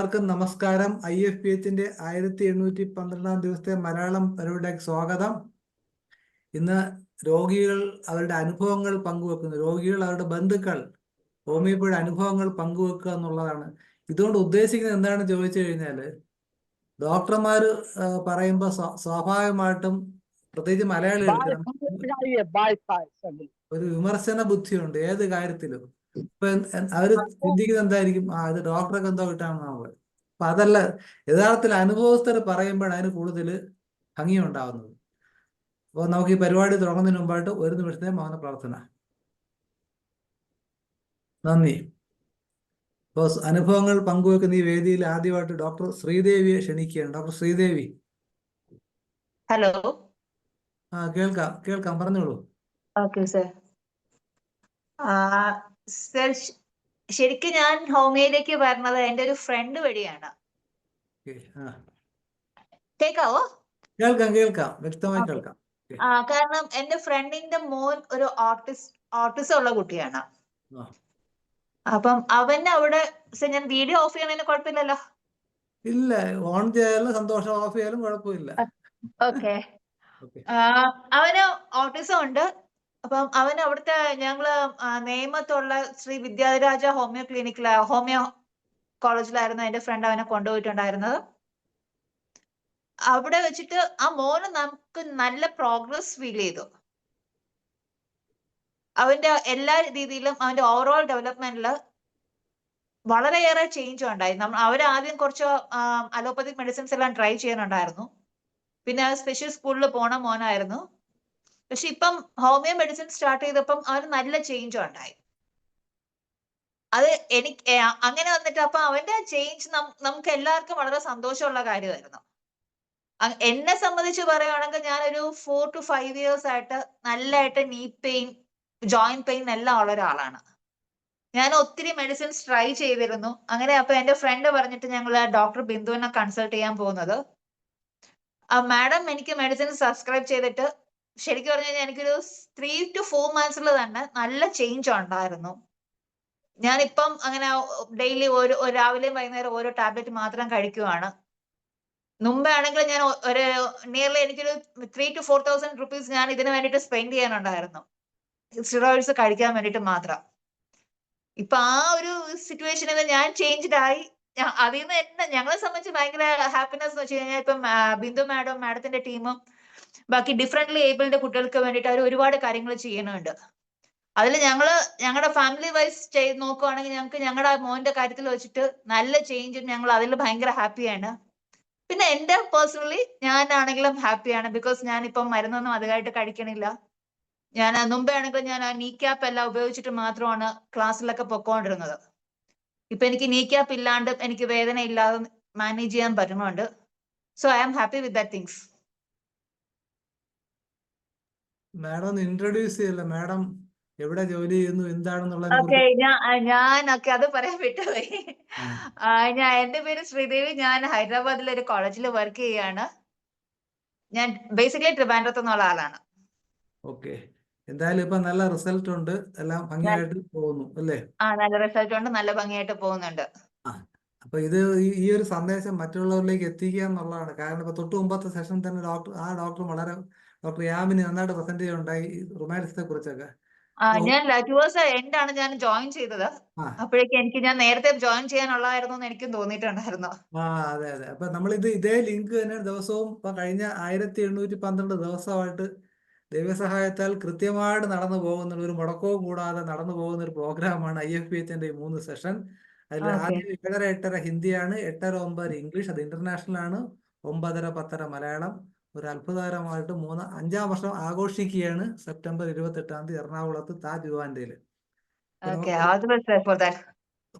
എല്ലാവർക്കും നമസ്കാരം. IFPHന്റെ 1812 ദിവസത്തെ മലയാളം പരിപാടിയിലേക്ക് സ്വാഗതം. ഇന്ന് രോഗികൾ അവരുടെ അനുഭവങ്ങൾ പങ്കുവെക്കുന്നു. രോഗികൾ അവരുടെ ബന്ധുക്കൾ ഹോമിയോപ്പതിയുടെ അനുഭവങ്ങൾ പങ്കുവെക്കുക എന്നുള്ളതാണ്. ഇതുകൊണ്ട് ഉദ്ദേശിക്കുന്നത് എന്താണെന്ന് ചോദിച്ചു കഴിഞ്ഞാൽ, ഡോക്ടർമാർ പറയുമ്പോൾ സ്വാഭാവികമായിട്ടും പ്രത്യേകിച്ച് മലയാളികൾക്ക് ഒരു വിമർശന ബുദ്ധിയുണ്ട് ഏത് കാര്യത്തിലും. ഇപ്പൊ അവര് ചിന്തിക്കുന്നത് എന്തായിരിക്കും, ഇത് ഡോക്ടർക്ക് എന്തോ കിട്ടാമെന്നാണ്. അപ്പൊ അതല്ല, യഥാർത്ഥത്തിൽ അനുഭവസ്ഥർ പറയുമ്പോഴാണ് അതിന് കൂടുതൽ ഭംഗിയുണ്ടാവുന്നത്. അപ്പോൾ നമുക്ക് ഈ പരിപാടി തുടങ്ങുന്നതിന് മുമ്പായിട്ട് ഒരു നിമിഷത്തെ മൗന പ്രാർത്ഥന. നന്ദി. അപ്പോൾ അനുഭവങ്ങൾ പങ്കുവെക്കുന്ന ഈ വേദിയിൽ ആദ്യമായിട്ട് ഡോക്ടർ ശ്രീദേവിയെ ക്ഷണിക്കുകയാണ്. ഡോക്ടർ ശ്രീദേവി. ഹലോ. കേൾക്കാം, പറഞ്ഞോളൂ. Okay sir. സർ, ശരിക്കും ഞാൻ ഹോമിയോയിലേക്ക് വരുന്നത് എൻ്റെ ഒരു ഫ്രണ്ട് വഴിയാണ്. കേൾക്കാവോ? കേൾക്കാം, വ്യക്തമായി കേൾക്കാം. കാരണം എൻ്റെ ഫ്രണ്ടിന്റെ മോൻ ഒരു ഓട്ടിസം ഉള്ള കുട്ടിയാണ്. അപ്പം അവന് അവിടെ ഞാൻ വീഡിയോ ഓഫ് ചെയ്യണതിന് കുഴപ്പമില്ലല്ലോ? ഇല്ല, ഓൺ ചെയ്യാലും സന്തോഷം, ഓഫ് ചെയ്യാലും കുഴപ്പമില്ല. ഓക്കെ. അവന് ഓട്ടിസം ഉണ്ട്. അപ്പം അവന് അവിടുത്തെ ഞങ്ങള് നേമത്തുള്ള ശ്രീ വിദ്യാധരാജ ഹോമിയോ കോളേജിലായിരുന്നു എന്റെ ഫ്രണ്ട് അവനെ കൊണ്ടുപോയിട്ടുണ്ടായിരുന്നത്. അവിടെ വെച്ചിട്ട് ആ മോന് നമുക്ക് നല്ല പ്രോഗ്രസ് ഫീൽ ചെയ്തു. അവന്റെ എല്ലാ രീതിയിലും അവന്റെ ഓവറോൾ ഡെവലപ്മെന്റില് വളരെയേറെ ചേഞ്ച് ഉണ്ടായി. അവരാദ്യം കുറച്ച് അലോപ്പതിക് മെഡിസിൻസ് എല്ലാം ട്രൈ ചെയ്യാനുണ്ടായിരുന്നു. പിന്നെ സ്പെഷ്യൽ സ്കൂളിൽ പോണ മോനായിരുന്നു. പക്ഷെ ഇപ്പം ഹോമിയോ മെഡിസിൻ സ്റ്റാർട്ട് ചെയ്തപ്പം അവന് നല്ല ചേഞ്ച് ഉണ്ടായി. അത് എനിക്ക് അങ്ങനെ വന്നിട്ട് അപ്പൊ അവന്റെ ചേഞ്ച് നമുക്ക് എല്ലാവർക്കും വളരെ സന്തോഷമുള്ള കാര്യമായിരുന്നു. എന്നെ സംബന്ധിച്ച് പറയുകയാണെങ്കിൽ ഞാനൊരു 4 to 5 years ആയിട്ട് നല്ലതായിട്ട് നീ പെയിൻ, ജോയിന്റ് പെയിൻ എല്ലാം ഉള്ള ഒരാളാണ്. ഞാൻ ഒത്തിരി മെഡിസിൻസ് ട്രൈ ചെയ്തിരുന്നു. അങ്ങനെ അപ്പൊ എന്റെ ഫ്രണ്ട് പറഞ്ഞിട്ട് ഞങ്ങൾ ഡോക്ടർ ബിന്ദുവിനെ കൺസൾട്ട് ചെയ്യാൻ പോകുന്നത്. മാഡം എനിക്ക് മെഡിസിൻ സബ്സ്ക്രൈബ് ചെയ്തിട്ട് ശരിക്കും പറഞ്ഞു കഴിഞ്ഞാൽ എനിക്കൊരു 3 to 4 months തന്നെ നല്ല ചേഞ്ച് ഉണ്ടായിരുന്നു. ഞാനിപ്പം അങ്ങനെ ഡെയിലി രാവിലെയും വൈകുന്നേരം ഓരോ ടാബ്ലറ്റ് മാത്രം കഴിക്കുവാണ്. മുമ്പേ ആണെങ്കിൽ ഞാൻ ഒരു നിയർലി എനിക്കൊരു 3,000 to 4,000 rupees ഞാൻ ഇതിന് വേണ്ടിയിട്ട് സ്പെൻഡ് ചെയ്യാനുണ്ടായിരുന്നു, സ്റ്റിറോയിഡ്സ് കഴിക്കാൻ വേണ്ടിയിട്ട് മാത്രം. ഇപ്പൊ ആ ഒരു സിറ്റുവേഷനിൽ ഞാൻ ചേഞ്ച്ഡ് ആയി. അതിൽ നിന്ന് തന്നെ ഞങ്ങളെ സംബന്ധിച്ച് ഭയങ്കര ഹാപ്പിനെസ് എന്ന് വെച്ച് കഴിഞ്ഞാൽ ഇപ്പം ബിന്ദു മാഡത്തിന്റെ ടീമും ബാക്കി ഡിഫറെന്റ്ലി ഏബിൾഡ് കുട്ടികൾക്ക് വേണ്ടിയിട്ട് അവർ ഒരുപാട് കാര്യങ്ങൾ ചെയ്യുന്നുണ്ട്. അതിൽ ഞങ്ങളുടെ ഫാമിലി വൈസ് നോക്കുവാണെങ്കിൽ ഞങ്ങൾക്ക് ഞങ്ങളുടെ മോന്റെ കാര്യത്തിൽ വെച്ചിട്ട് നല്ല ചേഞ്ചും ഞങ്ങൾ അതിൽ ഭയങ്കര ഹാപ്പിയാണ്. പിന്നെ എന്റെ പേഴ്സണലി ഞാനാണെങ്കിലും ഹാപ്പിയാണ്. ബിക്കോസ് ഞാനിപ്പം മരുന്നൊന്നും അധികമായിട്ട് കഴിക്കണില്ല. ഞാൻ മുമ്പേ ആണെങ്കിൽ ഞാൻ നീ ക്യാപ്പ് എല്ലാം ഉപയോഗിച്ചിട്ട് മാത്രമാണ് ക്ലാസ്സിലൊക്കെ പൊക്കോണ്ടിരുന്നത്. ഇപ്പൊ എനിക്ക് നീ ക്യാപ്പ് ഇല്ലാണ്ട് എനിക്ക് വേദന ഇല്ലാതെ മാനേജ് ചെയ്യാൻ പറ്റുന്നുണ്ട്. So I am happy with that things. Madam introduce ചെയ്യല്ല, മാഡം എവിടെ ജോലി ചെയ്യുന്നു, എന്താണെന്നുള്ളത്. ഞാനൊക്കെ അത് പറയാൻ വിട്ടുപോയി. എന്റെ പേര് ശ്രീദേവി. ഞാൻ ഹൈദരാബാദിലെ ഒരു കോളേജിൽ വർക്ക് ചെയ്യാണ്. ഞാൻ ബേസിക്കലി ട്രിവാൻഡ്രത്ത് നിന്നുള്ള ആളാണ്. ഓക്കെ, എന്തായാലും ഇപ്പൊ നല്ല റിസൾട്ട് ഉണ്ട്, എല്ലാം ഭംഗിയായിട്ട് പോകുന്നു അല്ലേ? നല്ല റിസൾട്ട് ഉണ്ട്, നല്ല ഭംഗിയായിട്ട് പോകുന്നുണ്ട്. അപ്പൊ ഇത് ഈ ഒരു സന്ദേശം മറ്റുള്ളവരിലേക്ക് എത്തിക്കുക എന്നുള്ളതാണ്. കാരണം ഇപ്പൊ തൊട്ട് മുമ്പത്തെ സെഷൻ തന്നെ ഡോക്ടർ യാമിനി നന്നായിട്ട് പ്രസന്റ് ചെയ്യുണ്ടായി റുമാറ്റിസത്തെ കുറിച്ചൊക്കെ. ഞാൻ ടുവേഴ്സ് എൻഡാണ് ഞാൻ ജോയിൻ ചെയ്തത്. അപ്പോഴേക്കും ഞാൻ നേരത്തെ ജോയിൻ ചെയ്യാനുള്ളതായിരുന്നു എന്ന് എനിക്കും തോന്നിയിട്ടുണ്ടായിരുന്നു. അതെ. അപ്പൊ നമ്മളിത് ഇതേ ലിങ്ക് തന്നെ ദിവസവും ഇപ്പൊ കഴിഞ്ഞ 1812 ദിവസമായിട്ട് ദൈവസഹായത്താൽ കൃത്യമായിട്ട് നടന്നു പോകുന്ന, ഒരു മുടക്കവും കൂടാതെ നടന്നു പോകുന്ന ഒരു പ്രോഗ്രാമാണ് IFPHന്റെ ഈ 3 സെഷൻ. അതിൽ ആദ്യം 7:30 8:30 ഹിന്ദിയാണ്, 8:30 9:00 ഇംഗ്ലീഷ്, അത് ഇന്റർനാഷണൽ ആണ്, 9:30 10:30 മലയാളം. ഒരു അത്ഭുതകരമായിട്ട് 5-ാം വർഷം ആഘോഷിക്കുകയാണ് സെപ്റ്റംബർ 28 എറണാകുളത്ത് താജ് യുവാൻഡയിൽ.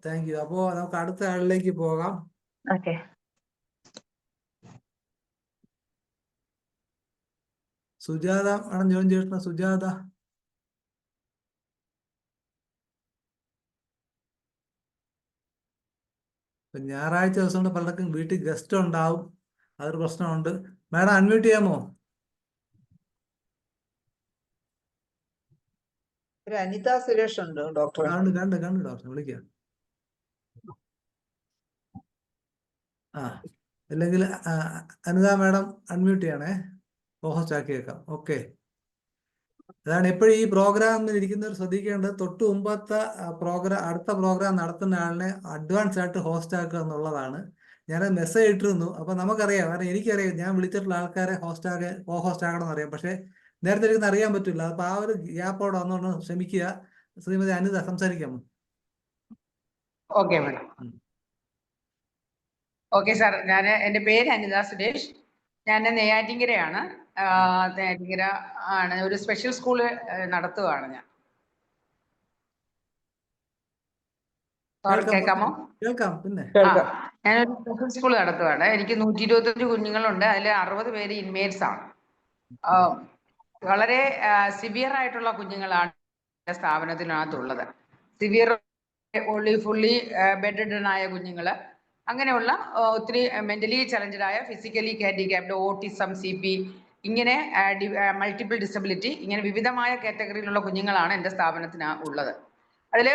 Thank you. അപ്പോ നമുക്ക് അടുത്ത ആളിലേക്ക് പോകാം. സുജാത ആണ് ജോയിൻ ചെയ്തിട്ടുള്ള. സുജാത, ഞായറാഴ്ച ദിവസം കൊണ്ട് പലർക്കും വീട്ടിൽ ഗസ്റ്റ് ഉണ്ടാവും, അതൊരു പ്രശ്നമുണ്ട്. മാഡം അൺമ്യൂട്ട് ചെയ്യാമോ? അനിത സുരേഷ് ഉണ്ട് ഡോക്ടർ. കണ്ടു ഡോക്ടർ, വിളിക്കാം. ആ അല്ലെങ്കിൽ അനിത മാഡം അൺമ്യൂട്ട് ചെയ്യണേ, ഹോസ്റ്റ് ആക്കിയേക്കാം. ഓക്കെ, അതാണ് എപ്പോഴും ഈ പ്രോഗ്രാമിൽ ഇരിക്കുന്നവർ ശ്രദ്ധിക്കേണ്ടത്. തൊട്ട് മുമ്പത്തെ അടുത്ത പ്രോഗ്രാം നടത്തുന്ന ആളിനെ അഡ്വാൻസ് ആയിട്ട് ഹോസ്റ്റ് ആക്കുക എന്നുള്ളതാണ്. ഞാൻ മെസ്സേജ് ഇട്ടിരുന്നു. അപ്പൊ നമുക്കറിയാം, കാരണം എനിക്കറിയാം ഞാൻ വിളിച്ചിട്ടുള്ള ആൾക്കാരെ ഹോസ്റ്റ് ആക്കണം എന്നറിയാം. പക്ഷെ നേരത്തെ എനിക്ക് അറിയാൻ പറ്റില്ല. അപ്പൊ ആ ഒരു ഗ്യാപ്പ് അവിടെ വന്നോണ്ട് ക്ഷമിക്കുക. ശ്രീമതി അനിത സംസാരിക്കാമോ? Okay madam. ഉം. ഓക്കെ സാർ, എൻ്റെ പേര് അനിത സുരേഷ്. ഞാൻ നെയ്യാറ്റിൻകരയാണ്. നെയ്യാറ്റിൻകര ആണ്, ഒരു സ്പെഷ്യൽ സ്കൂള് നടത്തുകയാണ് ഞാൻ. കേൾക്കാമോ? കേൾക്കാം. പിന്നെ ഞാനൊരു സ്പെഷ്യൽ സ്കൂൾ നടത്തുകയാണ്. എനിക്ക് 125 കുഞ്ഞുങ്ങളുണ്ട്. അതിൽ 60 പേര് ഇൻമേറ്റ്സ് ആണ്. വളരെ സിവിയർ ആയിട്ടുള്ള കുഞ്ഞുങ്ങളാണ് സ്ഥാപനത്തിനകത്തുള്ളത്. സിവിയർ ഫുള്ളി ബെഡ്രിഡൻ ആയ കുഞ്ഞുങ്ങള്, അങ്ങനെയുള്ള ഒത്തിരി മെന്റലി ചലഞ്ചഡ് ആയ, ഫിസിക്കലി ഹാൻഡിക്യാപ്ഡ്, ഓട്ടിസം, CP, ഇങ്ങനെ മൾട്ടിപ്പിൾ ഡിസബിലിറ്റി, ഇങ്ങനെ വിവിധമായ കാറ്റഗറിയിലുള്ള കുഞ്ഞുങ്ങളാണ് എൻ്റെ സ്ഥാപനത്തിന് ഉള്ളത്. അതിൽ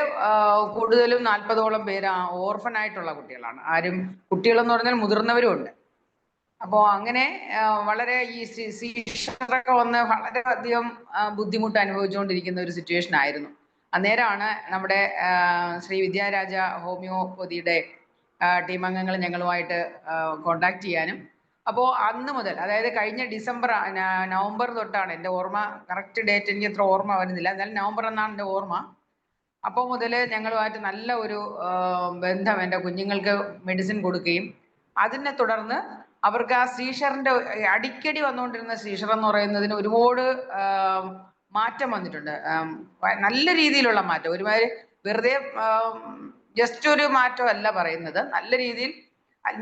കൂടുതലും 40ഓളം പേര് ഓർഫൻ ആയിട്ടുള്ള കുട്ടികളാണ്. കുട്ടികളെന്ന് പറഞ്ഞാൽ മുതിർന്നവരും ഉണ്ട്. അപ്പോൾ അങ്ങനെ വളരെ ഈ സീഷറൊക്കെ വന്ന് വളരെയധികം ബുദ്ധിമുട്ട് അനുഭവിച്ചുകൊണ്ടിരിക്കുന്ന ഒരു സിറ്റുവേഷൻ ആയിരുന്നു. അന്നേരമാണ് നമ്മുടെ ശ്രീ വിദ്യാരാജ ഹോമിയോപ്പതിയുടെ ടീം അംഗങ്ങൾ ഞങ്ങളുമായിട്ട് കോണ്ടാക്ട് ചെയ്യാനും, അപ്പോൾ അന്ന് മുതൽ, അതായത് കഴിഞ്ഞ നവംബർ തൊട്ടാണ് എൻ്റെ ഓർമ്മ, കറക്റ്റ് ഡേറ്റ് എനിക്ക് അത്ര ഓർമ്മ വരുന്നില്ല, എന്നാലും നവംബർ എന്നാണ് എൻ്റെ ഓർമ്മ. അപ്പോൾ മുതൽ ഞങ്ങളുമായിട്ട് നല്ല ഒരു ബന്ധം എൻ്റെ കുഞ്ഞുങ്ങൾക്ക് മെഡിസിൻ കൊടുക്കുകയും, അതിനെ തുടർന്ന് അവർക്ക് ആ സീഷറിൻ്റെ അടിക്കടി വന്നുകൊണ്ടിരുന്ന സീഷർ എന്ന് പറയുന്നതിന് ഒരുപാട് മാറ്റം വന്നിട്ടുണ്ട്. നല്ല രീതിയിലുള്ള മാറ്റം, ഒരുമാതിരി വെറുതെ ജസ്റ്റ് ഒരു മാറ്റമല്ല പറയുന്നത്, നല്ല രീതിയിൽ.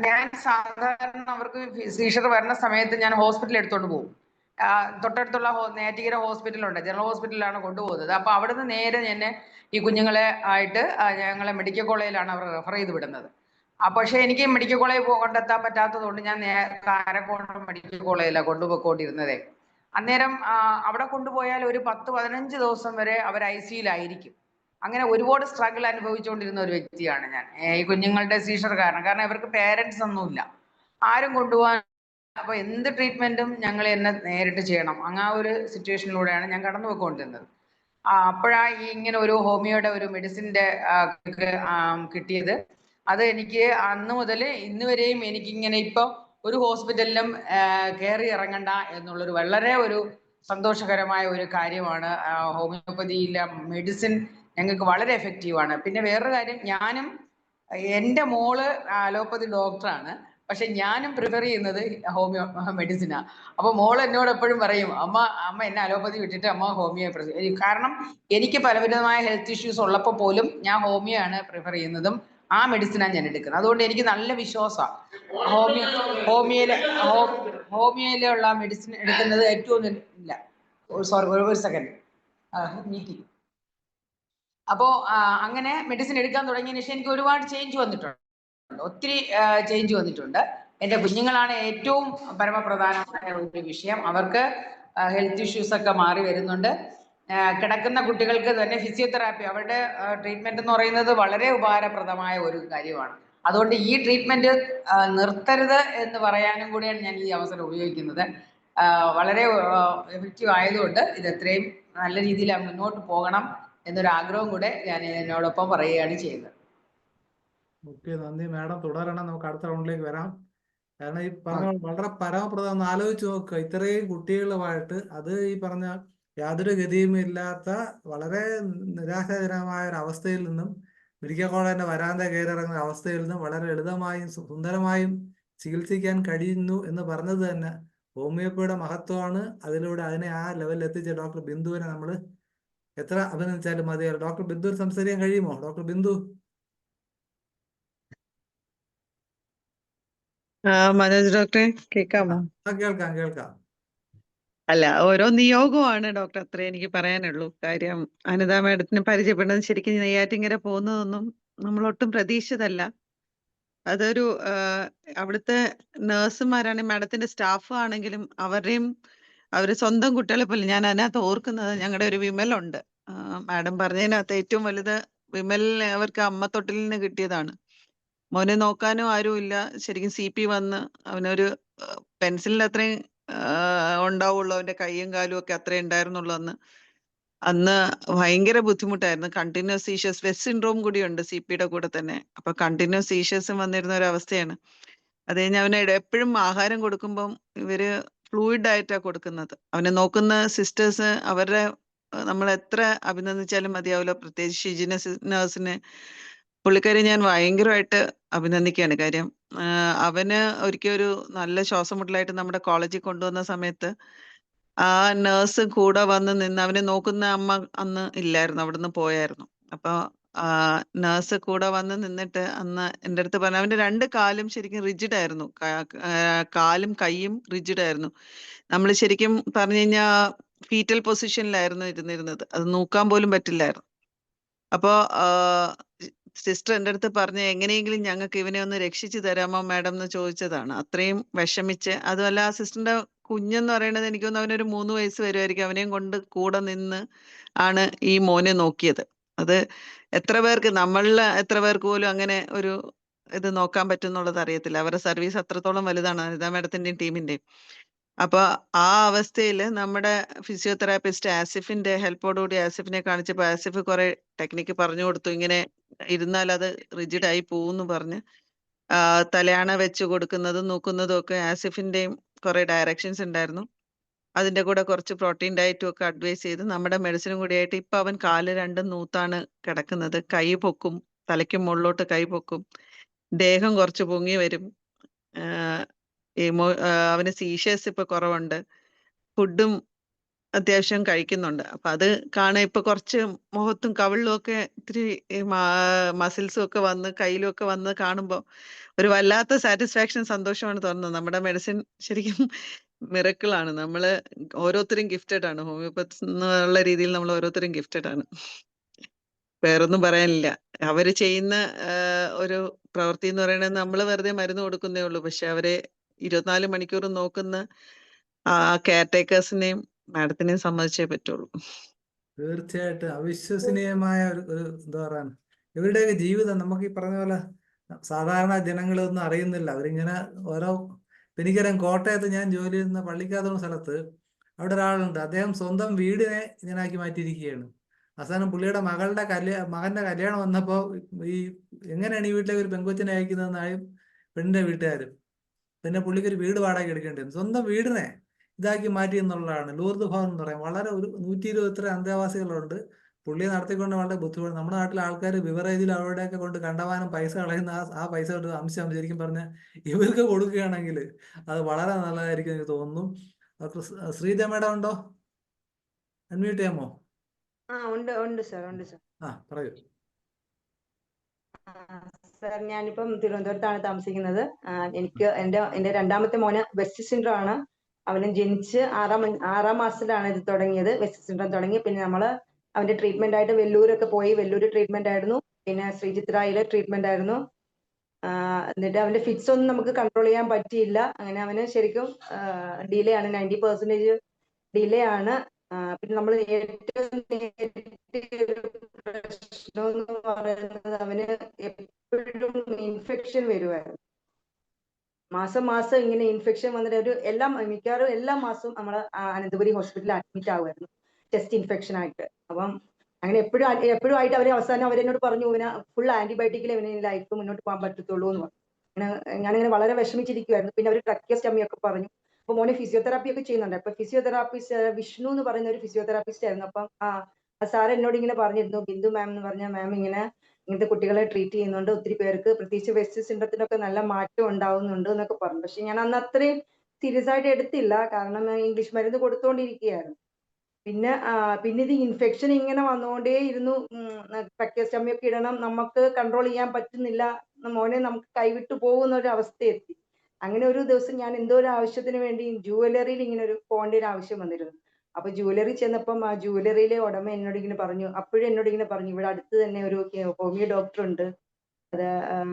ഞാൻ സാധാരണ അവർക്ക് സീഷർ വരുന്ന സമയത്ത് ഞാൻ ഹോസ്പിറ്റലിൽ എടുത്തുകൊണ്ട് പോകും. തൊട്ടടുത്തുള്ള നെയ്യാറ്റിൻകര ഹോസ്പിറ്റലുണ്ട്, ജനറൽ ഹോസ്പിറ്റലിലാണ് കൊണ്ടുപോകുന്നത്. അപ്പോൾ അവിടുന്ന് നേരെ എന്നെ ഈ കുഞ്ഞുങ്ങളെ ആയിട്ട് ഞങ്ങളെ മെഡിക്കൽ കോളേജിലാണ് അവർ റെഫർ ചെയ്ത് വിടുന്നത്. പക്ഷേ എനിക്ക് മെഡിക്കൽ കോളേജ് കൊണ്ടെത്താൻ പറ്റാത്തത് കൊണ്ട് ഞാൻ കാരക്കോണം മെഡിക്കൽ കോളേജിലാണ് കൊണ്ടുപോയിക്കൊണ്ടിരുന്നത്. അന്നേരം അവിടെ കൊണ്ടുപോയാൽ ഒരു 10-15 ദിവസം വരെ അവർ ICUലായിരിക്കും. അങ്ങനെ ഒരുപാട് സ്ട്രഗിൾ അനുഭവിച്ചുകൊണ്ടിരുന്ന ഒരു വ്യക്തിയാണ് ഞാൻ, ഈ കുഞ്ഞുങ്ങളുടെ സീഷർ കാരണം ഇവർക്ക് പേരൻസ് ഒന്നുമില്ല, ആരും കൊണ്ടുപോകാൻ. അപ്പോൾ എന്ത് ട്രീറ്റ്മെന്റും ഞങ്ങൾ എന്നെ നേരിട്ട് ചെയ്യണം. ആ ഒരു സിറ്റുവേഷനിലൂടെയാണ് ഞാൻ കടന്നു പോയിക്കൊണ്ടിരുന്നത്. അപ്പോഴാണ് ഇങ്ങനെ ഒരു ഹോമിയോയുടെ ഒരു മെഡിസിൻ്റെ കിട്ടിയത്. അത് എനിക്ക് അന്ന് മുതൽ ഇന്ന് വരെയും എനിക്കിങ്ങനെ ഇപ്പോൾ ഒരു ഹോസ്പിറ്റലിലും കയറി ഇറങ്ങണ്ട എന്നുള്ളൊരു വളരെ ഒരു സന്തോഷകരമായ ഒരു കാര്യമാണ്. ഹോമിയോപ്പതിയിലെ മെഡിസിൻ ഞങ്ങൾക്ക് വളരെ എഫക്റ്റീവാണ്. പിന്നെ വേറൊരു കാര്യം, എൻ്റെ മോള് അലോപ്പതി ഡോക്ടറാണ്, പക്ഷെ ഞാനും പ്രിഫർ ചെയ്യുന്നത് ഹോമിയോ മെഡിസിനാണ്. അപ്പോൾ മോൾ എന്നോട് എപ്പോഴും പറയും, അമ്മ എന്നെ അലോപ്പതി വിട്ടിട്ട് അമ്മ ഹോമിയോ കാരണം എനിക്ക് പലവിധമായ ഹെൽത്ത് ഇഷ്യൂസ് ഉള്ളപ്പോൾ പോലും ഞാൻ ഹോമിയോ ആണ് പ്രിഫർ ചെയ്യുന്നതും ആ മെഡിസിനാണ് ഞാൻ എടുക്കുന്നത്. അതുകൊണ്ട് എനിക്ക് നല്ല വിശ്വാസമാണ് ഹോമിയോയിലുള്ള മെഡിസിൻ എടുക്കുന്നത് ഏറ്റവും ഇല്ല. സോറി, ഒരു സെക്കൻഡ് മീറ്റിംഗ്. അപ്പോൾ അങ്ങനെ മെഡിസിൻ എടുക്കാൻ തുടങ്ങിയതിന് ശേഷം എനിക്ക് ഒരുപാട് ചേഞ്ച് വന്നിട്ടുണ്ട്, ഒത്തിരി ചേഞ്ച് വന്നിട്ടുണ്ട്. എൻ്റെ കുഞ്ഞുങ്ങളാണ് ഏറ്റവും പരമപ്രധാനമായ ഒരു വിഷയം. അവർക്ക് ഹെൽത്ത് ഇഷ്യൂസ് ഒക്കെ മാറി വരുന്നുണ്ട്. കിടക്കുന്ന കുട്ടികൾക്ക് തന്നെ ഫിസിയോതെറാപ്പി, അവരുടെ ട്രീറ്റ്മെന്റ് എന്ന് പറയുന്നത് വളരെ ഉപകാരപ്രദമായ ഒരു കാര്യമാണ്. അതുകൊണ്ട് ഈ ട്രീറ്റ്മെന്റ് നിർത്തരുത് എന്ന് പറയാനും കൂടിയാണ് ഞാൻ ഈ അവസരം ഉപയോഗിക്കുന്നത്. വളരെ എഫക്റ്റീവ് ആയതുകൊണ്ട് ഇത് എത്രയും നല്ല രീതിയിൽ മുന്നോട്ട് പോകണം എന്നൊരു ആഗ്രഹം കൂടെ ഞാൻ എന്നോടൊപ്പം പറയുകയാണ് ചെയ്യുന്നത്. ഓക്കെ, നന്ദി മാഡം. തുടരണം, നമുക്ക് അടുത്ത റൗണ്ടിലേക്ക് വരാം. കാരണം ഈ പറഞ്ഞ വളരെ പരമപ്രധാനം, ഒന്ന് ആലോചിച്ച് നോക്കുക. ഇത്രയും കുട്ടികളുമായിട്ട്, അത് ഈ പറഞ്ഞ യാതൊരു ഗതിയും ഇല്ലാത്ത വളരെ നിരാശാജനകമായ ഒരു അവസ്ഥയിൽ നിന്നും, മെഡിക്കൽ കോളേജിന്റെ വരാന്ത കയറിയിറങ്ങുന്ന അവസ്ഥയിൽ നിന്നും വളരെ ലളിതമായും സുന്ദരമായും ചികിത്സിക്കാൻ കഴിയുന്നു എന്ന് പറഞ്ഞത് തന്നെ ഹോമിയോപ്പതിയുടെ മഹത്വമാണ്. അതിലൂടെ അതിനെ ആ ലെവലിൽ എത്തിച്ച ഡോക്ടർ ബിന്ദുവിനെ നമ്മൾ എത്ര അഭിനന്ദിച്ചാലും മതിയല്ലോ. ഡോക്ടർ ബിന്ദു സംസാരിക്കാൻ കഴിയുമോ? ഡോക്ടർ ബിന്ദു. മനോജ് ഡോക്ടറെ കേൾക്കാമോ? കേൾക്കാം കേൾക്കാം. അല്ല, ഓരോ നിയോഗമാണ് ഡോക്ടർ, അത്രേ എനിക്ക് പറയാനുള്ളൂ. കാര്യം അനിത മാഡത്തിന് പരിചയപ്പെടുന്നത് ശരിക്കും നെയ്യാറ്റിൻകര പോകുന്നതൊന്നും നമ്മളൊട്ടും പ്രതീക്ഷിതല്ല. അതൊരു അവിടുത്തെ നഴ്സുമാരാണെങ്കിൽ മാഡത്തിന്റെ സ്റ്റാഫ് ആണെങ്കിലും അവര് സ്വന്തം കുട്ടികളെ പോലെ. ഞാൻ അതിനകത്ത് ഓർക്കുന്നത്, ഞങ്ങളുടെ ഒരു വിമലുണ്ട്, മാഡം പറഞ്ഞതിനകത്ത് ഏറ്റവും വലുത് വിമലിനെ അവർക്ക് അമ്മ തൊട്ടിലിന് കിട്ടിയതാണ്. മോനെ നോക്കാനും ആരുമില്ല. ശരിക്കും CP വന്ന് അവനൊരു പെൻസിലിന്റെ അത്രയും ഉണ്ടാവുള്ളൂ. അവന്റെ കൈയും കാലും ഒക്കെ അത്രേ ഉണ്ടായിരുന്നുള്ളൂ അന്ന്. അന്ന് ഭയങ്കര ബുദ്ധിമുട്ടായിരുന്നു. കണ്ടിന്യൂസ് സീഷേഴ്സ്, വെസ്റ്റ് സിൻഡ്രോം കൂടിയുണ്ട് CPയുടെ കൂടെ തന്നെ. അപ്പൊ കണ്ടിന്യൂസ് സീഷേഴ്സും വന്നിരുന്ന ഒരു അവസ്ഥയാണ്. അത് കഴിഞ്ഞ് അവന് എപ്പോഴും ആഹാരം കൊടുക്കുമ്പം ഇവര് ഫ്ലൂയിഡ് ആയിട്ടാ കൊടുക്കുന്നത്. അവനെ നോക്കുന്ന സിസ്റ്റേഴ്സ് അവരുടെ നമ്മൾ എത്ര അഭിനന്ദിച്ചാലും മതിയാവില്ല. പ്രത്യേകിച്ച് ഷിജിന നഴ്സിനെ, പുള്ളിക്കാരി ഞാൻ ഭയങ്കരമായിട്ട് അഭിനന്ദിക്കുകയാണ്. കാര്യം അവന് ഒരിക്കൽ ഒരു നല്ല ശ്വാസം മുട്ടലായിട്ട് നമ്മുടെ കോളേജിൽ കൊണ്ടുവന്ന സമയത്ത് ആ നേഴ്സ് കൂടെ വന്ന് നിന്ന് അവനെ നോക്കുന്ന അമ്മ അന്ന് ഇല്ലായിരുന്നു, അവിടുന്ന് പോയായിരുന്നു. അപ്പൊ നേഴ്സ് കൂടെ വന്ന് നിന്നിട്ട് അന്ന് എൻ്റെ അടുത്ത് പറഞ്ഞു, അവന്റെ 2 കാലും ശരിക്കും റിജിഡ് ആയിരുന്നു. കാലും കൈയും റിജിഡ് ആയിരുന്നു. നമ്മൾ ശരിക്കും പറഞ്ഞു കഴിഞ്ഞാൽ ഫീറ്റൽ പൊസിഷനിലായിരുന്നു ഇരുന്നിരുന്നത്. അത് നോക്കാൻ പോലും പറ്റില്ലായിരുന്നു. അപ്പോ സിസ്റ്റർ എൻ്റെ അടുത്ത് പറഞ്ഞ്, എങ്ങനെയെങ്കിലും ഞങ്ങൾക്ക് ഇവനെ ഒന്ന് രക്ഷിച്ചു തരാമോ മാഡം എന്ന് ചോദിച്ചതാണ്. അത്രയും വിഷമിച്ച്. അതുമല്ല ആ സിസ്റ്ററിന്റെ കുഞ്ഞെന്ന് പറയുന്നത് എനിക്ക് തോന്നുന്നു അവനൊരു 3 വയസ്സ് വരുമായിരിക്കും. അവനെയും കൊണ്ട് കൂടെ നിന്ന് ആണ് ഈ മോനെ നോക്കിയത്. അത് എത്ര പേർക്ക്, നമ്മളിൽ എത്ര പേർക്ക് പോലും അങ്ങനെ ഒരു ഇത് നോക്കാൻ പറ്റും എന്നുള്ളത് അറിയത്തില്ല. അവരുടെ സർവീസ് അത്രത്തോളം വലുതാണ് അനിത മാഡത്തിന്റെയും ടീമിന്റെയും. അപ്പൊ ആ അവസ്ഥയില് നമ്മുടെ ഫിസിയോതെറാപ്പിസ്റ്റ് ആസിഫിന്റെ ഹെൽപ്പോടുകൂടി ആസിഫിനെ കാണിച്ചപ്പോൾ ആസിഫ് കുറെ ടെക്നിക്ക് പറഞ്ഞു കൊടുത്തു. ഇങ്ങനെ ഇരുന്നാൽ അത് റിജിഡ് ആയി പോകുന്നു പറഞ്ഞ് തലയാണ വെച്ച് കൊടുക്കുന്നതും നോക്കുന്നതും ഒക്കെ ആസിഫിന്റെയും കുറെ ഡയറക്ഷൻസ് ഉണ്ടായിരുന്നു. അതിന്റെ കൂടെ കുറച്ച് പ്രോട്ടീൻ ഡയറ്റും ഒക്കെ അഡ്വൈസ് ചെയ്ത് നമ്മുടെ മെഡിസിനും കൂടിയായിട്ട് ഇപ്പൊ അവൻ കാല് 2 നൂത്താണ് കിടക്കുന്നത്. കൈ പൊക്കും, തലയ്ക്ക് മുകളിലോട്ട് കൈ പൊക്കും, ദേഹം കുറച്ച് പൊങ്ങി വരും. അവന് സീഷേഴ്സ് ഇപ്പൊ കുറവുണ്ട്. ഫുഡും അത്യാവശ്യം കഴിക്കുന്നുണ്ട്. അപ്പൊ അത് കാണാൻ ഇപ്പൊ കുറച്ച് മുഖത്തും കവിളിലും ഒക്കെ ഇത്തിരി മസിൽസും ഒക്കെ വന്ന് കയ്യിലും ഒക്കെ വന്ന് കാണുമ്പോൾ ഒരു വല്ലാത്ത സാറ്റിസ്ഫാക്ഷൻ, സന്തോഷമാണ് തോന്നുന്നത്. നമ്മുടെ മെഡിസിൻ ശരിക്കും മിറക്കിൾ ആണ്. നമ്മള് ഓരോരുത്തരും ഗിഫ്റ്റഡ് ആണ്. ഹോമിയോപ്പതി എന്നുള്ള രീതിയിൽ നമ്മൾ ഓരോരുത്തരും ഗിഫ്റ്റഡ് ആണ്. വേറൊന്നും പറയാനില്ല. അവര് ചെയ്യുന്ന ഒരു പ്രവൃത്തി എന്ന് പറയുന്നത് നമ്മൾ വെറുതെ മരുന്ന് കൊടുക്കുന്നേ ഉള്ളൂ. പക്ഷെ അവരെ 24 മണിക്കൂറും നോക്കുന്ന ആ കെയർ ടേക്കേഴ്സിനെയും മാഡത്തിനെയും സമ്മതിച്ചേ പറ്റുള്ളൂ. തീർച്ചയായിട്ടും അവിശ്വസനീയമായ ഒരു എന്താ പറയാൻ, ഇവരുടെയൊക്കെ ജീവിതം നമുക്ക് ഈ പറഞ്ഞ പോലെ സാധാരണ ജനങ്ങളൊന്നും അറിയുന്നില്ല. അവരിങ്ങനെ ഓരോ, എനിക്കറിയാം കോട്ടയത്ത് ഞാൻ ജോലി ചെയ്യുന്ന പള്ളിക്കാതുള്ള സ്ഥലത്ത് അവിടെ ഒരാളുണ്ട്. അദ്ദേഹം സ്വന്തം വീടിനെ ഇങ്ങനാക്കി മാറ്റിയിരിക്കുകയാണ്. അവസാനം പുള്ളിയുടെ മകന്റെ കല്യാണം വന്നപ്പോൾ ഈ എങ്ങനെയാണ് ഈ വീട്ടിലേക്ക് ഒരു പെൺകൊച്ചിനെ അയക്കുന്നതെന്നായും പെണ്ണിന്റെ വീട്ടുകാരും. പിന്നെ പുള്ളിക്ക് ഒരു വീട് വാടക എടുക്കേണ്ടി വന്നു. സ്വന്തം വീടിനെ ഇതാക്കി മാറ്റി എന്നുള്ളതാണ്. ലൂർദ് ഭവൻ എന്ന് പറയും. വളരെ ഒരു 123 അന്തേവാസികളുണ്ട്. പുള്ളിയെ നടത്തിക്കൊണ്ട് വളരെ ബുദ്ധിമുട്ട്. നമ്മുടെ നാട്ടിലെ ആൾക്കാർ ബിവറേജിൽ അവിടെയൊക്കെ കൊണ്ട് കണ്ടമാനം പൈസ കളയുന്ന ആ പൈസ കൊണ്ട് അംശം ശരിക്കും പറഞ്ഞാൽ ഇവർക്ക് കൊടുക്കുകയാണെങ്കിൽ അത് വളരെ നല്ലതായിരിക്കും എനിക്ക് തോന്നുന്നു. ശ്രീജ മേഡം ഉണ്ടോ? അൺമ്യൂട്ട് ചെയ്യാമോ? ഉണ്ട് സർ. പറയൂ. സർ, ഞാനിപ്പം തിരുവനന്തപുരത്താണ് താമസിക്കുന്നത്. എനിക്ക് എന്റെ രണ്ടാമത്തെ മോന് വെസ്റ്റ് സിൻഡ്രോം ആണ്. അവന് ജനിച്ച് 6-ാം മാസത്തിലാണ് ഇത് തുടങ്ങിയത്. വെസ്റ്റ് സിൻഡ്രോം തുടങ്ങി. പിന്നെ നമ്മള് അവന്റെ ട്രീറ്റ്മെന്റ് ആയിട്ട് വെല്ലൂരൊക്കെ പോയി. വെല്ലൂര് ട്രീറ്റ്മെന്റ് ആയിരുന്നു. പിന്നെ ശ്രീചിത്രയിലെ ട്രീറ്റ്മെന്റ് ആയിരുന്നു. എന്നിട്ട് അവന്റെ ഫിറ്റ്സ് ഒന്നും നമുക്ക് കൺട്രോൾ ചെയ്യാൻ പറ്റിയില്ല. അങ്ങനെ അവന് ശരിക്കും ഡിലേ ആണ്, 90% ഡിലേ ആണ്. പിന്നെ നമ്മൾ ഏറ്റവും പ്രശ്നം എന്ന് പറയുന്നത് അവന് എപ്പോഴും ഇൻഫെക്ഷൻ വരുമായിരുന്നു. മാസം ഇങ്ങനെ ഇൻഫെക്ഷൻ വന്നിട്ട് മിക്കവാറും എല്ലാ മാസവും നമ്മൾ അനന്തപുരി ഹോസ്പിറ്റലിൽ അഡ്മിറ്റ് ആകുമായിരുന്നു, ചെസ്റ്റ് ഇൻഫെക്ഷൻ ആയിട്ട്. അപ്പം അങ്ങനെ എപ്പോഴും ആയിട്ട് അവസാനം അവരെന്നോട് പറഞ്ഞു, ഇവന് ഫുൾ ആന്റിബയോട്ടിക്കിൽ ഇവന് ലൈഫ് മുന്നോട്ട് പോകാൻ പറ്റത്തുള്ളൂ എന്ന് പറഞ്ഞു. ഞാനിങ്ങനെ വളരെ വിഷമിച്ചിരിക്കുമായിരുന്നു. പിന്നെ അവർ ട്രക്കിയോസ്റ്റമി ഒക്കെ പറഞ്ഞു. അപ്പൊ മോനെ ഫിസിയോതെറാപ്പി ഒക്കെ ചെയ്യുന്നുണ്ട്. അപ്പൊ ഫിസിയോതെറാപ്പിസ്റ്റ് വിഷ്ണു എന്ന് പറയുന്ന ഒരു ഫിസിയോതെറാപ്പിസ്റ്റ് ആയിരുന്നു. അപ്പം സാർ എന്നോട് ഇങ്ങനെ പറഞ്ഞിരുന്നു, ബിന്ദു മാം എന്ന് പറഞ്ഞ മാം ഇങ്ങനത്തെ കുട്ടികളെ ട്രീറ്റ് ചെയ്യുന്നുണ്ട്, ഒത്തിരി പേർക്ക് പ്രത്യേകിച്ച് വെസ്റ്റ് സിൻഡ്രോത്തിനൊക്കെ നല്ല മാറ്റം ഉണ്ടാവുന്നുണ്ട് എന്നൊക്കെ പറഞ്ഞു. പക്ഷെ ഞാൻ അന്ന് അത്രയും സീരിയസ് ആയിട്ട് എടുത്തില്ല, കാരണം ഇംഗ്ലീഷ് മരുന്ന് കൊടുത്തുകൊണ്ടിരിക്കുകയായിരുന്നു. പിന്നെ ഇത് ഇൻഫെക്ഷൻ ഇങ്ങനെ വന്നുകൊണ്ടേ ഇരുന്നു. ട്രക്കിയോസ്റ്റമി ഒക്കെ ഇടണം, നമുക്ക് കൺട്രോൾ ചെയ്യാൻ പറ്റുന്നില്ല, മോനെ നമുക്ക് കൈവിട്ടു പോകുന്ന ഒരു അവസ്ഥ എത്തി. അങ്ങനെ ഒരു ദിവസം ഞാൻ എന്തോ ഒരു ആവശ്യത്തിന് വേണ്ടി ജുവലറിയിൽ ഇങ്ങനെ ഒരു പോകേണ്ട ഒരു ആവശ്യം വന്നിരുന്നു. അപ്പൊ ജുവലറി ചെന്നപ്പം ആ ജുവലറിയിലെ ഉടമ എന്നോട് ഇങ്ങനെ പറഞ്ഞു, ഇവിടെ അടുത്ത് തന്നെ ഒരു ഹോമിയോ ഡോക്ടർ ഉണ്ട്, അത്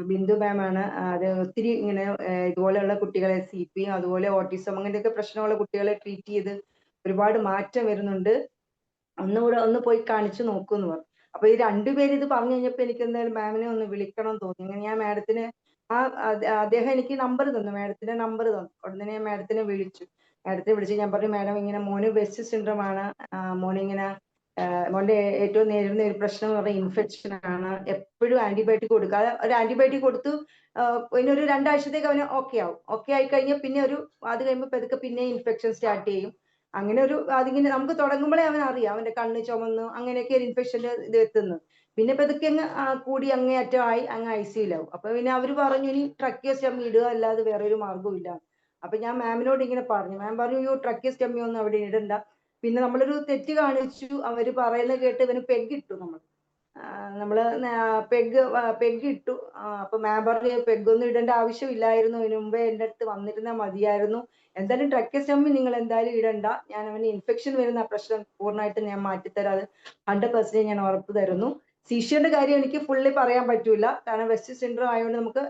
ബിന്ദു മാം ആണ്. അത് ഒത്തിരി ഇങ്ങനെ ഇതുപോലെയുള്ള കുട്ടികളെ CP അതുപോലെ ഓട്ടിസം അങ്ങനെയൊക്കെ പ്രശ്നമുള്ള കുട്ടികളെ ട്രീറ്റ് ചെയ്ത് ഒരുപാട് മാറ്റം വരുന്നുണ്ട്, ഒന്ന് പോയി കാണിച്ചു നോക്കൂ എന്ന് പറഞ്ഞു. അപ്പൊ ഈ രണ്ടുപേരും ഇത് പറഞ്ഞു കഴിഞ്ഞപ്പോ എനിക്ക് എന്തായാലും മാമിനെ ഒന്ന് വിളിക്കണം തോന്നി. അങ്ങനെ ഞാൻ മാഡത്തിന് അദ്ദേഹം എനിക്ക് നമ്പർ തന്നു, മാഡത്തിന്റെ നമ്പർ തന്നു. ഉടനെ ഞാൻ മാഡത്തിനെ വിളിച്ചു. ഞാൻ പറഞ്ഞു, മാഡം ഇങ്ങനെ മോന് വെസ്റ്റ് സിൻഡ്രോം ആണ്, മോനിങ്ങനെ മോന്റെ ഏറ്റവും നേരിടുന്ന ഒരു പ്രശ്നം എന്ന് പറഞ്ഞാൽ ഇൻഫെക്ഷൻ ആണ്. എപ്പോഴും ആന്റിബയോട്ടിക് കൊടുക്കുക. ഒരു ആന്റിബയോട്ടിക് കൊടുത്തു പിന്നെ ഒരു 2 ആഴ്ചത്തേക്ക് അവന് ഓക്കെ ആവും. ഓക്കെ ആയി കഴിഞ്ഞാൽ പിന്നെ അത് കഴിയുമ്പോൾ പതുക്കെ പിന്നെ ഇൻഫെക്ഷൻ സ്റ്റാർട്ട് ചെയ്യും. അങ്ങനെ അതിങ്ങനെ നമുക്ക് തുടങ്ങുമ്പോഴേ അവൻ അറിയാം, അവന്റെ കണ്ണ് ചുമന്നു, അങ്ങനെയൊക്കെ ഒരു ഇൻഫെക്ഷന്റെ ഇത് എത്തുന്നത്. പിന്നെ പതുക്കെ അങ്ങ് കൂടി അങ്ങേയറ്റമായി അങ്ങ് ICUലാവും. അപ്പൊ പിന്നെ അവര് പറഞ്ഞു, ഇനി ട്രക്കിയോസ്റ്റമി ഇടുക അല്ലാതെ വേറെ ഒരു മാർഗ്ഗവും ഇല്ല. അപ്പൊ ഞാൻ മാമിനോട് ഇങ്ങനെ പറഞ്ഞു. മാം പറഞ്ഞു, ട്രക്കിയോസ്റ്റമി ഒന്നും അവിടെ ഇടണ്ട. പിന്നെ നമ്മളൊരു തെറ്റ് കാണിച്ചു, അവര് പറയുന്നത് കേട്ട് ഇവന് പെഗ് ഇട്ടു. നമ്മള് പെഗ് ഇട്ടു. അപ്പൊ മാം പറഞ്ഞു, പെഗ് ഒന്നും ഇടേണ്ട ആവശ്യമില്ലായിരുന്നു, ഇതിനു മുമ്പേ എന്റെ അടുത്ത് വന്നിരുന്നാൽ മതിയായിരുന്നു. എന്തായാലും ട്രക്കിയോസ്റ്റമി നിങ്ങൾ എന്തായാലും ഇടണ്ട. ഞാൻ അവന് ഇൻഫെക്ഷൻ വരുന്ന പ്രശ്നം പൂർണ്ണമായിട്ട് ഞാൻ മാറ്റിത്തരാം, അത് 100% ഞാൻ ഉറപ്പ് തരുന്നു. സീഷ്യന്റെ കാര്യം എനിക്ക് ഫുള്ളി പറയാൻ പറ്റൂല, കാരണം വെസ്റ്റ് സിൻഡ്രോം ആയതുകൊണ്ട് നമുക്ക്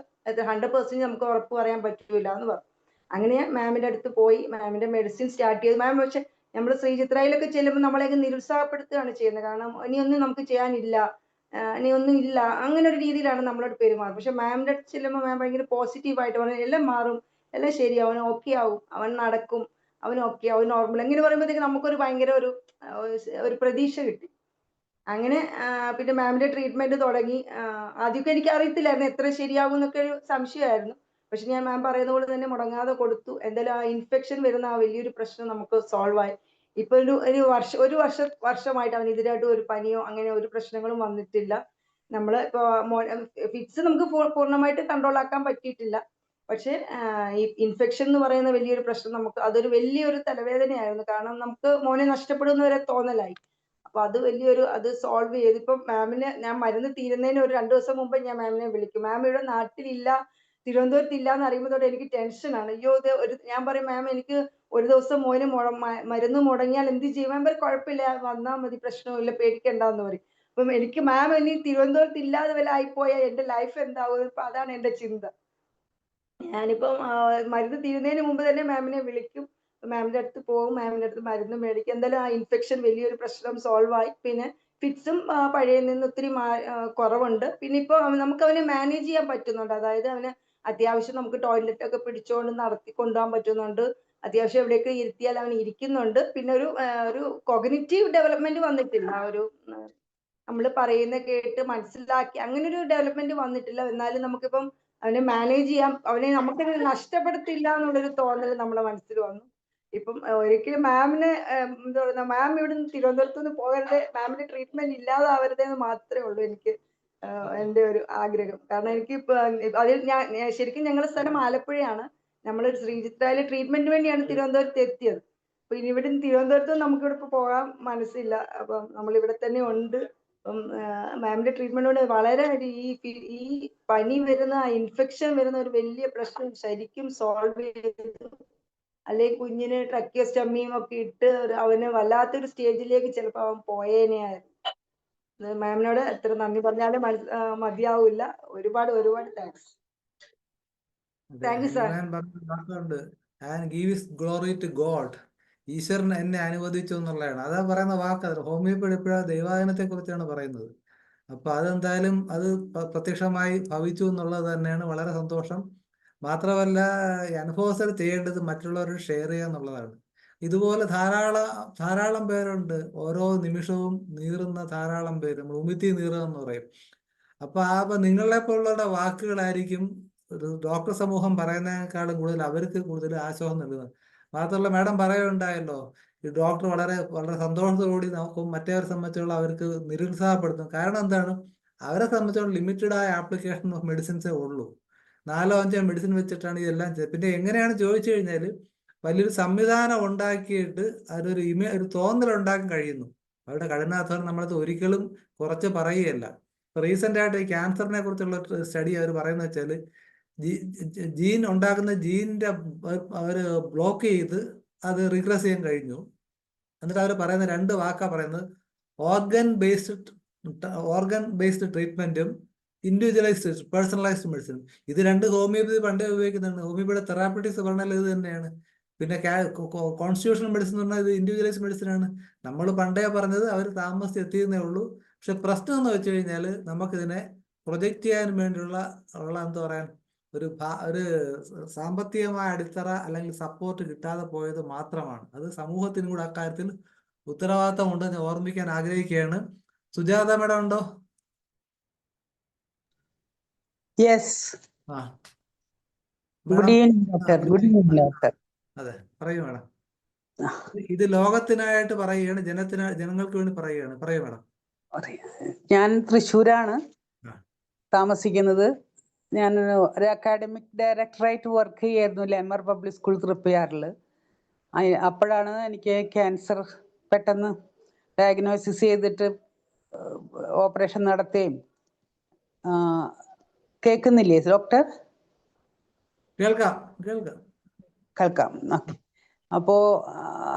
100% നമുക്ക് ഉറപ്പ് പറയാൻ പറ്റൂല എന്ന് പറഞ്ഞു. അങ്ങനെ ഞാൻ മാമിന്റെ അടുത്ത് പോയി, മാമിന്റെ മെഡിസിൻ സ്റ്റാർട്ട് ചെയ്തു. മാം പക്ഷെ നമ്മൾ ശ്രീചിത്രയിലൊക്കെ ചെല്ലുമ്പോൾ നമ്മളെയൊക്കെ നിരുത്സാഹപ്പെടുത്തുകയാണ് ചെയ്യുന്നത്. കാരണം ഇനിയൊന്നും നമുക്ക് ചെയ്യാനില്ല, ഇനിയൊന്നും ഇല്ല, അങ്ങനെ ഒരു രീതിയിലാണ് നമ്മളോട് പെരുമാറും. പക്ഷെ മാമിന്റെ അടുത്ത് ചെല്ലുമ്പോൾ മാം ഭയങ്കര പോസിറ്റീവായിട്ട് പറഞ്ഞു, എല്ലാം മാറും, എല്ലാം ശരിയാവും, അവൻ ഓക്കെ ആവും, അവൻ നടക്കും, അവൻ ഓക്കെ ആവും, നോർമൽ. അങ്ങനെ പറയുമ്പോഴത്തേക്ക് നമുക്കൊരു ഭയങ്കര ഒരു പ്രതീക്ഷ കിട്ടി. അങ്ങനെ പിന്നെ മാമിന്റെ ട്രീറ്റ്മെന്റ് തുടങ്ങി. ആദ്യമൊക്കെ എനിക്ക് അറിയത്തില്ലായിരുന്നു എത്ര ശരിയാകും എന്നൊക്കെ ഒരു സംശയമായിരുന്നു. പക്ഷെ ഞാൻ മാം പറയുന്ന പോലെ തന്നെ മുടങ്ങാതെ കൊടുത്തു. എന്തായാലും ആ ഇൻഫെക്ഷൻ വരുന്ന ആ വലിയൊരു പ്രശ്നം നമുക്ക് സോൾവ് ആയി. ഇപ്പൊ ഒരു വർഷമായിട്ട് അവന് ഇതിനായിട്ട് ഒരു പനിയോ അങ്ങനെ ഒരു പ്രശ്നങ്ങളും വന്നിട്ടില്ല. നമ്മള് ഇപ്പൊ ഫിറ്റ്സ് നമുക്ക് പൂർണ്ണമായിട്ട് കൺട്രോൾ ആക്കാൻ പറ്റിയിട്ടില്ല. പക്ഷെ ഈ ഇൻഫെക്ഷൻ എന്ന് പറയുന്ന വലിയൊരു പ്രശ്നം നമുക്ക് അതൊരു വലിയൊരു തലവേദനയായിരുന്നു. കാരണം നമുക്ക് മോനെ നഷ്ടപ്പെടുന്ന വരെ തോന്നലായി. അപ്പൊ അത് സോൾവ് ചെയ്ത് ഇപ്പൊ മാമിന് ഞാൻ മരുന്ന് തീരുന്നതിന് ഒരു 2 ദിവസം മുമ്പ് ഞാൻ മാമിനെ വിളിക്കും. മാം ഇവിടെ നാട്ടിലില്ല, തിരുവനന്തപുരത്ത് ഇല്ല എന്ന് അറിയുമ്പോൾ തൊട്ട് എനിക്ക് ടെൻഷനാണ്. അയ്യോ, ഞാൻ പറയും, മാം എനിക്ക് ഒരു ദിവസം മോന് മരുന്ന് മുടങ്ങിയാൽ എന്ത് ചെയ്യും? മാം പറയും, കുഴപ്പമില്ല, വന്നാൽ മതി, പ്രശ്നമില്ല, പേടിക്കണ്ടെന്ന് പറയും. അപ്പം എനിക്ക് മാം ഇനി തിരുവനന്തപുരത്ത് ഇല്ലാതെ വല്ല ആയിപ്പോയാൽ എന്റെ ലൈഫ് എന്താവും? ഇപ്പൊ അതാണ് എന്റെ ചിന്ത. ഞാനിപ്പം മരുന്ന് തീരുന്നതിന് മുമ്പ് തന്നെ മാമിനെ വിളിക്കും, മാമിന്റെ അടുത്ത് പോകും, മാമിന്റെ അടുത്ത് മരുന്ന് മേടിക്കും. എന്തായാലും ആ ഇൻഫെക്ഷൻ വലിയൊരു പ്രശ്നം സോൾവ് ആയി. പിന്നെ ഫിറ്റ്സും പഴയ നിന്ന് ഒത്തിരി കുറവുണ്ട്. പിന്നെ ഇപ്പൊ നമുക്ക് അവനെ മാനേജ് ചെയ്യാൻ പറ്റുന്നുണ്ട്. അതായത് അവന് അത്യാവശ്യം നമുക്ക് ടോയ്ലറ്റ് ഒക്കെ പിടിച്ചുകൊണ്ട് നടത്തി കൊണ്ടുപോകാൻ പറ്റുന്നുണ്ട്. അത്യാവശ്യം എവിടെയൊക്കെ ഇരുത്തിയാൽ അവൻ ഇരിക്കുന്നുണ്ട്. പിന്നെ ഒരു കോഗ്നിറ്റീവ് ഡെവലപ്മെന്റ് വന്നിട്ടില്ല. നമ്മൾ പറയുന്ന കേട്ട് മനസ്സിലാക്കി അങ്ങനെ ഒരു ഡെവലപ്മെന്റ് വന്നിട്ടില്ല. എന്നാലും നമുക്കിപ്പം അവനെ മാനേജ് ചെയ്യാം, അവനെ നമുക്ക് നഷ്ടപ്പെടുത്തില്ല എന്നുള്ളൊരു തോന്നൽ നമ്മുടെ മനസ്സിൽ വന്നു. ഇപ്പം ഒരിക്കലും മാമിന് എന്താ പറയുക, മാം ഇവിടുന്ന് തിരുവനന്തപുരത്ത് നിന്ന് പോകരുത്, മാമിന്റെ ട്രീറ്റ്മെന്റ് ഇല്ലാതാവരുത് എന്ന് മാത്രമേ ഉള്ളൂ എനിക്ക് എന്റെ ഒരു ആഗ്രഹം. കാരണം എനിക്ക് അതിൽ ശരിക്കും ഞങ്ങളുടെ സ്ഥലം ആലപ്പുഴയാണ്. നമ്മൾ ശ്രീചിത്രയിലെ ട്രീറ്റ്മെന്റിന് വേണ്ടിയാണ് തിരുവനന്തപുരത്ത് എത്തിയത്. അപ്പൊ ഇനി ഇവിടെ തിരുവനന്തപുരത്ത് നമുക്കിവിടെ ഇപ്പൊ പോകാൻ മനസ്സില്ല. അപ്പം നമ്മൾ ഇവിടെ തന്നെ ഉണ്ട്. അപ്പം മാമിന്റെ ട്രീറ്റ്മെന്റോട് വളരെ ഈ പനി വരുന്ന ഇൻഫെക്ഷൻ വരുന്ന ഒരു വലിയ പ്രശ്നം ശരിക്കും സോൾവ് ചെയ്തു. അല്ലെങ്കിൽ കുഞ്ഞിന് ട്രക്കിയോസ്റ്റമിയും ഒക്കെ ഇട്ട് അവന് വല്ലാത്തൊരു സ്റ്റേജിലേക്ക് ചിലപ്പോൾ അവൻ പോയേനെയായിരുന്നു. മാമിനോട് എത്ര നന്ദി പറഞ്ഞാലും മതിയാവില്ല. ഒരുപാട് താങ്ക്സ്. Thank you sir. പറഞ്ഞുണ്ട്, and gives glory to God. ഈശ്വരൻ എന്നെ അനുവദിച്ചു എന്നുള്ളതാണ്. അതാ പറയുന്ന വാക്ക്. ഹോമിയോപ്പതി എപ്പോഴാണ് ദൈവാധീനത്തെ കുറിച്ചാണ് പറയുന്നത്. അപ്പൊ അതെന്തായാലും അത് പ്രത്യക്ഷമായി ഭവിച്ചു എന്നുള്ളത് തന്നെയാണ് വളരെ സന്തോഷം. മാത്രമല്ല, അനുഭവസ്ഥർ ചെയ്യേണ്ടത് മറ്റുള്ളവരോട് ഷെയർ ചെയ്യുക എന്നുള്ളതാണ്. ഇതുപോലെ ധാരാളം പേരുണ്ട്. ഓരോ നിമിഷവും നീറുന്ന ധാരാളം പേര്, നമ്മൾ ഉമിത്തി നീറുക എന്ന് പറയും. അപ്പൊ നിങ്ങളെ പോലുള്ളവരുടെ വാക്കുകളായിരിക്കും ഒരു ഡോക്ടർ സമൂഹം പറയുന്നതിനേക്കാളും കൂടുതൽ അവർക്ക് കൂടുതൽ ആശ്വാസം നൽകുന്നത്. മാത്രമല്ല, മാഡം പറയുണ്ടായല്ലോ, ഈ ഡോക്ടർ വളരെ വളരെ സന്തോഷത്തോടുകൂടി നോക്കും, മറ്റേവരെ സംബന്ധിച്ചുള്ള അവർക്ക് നിരുത്സാഹപ്പെടുത്തും. കാരണം എന്താണ്? അവരെ സംബന്ധിച്ചോളം ലിമിറ്റഡ് ആയ ആപ്ലിക്കേഷൻ ഓഫ് മെഡിസിൻസേ ഉള്ളൂ. 4-5 മെഡിസിൻ വെച്ചിട്ടാണ് ഇതെല്ലാം ചെയ്തത്. പിന്നെ എങ്ങനെയാണ് ചോദിച്ചു കഴിഞ്ഞാൽ, വലിയൊരു സംവിധാനം ഉണ്ടാക്കിയിട്ട് ഒരു തോന്നലുണ്ടാക്കാൻ കഴിയുന്നു. അവരുടെ കഠിനാധ്വാനം നമ്മളത് ഒരിക്കലും കുറച്ച് പറയുകയല്ല. റീസെന്റ് ആയിട്ട് ഈ ക്യാൻസറിനെ കുറിച്ചുള്ള സ്റ്റഡി അവർ പറയുന്നത് വെച്ചാൽ, ജീൻ ഉണ്ടാക്കുന്ന ജീനിന്റെ അവര് ബ്ലോക്ക് ചെയ്ത് അത് റിഗ്രസ് ചെയ്യാൻ കഴിഞ്ഞു. എന്നിട്ട് അവർ പറയുന്ന 2 വാക്കാ പറയുന്നത്: ഓർഗൻ ബേസ്ഡ് ട്രീറ്റ്മെന്റും ഇൻഡിവിജ്വലൈസ്ഡ് പേഴ്സണലൈസ്ഡ് മെഡിസിൻ. ഇത് 2 ഹോമിയോപ്പതി പണ്ടേ ഉപയോഗിക്കുന്നുണ്ട്. ഹോമിയോപ്പതി തെറാപ്പറ്റിക്സ് പറഞ്ഞാൽ ഇത് തന്നെയാണ്. പിന്നെ കോൺസ്റ്റിറ്റ്യൂഷണൽ മെഡിസിൻ എന്ന് പറഞ്ഞാൽ ഇത് ഇൻഡിവിജ്വലൈസ്ഡ് മെഡിസിൻ ആണ്. നമ്മൾ പണ്ടേ പറഞ്ഞത് അവർ താമസിച്ച് എത്തിയെന്നേ ഉള്ളൂ. പക്ഷെ പ്രശ്നം എന്ന് വെച്ച് കഴിഞ്ഞാൽ, നമുക്കിതിനെ പ്രൊജക്റ്റ് ചെയ്യാൻ വേണ്ടിയുള്ള എന്താ പറയാൻ, ഒരു സാമ്പത്തികമായ അടിത്തറ അല്ലെങ്കിൽ സപ്പോർട്ട് കിട്ടാതെ പോയത് മാത്രമാണ്. അത് സമൂഹത്തിനും കൂടെ അക്കാര്യത്തിൽ ഉത്തരവാദിത്തമുണ്ട് എന്ന് ഓർമ്മിക്കാൻ ആഗ്രഹിക്കുകയാണ്. സുജാത മേഡം ഉണ്ടോ? യെസ്. ആ good madam. Evening doctor. Good evening doctor. അതെ, പറയൂ മേഡം. ഇത് ലോകത്തിനായിട്ട് പറയുകയാണ്, ജനങ്ങൾക്ക് വേണ്ടി പറയുകയാണ്. പറയൂ മേഡം. ഞാൻ തൃശ്ശൂരാണ് ആ. താമസിക്കുന്നത്. ഞാൻ ഒരു അക്കാഡമിക് ഡയറക്ടറായിട്ട് വർക്ക് ചെയ്യായിരുന്നു ലെമർ പബ്ലിക് സ്കൂൾ തൃപ്പയാറിൽ. അപ്പോഴാണ് എനിക്ക് ക്യാൻസർ പെട്ടെന്ന് ഡയഗ്നോസിസ് ചെയ്തിട്ട് ഓപ്പറേഷൻ നടത്തുകയും. കേൾക്കുന്നില്ലേ ഡോക്ടർ? കേൾക്കാം കേൾക്കാം. കേൾക്കാം. അപ്പോ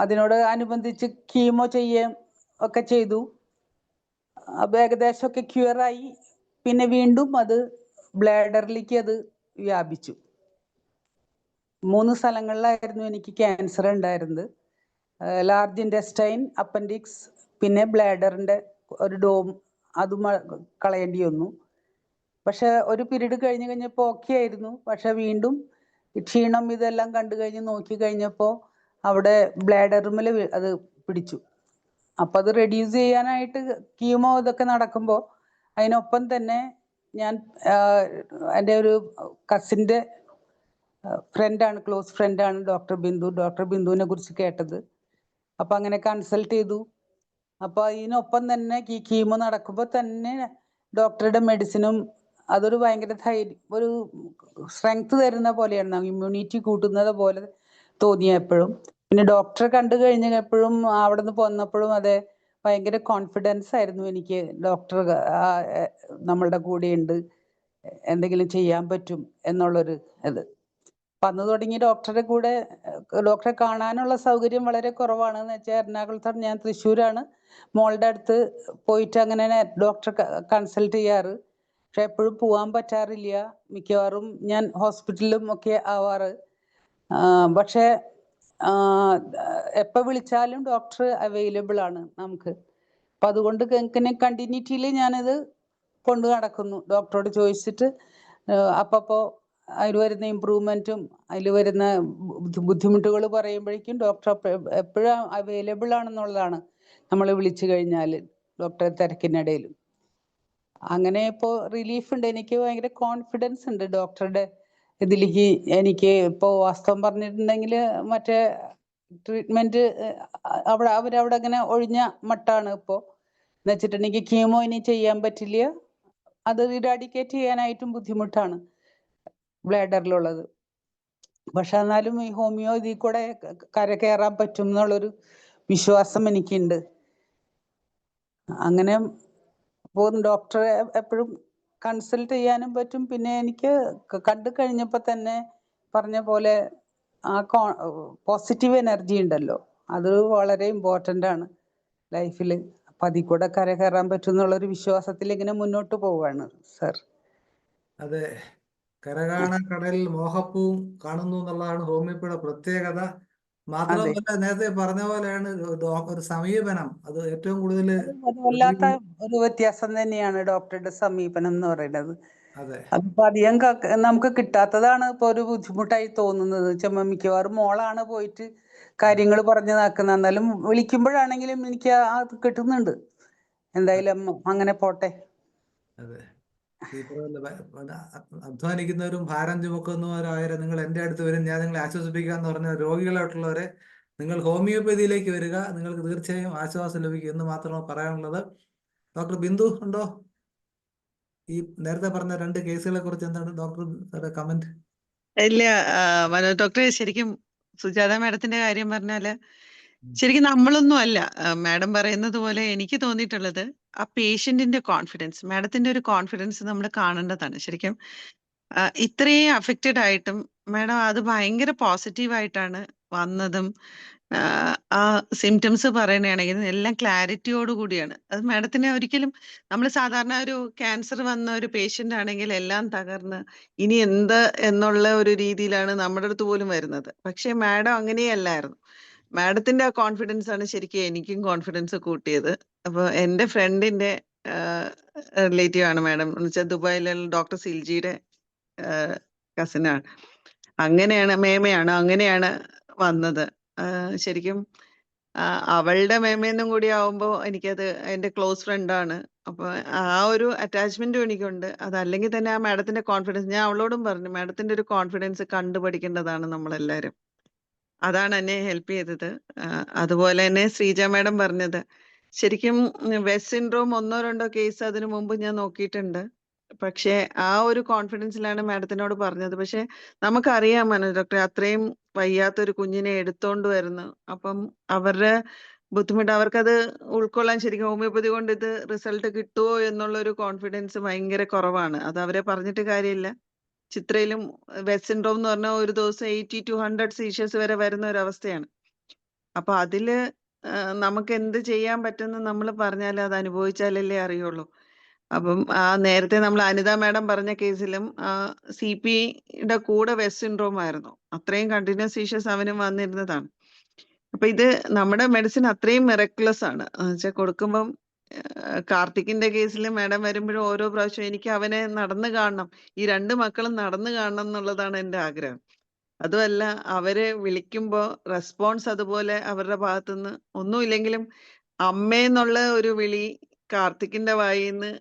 അതിനോട് അനുബന്ധിച്ച് കീമോ ചെയ്യുകയും ഒക്കെ ചെയ്തു. അപ്പൊ ഏകദേശമൊക്കെ ക്യൂറായി. പിന്നെ വീണ്ടും അത് ബ്ലാഡറിലേക്ക് അത് വ്യാപിച്ചു. 3 സ്ഥലങ്ങളിലായിരുന്നു എനിക്ക് ക്യാൻസർ ഉണ്ടായിരുന്നത്. ലാർജ് ഇൻറ്റെസ്റ്റൈൻ, അപ്പൻഡിക്സ്, പിന്നെ ബ്ലാഡറിന്റെ ഒരു ഡോം അതും കളയേണ്ടി വന്നു. പക്ഷെ ഒരു പീരീഡ് കഴിഞ്ഞപ്പോൾ ഓക്കെ ആയിരുന്നു. പക്ഷെ വീണ്ടും ക്ഷീണം ഇതെല്ലാം കണ്ടു കഴിഞ്ഞ് നോക്കി കഴിഞ്ഞപ്പോൾ അവിടെ ബ്ലാഡറുമിൽ അത് പിടിച്ചു. അപ്പൊ അത് റെഡ്യൂസ് ചെയ്യാനായിട്ട് കീമോ ഇതൊക്കെ നടക്കുമ്പോൾ അതിനൊപ്പം തന്നെ ഞാൻ എൻ്റെ ഒരു കസിൻ്റെ ഫ്രണ്ടാണ്, ക്ലോസ് ഫ്രണ്ടാണ് ഡോക്ടർ ബിന്ദു. ഡോക്ടർ ബിന്ദുവിനെ കുറിച്ച് കേട്ടത്. അപ്പൊ അങ്ങനെ കൺസൾട്ട് ചെയ്തു. അപ്പൊ ഇതിനൊപ്പം തന്നെ ഈ കീമോ നടക്കുമ്പോൾ തന്നെ ഡോക്ടറുടെ മെഡിസിനും അതൊരു ഭയങ്കര ഒരു സ്ട്രെങ്ത് തരുന്ന പോലെയാണ്, ഇമ്മ്യൂണിറ്റി കൂട്ടുന്നത് പോലെ തോന്നിയ എപ്പോഴും. പിന്നെ ഡോക്ടറെ കണ്ടു കഴിഞ്ഞപ്പോഴും അവിടെ നിന്ന് പോന്നപ്പോഴും അതെ, ഭയങ്കര കോൺഫിഡൻസ് ആയിരുന്നു എനിക്ക്. ഡോക്ടർ നമ്മളുടെ കൂടെ ഉണ്ട്, എന്തെങ്കിലും ചെയ്യാൻ പറ്റും എന്നുള്ളൊരു ഇത്. അപ്പൊ അന്ന് തുടങ്ങി ഡോക്ടറെ കാണാനുള്ള സൗകര്യം വളരെ കുറവാണ്. എന്ന് വെച്ചാൽ എറണാകുളത്താണ്, ഞാൻ തൃശ്ശൂരാണ്. മോളുടെ അടുത്ത് പോയിട്ട് അങ്ങനെ ഡോക്ടറെ കൺസൾട്ട് ചെയ്യാറ്. പക്ഷെ എപ്പോഴും പോവാൻ പറ്റാറില്ല. മിക്കവാറും ഞാൻ ഹോസ്പിറ്റലിലും ഒക്കെ ആവാറ്. പക്ഷെ എപ്പോൾ വിളിച്ചാലും ഡോക്ടർ അവൈലബിൾ ആണ് നമുക്ക്. അപ്പൊ അതുകൊണ്ട് കണ്ടിന്യൂറ്റിയിൽ ഞാനത് കൊണ്ടു നടക്കുന്നു. ഡോക്ടറോട് ചോദിച്ചിട്ട് അപ്പപ്പോ അതിൽ വരുന്ന ഇമ്പ്രൂവ്മെന്റും അതിൽ വരുന്ന ബുദ്ധിമുട്ടുകൾ പറയുമ്പോഴേക്കും ഡോക്ടർ എപ്പോഴും അവൈലബിൾ ആണെന്നുള്ളതാണ് നമ്മൾ വിളിച്ചു കഴിഞ്ഞാൽ ഡോക്ടറെ തിരക്കിനിടയിലും. അങ്ങനെ ഇപ്പോൾ റിലീഫ് ഉണ്ട്. എനിക്ക് ഭയങ്കര കോൺഫിഡൻസ് ഉണ്ട് ഡോക്ടറുടെ ഇതിലേക്ക്. എനിക്ക് ഇപ്പോൾ വാസ്തവം പറഞ്ഞിട്ടുണ്ടെങ്കിൽ മറ്റേ ട്രീറ്റ്മെന്റ് അവരവിടെ അങ്ങനെ ഒഴിഞ്ഞ മട്ടാണ് ഇപ്പോൾ. എന്ന് വെച്ചിട്ടുണ്ടെങ്കിൽ കീമോ ഇനി ചെയ്യാൻ പറ്റില്ല, അത് ഇറാഡിക്കേറ്റ് ചെയ്യാനായിട്ടും ബുദ്ധിമുട്ടാണ് ബ്ലാഡറിലുള്ളത്. പക്ഷെ എന്നാലും ഈ ഹോമിയോ ഇതിൽ കൂടെ കരകയറാൻ പറ്റും എന്നുള്ളൊരു വിശ്വാസം എനിക്കുണ്ട്. അങ്ങനെ പോകുന്ന ഡോക്ടറെ എപ്പോഴും കൺസൾട്ട് ചെയ്യാനും പറ്റും. പിന്നെ എനിക്ക് കണ്ടു കഴിഞ്ഞപ്പോൾ തന്നെ പറഞ്ഞ പോലെ ആ പോസിറ്റീവ് എനർജി ഉണ്ടല്ലോ, അത് വളരെ ഇമ്പോർട്ടൻ്റ് ആണ് ലൈഫിൽ. അപ്പം അതിൽ കൂടെ കരകയറാൻ പറ്റും എന്നുള്ളൊരു വിശ്വാസത്തിൽ ഇങ്ങനെ മുന്നോട്ട് പോവുകയാണ് സർ. അതെ, കടലിൽ മോഹപ്പൂവും കാണുന്നു എന്നുള്ളതാണ് ഹോമിയോപ്പതിയുടെ പ്രത്യേകത. മാത്രമല്ല, നേരത്തെ പറഞ്ഞ പോലെയാണ് ഒരു സമീപനം, അത് ഏറ്റവും കൂടുതൽ വല്ലാത്ത ഒരു വ്യത്യാസം തന്നെയാണ് ഡോക്ടറുടെ സമീപനം എന്ന് പറയുന്നത്. അതെ അതിപ്പോ അധികം നമുക്ക് കിട്ടാത്തതാണ് ഇപ്പൊ ഒരു ബുദ്ധിമുട്ടായി തോന്നുന്നത്. മിക്കവാറും മോളാണ് പോയിട്ട് കാര്യങ്ങൾ പറഞ്ഞു നടക്കുന്നത്. എന്നാലും വിളിക്കുമ്പോഴാണെങ്കിലും എനിക്ക് അത് കിട്ടുന്നുണ്ട്. എന്തായാലും അങ്ങനെ പോട്ടെ. അതെ, ഈ അധ്വാനിക്കുന്നവരും ഭാരം ചുമക്കുന്നവരായാലും നിങ്ങൾ എൻ്റെ അടുത്ത് വരും, ഞാൻ നിങ്ങളെ ആശ്വസിപ്പിക്കാന്ന് പറഞ്ഞ രോഗികളായിട്ടുള്ളവരെ നിങ്ങൾ ഹോമിയോപ്പതിയിലേക്ക് വരിക, നിങ്ങൾക്ക് തീർച്ചയായും ആശ്വാസം ലഭിക്കും എന്ന് മാത്രമാണ് പറയാനുള്ളത്. ഡോക്ടർ ബിന്ദു ഉണ്ടോ? ഈ നേരത്തെ പറഞ്ഞ 2 കേസുകളെ കുറിച്ച് എന്താണ് ഡോക്ടറുടെ കമന്റ്? ഇല്ല, മനോജ് ഡോക്ടറെ, ശരിക്കും സുജാത മാഡത്തിന്റെ കാര്യം പറഞ്ഞാല് ശരിക്കും നമ്മളൊന്നും അല്ല. മാഡം പറയുന്നത് പോലെ എനിക്ക് തോന്നിയിട്ടുള്ളത് ആ പേഷ്യന്റിന്റെ കോൺഫിഡൻസ്, മാഡത്തിന്റെ ഒരു കോൺഫിഡൻസ് നമ്മൾ കാണേണ്ടതാണ് ശരിക്കും. ഇത്രയും അഫക്റ്റഡ് ആയിട്ടും മാഡം അത് ഭയങ്കര പോസിറ്റീവായിട്ടാണ് വന്നതും. ആ സിംറ്റംസ് പറയണയാണെങ്കിൽ എല്ലാം ക്ലാരിറ്റിയോട് കൂടിയാണ്. അത് മാഡത്തിന് ഒരിക്കലും, നമ്മൾ സാധാരണ ഒരു ക്യാൻസർ വന്ന ഒരു പേഷ്യന്റ് ആണെങ്കിൽ എല്ലാം തകർന്ന് ഇനി എന്ത് എന്നുള്ള ഒരു രീതിയിലാണ് നമ്മുടെ അടുത്ത് പോലും വരുന്നത്. പക്ഷെ മാഡം അങ്ങനെയല്ലായിരുന്നു. മാഡത്തിന്റെ ആ കോൺഫിഡൻസ് ആണ് ശരിക്കും എനിക്കും കോൺഫിഡൻസ് കൂട്ടിയത്. അപ്പൊ എന്റെ ഫ്രണ്ടിന്റെ റിലേറ്റീവ് ആണ് മാഡം. എന്ന് വെച്ചാൽ ദുബായിലുള്ള ഡോക്ടർ സിൽജിയുടെ കസിനാണ്. അങ്ങനെയാണ് മേമയാണ് അങ്ങനെയാണ് വന്നത്. ശരിക്കും അവളുടെ മേമയെന്നും കൂടി ആവുമ്പോ എനിക്കത് എന്റെ ക്ലോസ് ഫ്രണ്ടാണ്. അപ്പൊ ആ ഒരു അറ്റാച്ച്മെന്റും എനിക്കുണ്ട്. അതല്ലെങ്കിൽ തന്നെ ആ മാഡത്തിന്റെ കോൺഫിഡൻസ് ഞാൻ അവളോടും പറഞ്ഞു, മാഡത്തിന്റെ ഒരു കോൺഫിഡൻസ് കണ്ടുപഠിക്കേണ്ടതാണ് നമ്മളെല്ലാരും. അതാണ് എന്നെ ഹെൽപ്പ് ചെയ്തത്. അതുപോലെ തന്നെ ശ്രീജ മാഡം പറഞ്ഞത് ശരിക്കും വെസ്റ്റ് സിൻഡ്രോം 1-2 കേസ് അതിനു മുമ്പ് ഞാൻ നോക്കിയിട്ടുണ്ട്. പക്ഷേ ആ ഒരു കോൺഫിഡൻസിലാണ് മാഡത്തിനോട് പറഞ്ഞത്. പക്ഷെ നമുക്കറിയാം മനോജ് ഡോക്ടറെ, അത്രയും വയ്യാത്തൊരു കുഞ്ഞിനെ എടുത്തോണ്ട് വരുന്നു. അപ്പം അവരുടെ ബുദ്ധിമുട്ട് അവർക്കത് ഉൾക്കൊള്ളാൻ ശരിക്കും ഹോമിയോപ്പതി കൊണ്ട് ഇത് റിസൾട്ട് കിട്ടുമോ എന്നുള്ള ഒരു കോൺഫിഡൻസ് ഭയങ്കര കുറവാണ്. അത് അവരെ പറഞ്ഞിട്ട് കാര്യമില്ല. ചിത്രയിലും വെസ്റ്റ് സിൻഡ്രോം എന്ന് പറഞ്ഞാൽ ഒരു ദിവസം 80 to 100 സീഷ്യസ് വരെ വരുന്ന ഒരു അവസ്ഥയാണ്. അപ്പൊ അതില് നമുക്ക് എന്ത് ചെയ്യാൻ പറ്റുമെന്ന് നമ്മൾ പറഞ്ഞാൽ അത് അനുഭവിച്ചാലല്ലേ അറിയുള്ളൂ. അപ്പം നേരത്തെ നമ്മൾ അനിത മാഡം പറഞ്ഞ കേസിലും CP-യുടെ കൂടെ വെസ്റ്റ് സിൻഡ്രോം ആയിരുന്നു. അത്രയും കണ്ടിന്യൂസ് സീഷ്യസ് അവനും വന്നിരുന്നതാണ്. അപ്പൊ ഇത് നമ്മുടെ മെഡിസിൻ അത്രയും മിറക്കുലസ് ആണ്. വെച്ചാൽ കൊടുക്കുമ്പം കാർത്തിക്കിന്റെ കേസിൽ മാഡം വരുമ്പോഴും ഓരോ പ്രാവശ്യം എനിക്ക് അവനെ നടന്നു കാണണം, ഈ 2 മക്കളും നടന്നു കാണണം എന്നുള്ളതാണ് എന്റെ ആഗ്രഹം. അതുമല്ല അവരെ വിളിക്കുമ്പോ റെസ്പോൺസ് അതുപോലെ അവരുടെ ഭാഗത്തുനിന്ന് ഒന്നുമില്ലെങ്കിലും അമ്മേന്നുള്ള ഒരു വിളി കാർത്തിക്കിന്റെ വായിന്ന്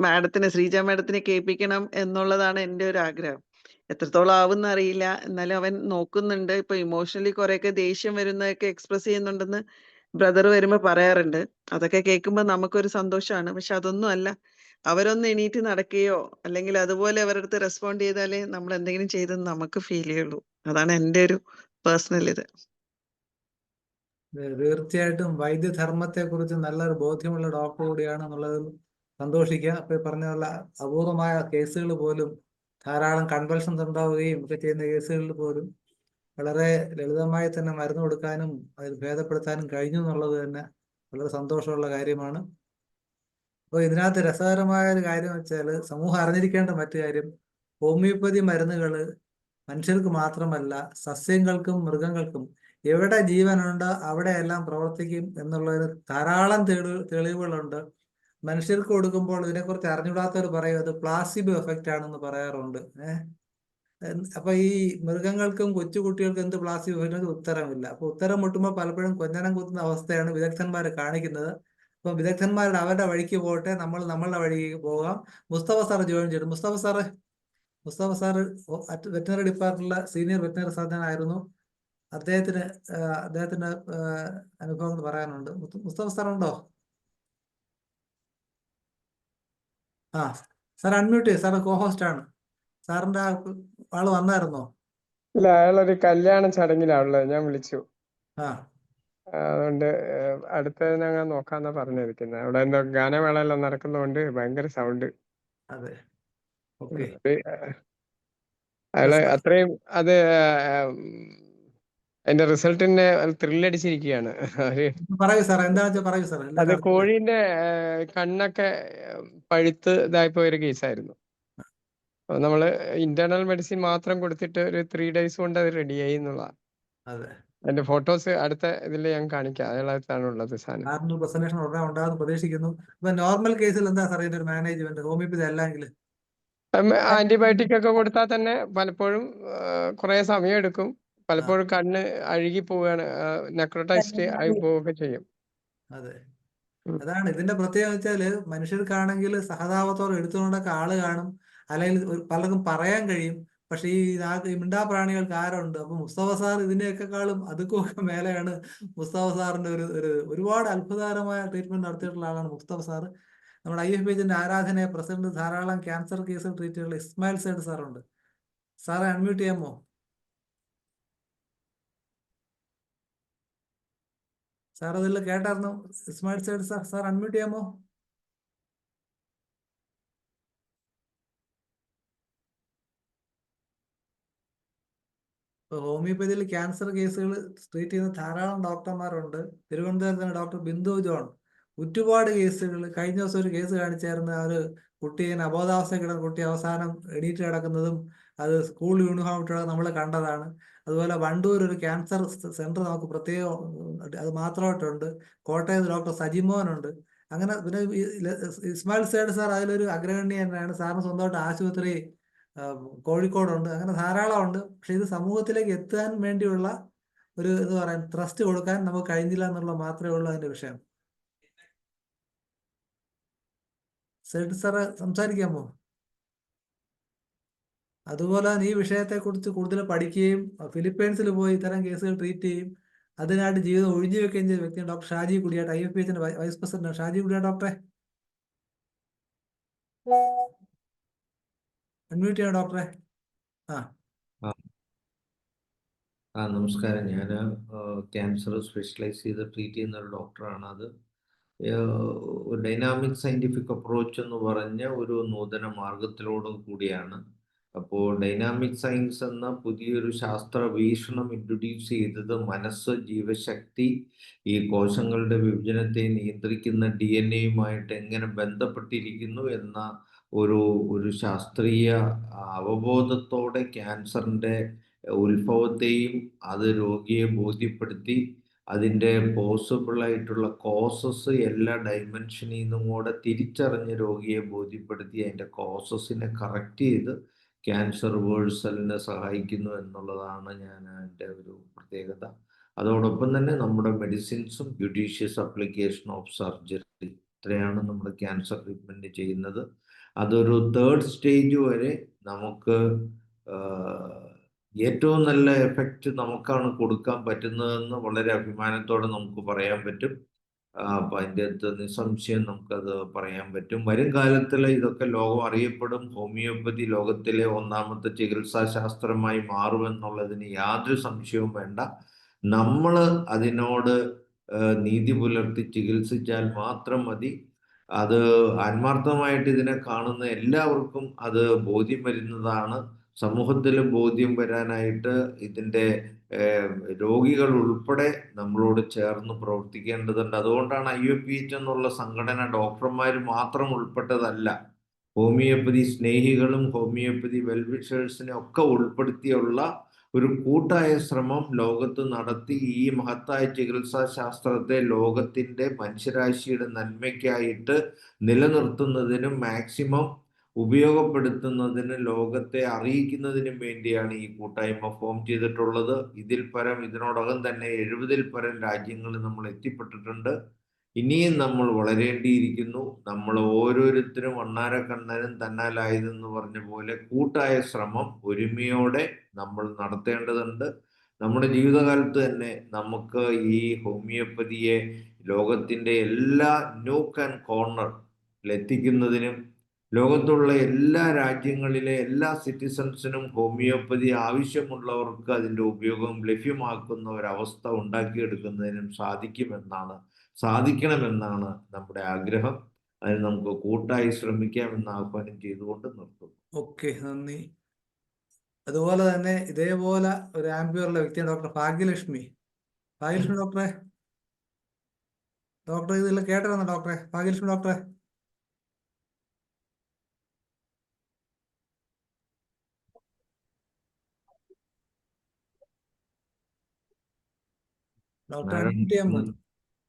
മാഡത്തിന്, ശ്രീജ മാഡത്തിനെ കേൾപ്പിക്കണം എന്നുള്ളതാണ് എൻ്റെ ഒരു ആഗ്രഹം. എത്രത്തോളം ആവുമെന്ന് അറിയില്ല. എന്നാലും അവൻ നോക്കുന്നുണ്ട്. ഇപ്പൊ ഇമോഷണലി കുറെയൊക്കെ ദേഷ്യം വരുന്നതൊക്കെ എക്സ്പ്രസ് ചെയ്യുന്നുണ്ടെന്ന് ബ്രദർ വരുമ്പോ പറയാറുണ്ട്. അതൊക്കെ കേൾക്കുമ്പോ നമുക്കൊരു സന്തോഷമാണ്. പക്ഷെ അതൊന്നും അല്ല. അവരൊന്ന് എണീറ്റ് നടക്കുകയോ അല്ലെങ്കിൽ അതുപോലെ അവരുടെ അടുത്ത് റെസ്പോണ്ട് ചെയ്താലേ നമ്മൾ എന്തെങ്കിലും ചെയ്തെന്ന് നമുക്ക് ഫീൽ ചെയ്യുള്ളൂ. അതാണ് എൻ്റെ ഒരു പേഴ്സണൽ ഇത്. തീർച്ചയായിട്ടും വൈദ്യധർമ്മത്തെ കുറിച്ച് നല്ലൊരു ബോധ്യമുള്ള ഡോക്ടർ കൂടിയാണ് എന്നുള്ളതിൽ സന്തോഷിക്കുക. അപ്പൊ പറഞ്ഞ പോലെ അപൂർവമായ കേസുകൾ പോലും ധാരാളം കൺവൾഷൻസ് ഉണ്ടാവുകയും ഒക്കെ ചെയ്യുന്ന കേസുകളിൽ പോലും വളരെ ലളിതമായി തന്നെ മരുന്ന് കൊടുക്കാനും അതിൽ ഭേദപ്പെടുത്താനും കഴിഞ്ഞു എന്നുള്ളത് തന്നെ വളരെ സന്തോഷമുള്ള കാര്യമാണ്. അപ്പോൾ ഇതിനകത്ത് രസകരമായ ഒരു കാര്യം വെച്ചാൽ സമൂഹം അറിഞ്ഞിരിക്കേണ്ട മറ്റു കാര്യം, ഹോമിയോപ്പതി മരുന്നുകൾ മനുഷ്യർക്ക് മാത്രമല്ല സസ്യങ്ങൾക്കും മൃഗങ്ങൾക്കും എവിടെ ജീവനുണ്ട് അവിടെയെല്ലാം പ്രവർത്തിക്കും എന്നുള്ളൊരു ധാരാളം തെളിവുകളുണ്ട്. മനുഷ്യർക്ക് കൊടുക്കുമ്പോൾ ഇതിനെക്കുറിച്ച് അറിഞ്ഞുകൂടാത്തവർ പറയും അത് പ്ലാസിബോ എഫക്റ്റ് ആണെന്ന് പറയാറുണ്ട്. അപ്പൊ ഈ മൃഗങ്ങൾക്കും കൊച്ചുകുട്ടികൾക്കും എന്ത് പ്ലാസിബോ എഫക്റ്റ് ഉത്തരമില്ല. അപ്പൊ ഉത്തരം മുട്ടുമ്പോൾ പലപ്പോഴും കൊഞ്ഞനം കുത്തുന്ന അവസ്ഥയാണ് വിദഗ്ധന്മാർ കാണിക്കുന്നത്. അപ്പൊ വിദഗ്ധന്മാരുടെ അവരുടെ വഴിക്ക് പോകട്ടെ, നമ്മൾ നമ്മളുടെ വഴിക്ക് പോകാം. മുസ്തഫ സാർ ജോയിൻ ചെയ്തു. മുസ്തഫ സാറ് വെറ്റിനറി ഡിപ്പാർട്ട്മെന്റിലെ സീനിയർ വെറ്റിനറി സർജൻ ആയിരുന്നു. അദ്ദേഹത്തിന്റെ അനുഭവങ്ങൾ പറയാനുണ്ട്. മുസ്തഫ സാർ ഉണ്ടോ? സാർ അൺമ്യൂട്ട് ചെയ്യും. സാറ് കോഹോസ്റ്റ് ആണ്. സാറിന്റെ ആള് വന്നായിരുന്നോ? ഇല്ല, അയാളൊരു കല്യാണ ചടങ്ങിലാണുള്ളത്. ഞാൻ വിളിച്ചു. അതുകൊണ്ട് അടുത്തതിനങ്ങ് നോക്കാന്നാ പറഞ്ഞിരിക്കുന്നത്. അവിടെ എന്തോ ഗാനമേളയെല്ലാം നടക്കുന്നതുകൊണ്ട് ഭയങ്കര സൗണ്ട്. അതെ, ഓക്കെ. അയാള് അത്രയും അത് അതിന്റെ റിസൾട്ടിനെ ത്രില്ലടിച്ചിരിക്കുകയാണ്. പറയൂ സാർ, എന്താ പറയൂ സാർ. അത് കോഴീന്റെ കണ്ണൊക്കെ പഴുത്ത് ഇതായിപ്പോയ ഒരു കേസായിരുന്നു. നമ്മള് ഇന്റേണൽ മെഡിസിൻ മാത്രം കൊടുത്തിട്ട് ഒരു 3 days കൊണ്ട് അത് റെഡിയായി എന്നുള്ളതാണ്. അതിന്റെ ഫോട്ടോസ് അടുത്ത ഇതിൽ ഞാൻ കാണിക്കാം. അയാളാണ് ഉള്ളത് സാധനം. പ്രസന്റേഷൻ ഉടനെ ഉണ്ടാകുന്ന പ്രതീക്ഷിക്കുന്നു. നോർമൽ കേസിൽ എന്താ സാർ ഇതിന്റെ ഒരു മാനേജ്മെന്റ് ഹോമിയോപ്പതി അല്ലെങ്കിൽ? ആന്റിബയോട്ടിക് ഒക്കെ കൊടുത്താൽ തന്നെ പലപ്പോഴും കുറെ സമയം എടുക്കും. പലപ്പോഴും കണ്ണ് അഴുകി പോവുകയാണ്, നെക്രോട്ടൈസ്ഡ് ആയി പോവുകയൊക്കെ ചെയ്യും. അതെ, അതാണ് ഇതിന്റെ പ്രത്യേകത വെച്ചാല് മനുഷ്യർക്കാണെങ്കിൽ സഹതാപത്തോടെ എടുത്തുകൊണ്ടൊക്കെ ആള് കാണും, അല്ലെങ്കിൽ പലർക്കും പറയാൻ കഴിയും. പക്ഷെ ഈ മിണ്ടാപ്രാണികൾക്ക് ആരുണ്ട്? അപ്പൊ മുസ്തഫ സാർ ഇതിനെയൊക്കെക്കാളും അതുക്കൊക്കെ മേലെയാണ്. മുസ്തഫ സാറിന്റെ ഒരുപാട് അത്ഭുതകരമായ ട്രീറ്റ്മെന്റ് നടത്തിയിട്ടുള്ള ആളാണ് മുസ്തഫ സാർ. നമ്മുടെ IFBHന്റെ ആരാധനയെ പ്രസിഡന്റ്, ധാരാളം ക്യാൻസർ കേസ് ട്രീറ്റ് ചെയ്തിട്ടുള്ള ഇസ്മായിൽ സൈഡ് സാറുണ്ട്. സാറെ അൺമ്യൂട്ട് ചെയ്യാമോ? സാർ അതിൽ കേട്ടായിരുന്നു? ഇസ്മായിൽ സൈഡ് സാർ അൺമ്യൂട്ട് ചെയ്യാമോ? ഇപ്പൊ ഹോമിയോപ്പതിയിൽ ക്യാൻസർ കേസുകൾ ട്രീറ്റ് ചെയ്യുന്ന ധാരാളം ഡോക്ടർമാരുണ്ട്. തിരുവനന്തപുരത്ത് ഡോക്ടർ ബിന്ദു ജോൺ ഒരുപാട് കേസുകൾ. കഴിഞ്ഞ ദിവസം ഒരു കേസ് കാണിച്ചായിരുന്ന ഒരു കുട്ടിയെ അബോധാവസ്ഥ കിടന്ന കുട്ടി അവസാനം എണീറ്റ് കിടക്കുന്നതും അത് സ്കൂൾ യൂണിഫോം ഇട്ടത് നമ്മൾ കണ്ടതാണ്. അതുപോലെ വണ്ടൂർ ഒരു ക്യാൻസർ സെന്റർ നമുക്ക് പ്രത്യേകം അത് മാത്രമായിട്ടുണ്ട്. കോട്ടയത്ത് ഡോക്ടർ സജിമോഹനുണ്ട്. അങ്ങനെ പിന്നെ ഇസ്മായിൽ സൈഡ് സാർ അതിലൊരു അഗ്രഗണ്യ തന്നെയാണ്. സാറിന് സ്വന്തമായിട്ട് ആശുപത്രി കോഴിക്കോടുണ്ട്, അങ്ങനെ ധാരാളം ഉണ്ട്. പക്ഷെ ഇത് സമൂഹത്തിലേക്ക് എത്താൻ വേണ്ടിയുള്ള ഒരു ഇത് പറയാൻ ട്രസ്റ്റ് കൊടുക്കാൻ നമുക്ക് കഴിഞ്ഞില്ല എന്നുള്ള മാത്രമേ ഉള്ളൂ അതിന്റെ വിഷയം. സെഡ് സാറ് സംസാരിക്കാമോ? അതുപോലെ ഈ വിഷയത്തെക്കുറിച്ച് കൂടുതൽ പഠിക്കുകയും ഫിലിപ്പൈൻസിൽ പോയി ഇത്തരം കേസുകൾ ട്രീറ്റ് ചെയ്യും, അതിനായിട്ട് ജീവിതം ഒഴിഞ്ഞു വെക്കുകയും ചെയ്ത വ്യക്തിയാണ് ഡോക്ടർ ഷാജി കുടിയാട്ട്, IFPHന്റെ വൈസ് പ്രസിഡന്റ്. ഷാജി കുടിയാട്ട് ഡോക്ടറെ അൺമ്യൂട്ട് ചെയ്യാം ഡോക്ടറെ. ആ നമസ്കാരം. ഞാൻ ക്യാൻസർ സ്പെഷ്യലൈസ് ചെയ്ത് ട്രീറ്റ് ചെയ്യുന്ന ഒരു ഡോക്ടറാണ്. അത് ഡൈനാമിക് സയൻറ്റിഫിക് അപ്രോച്ച് എന്ന് പറഞ്ഞ ഒരു നൂതന മാർഗത്തിലോട് കൂടിയാണ്. അപ്പോൾ ഡൈനാമിക് സയൻസ് എന്ന പുതിയൊരു ശാസ്ത്ര വീക്ഷണം ഇൻട്രൊഡ്യൂസ് ചെയ്തത് മനസ്സ്, ജീവശക്തി, ഈ കോശങ്ങളുടെ വിഭജനത്തെ നിയന്ത്രിക്കുന്ന DNA-യുമായിട്ട് എങ്ങനെ ബന്ധപ്പെട്ടിരിക്കുന്നു എന്ന ഒരു ശാസ്ത്രീയ അവബോധത്തോടെ ക്യാൻസറിൻ്റെ ഉത്ഭവത്തെയും അത് രോഗിയെ ബോധ്യപ്പെടുത്തി അതിൻ്റെ പോസിബിളായിട്ടുള്ള കോസസ് എല്ലാ ഡയമെൻഷനിൽ നിന്നും കൂടെ തിരിച്ചറിഞ്ഞ് രോഗിയെ ബോധ്യപ്പെടുത്തി അതിൻ്റെ കോസസിനെ കറക്റ്റ് ചെയ്ത് ക്യാൻസർ റിവേഴ്സലിനെ സഹായിക്കുന്നു എന്നുള്ളതാണ് എൻ്റെ ഒരു പ്രത്യേകത. അതോടൊപ്പം തന്നെ നമ്മുടെ മെഡിസിൻസും ജുഡീഷ്യസ് അപ്ലിക്കേഷൻ ഓഫ് സർജറി, ഇത്രയാണ് നമ്മൾ ക്യാൻസർ ട്രീറ്റ്മെൻറ്റ് ചെയ്യുന്നത്. അതൊരു 3rd സ്റ്റേജ് വരെ നമുക്ക് ഏറ്റവും നല്ല എഫക്റ്റ് നമുക്കാണ് കൊടുക്കാൻ പറ്റുന്നതെന്ന് വളരെ അഭിമാനത്തോടെ നമുക്ക് പറയാൻ പറ്റും. അപ്പം അതിൻ്റെ അകത്ത് നിസ്സംശയം നമുക്കത് പറയാൻ പറ്റും. വരും കാലത്തിൽ ഇതൊക്കെ ലോകം അറിയപ്പെടും. ഹോമിയോപ്പതി ലോകത്തിലെ 1ാമത്തെ ചികിത്സാ ശാസ്ത്രമായി മാറുമെന്നുള്ളതിന് യാതൊരു സംശയവും വേണ്ട. നമ്മൾ അതിനോട് നീതി പുലർത്തി ചികിത്സിച്ചാൽ മാത്രം മതി. അത് ആത്മാർത്ഥമായിട്ട് ഇതിനെ കാണുന്ന എല്ലാവർക്കും അത് ബോധ്യം വരുന്നതാണ്. സമൂഹത്തിൽ ബോധ്യം വരാനായിട്ട് ഇതിൻ്റെ രോഗികൾ ഉൾപ്പെടെ നമ്മളോട് ചേർന്ന് പ്രവർത്തിക്കേണ്ടതുണ്ട്. അതുകൊണ്ടാണ് IFPH എന്നുള്ള സംഘടന ഡോക്ടർമാർ മാത്രം ഉൾപ്പെട്ടതല്ല. ഹോമിയോപ്പതി സ്നേഹികളും ഹോമിയോപ്പതി വെൽവിഷേഴ്സിനെ ഒക്കെ ഉൾപ്പെടുത്തിയുള്ള ഒരു കൂട്ടായ ശ്രമം ലോകത്ത് നടത്തി ഈ മഹത്തായ ചികിത്സാ ശാസ്ത്രത്തെ ലോകത്തിൻ്റെ മനുഷ്യരാശിയുടെ നന്മയ്ക്കായിട്ട് നിലനിർത്തുന്നതിനും മാക്സിമം ഉപയോഗപ്പെടുത്തുന്നതിന് ലോകത്തെ അറിയിക്കുന്നതിനും വേണ്ടിയാണ് ഈ കൂട്ടായ്മ ഫോം ചെയ്തിട്ടുള്ളത്. ഇതിനോടകം തന്നെ 70-ൽ പരം രാജ്യങ്ങളിൽ നമ്മൾ എത്തിപ്പെട്ടിട്ടുണ്ട്. ഇനിയും നമ്മൾ വളരേണ്ടിയിരിക്കുന്നു. നമ്മൾ ഓരോരുത്തരും വണ്ണാരക്കണ്ണനും തന്നാലായതെന്ന് പറഞ്ഞ പോലെ കൂട്ടായ ശ്രമം ഒരുമയോടെ നമ്മൾ നടത്തേണ്ടതുണ്ട്. നമ്മുടെ ജീവിതകാലത്ത് തന്നെ നമുക്ക് ഈ ഹോമിയോപ്പതിയെ ലോകത്തിൻ്റെ എല്ലാ നോക്ക് ആൻഡ് കോർണറിൽ എത്തിക്കുന്നതിനും ലോകത്തുള്ള എല്ലാ രാജ്യങ്ങളിലെ എല്ലാ സിറ്റിസൺസിനും ഹോമിയോപ്പതി ആവശ്യമുള്ളവർക്ക് അതിൻ്റെ ഉപയോഗം ലഭ്യമാക്കുന്ന ഒരവസ്ഥ ഉണ്ടാക്കിയെടുക്കുന്നതിനും സാധിക്കണമെന്നാണ് നമ്മുടെ ആഗ്രഹം. അതിന് നമുക്ക് കൂട്ടായി ശ്രമിക്കാമെന്ന് ആഹ്വാനം ചെയ്തുകൊണ്ട് നിർത്തുന്നു. ഓക്കെ, നന്ദി. അതുപോലെ തന്നെ ഇതേപോലെ ഒരു ആംബിയറുള്ള വ്യക്തിയാണ് ഡോക്ടർ ഭാഗ്യലക്ഷ്മി. ഭാഗ്യലക്ഷ്മി ഡോക്ടറെ ഇതെല്ലാം കേട്ടിരുന്നോ ഡോക്ടറെ? ഭാഗ്യലക്ഷ്മി ഡോക്ടറെ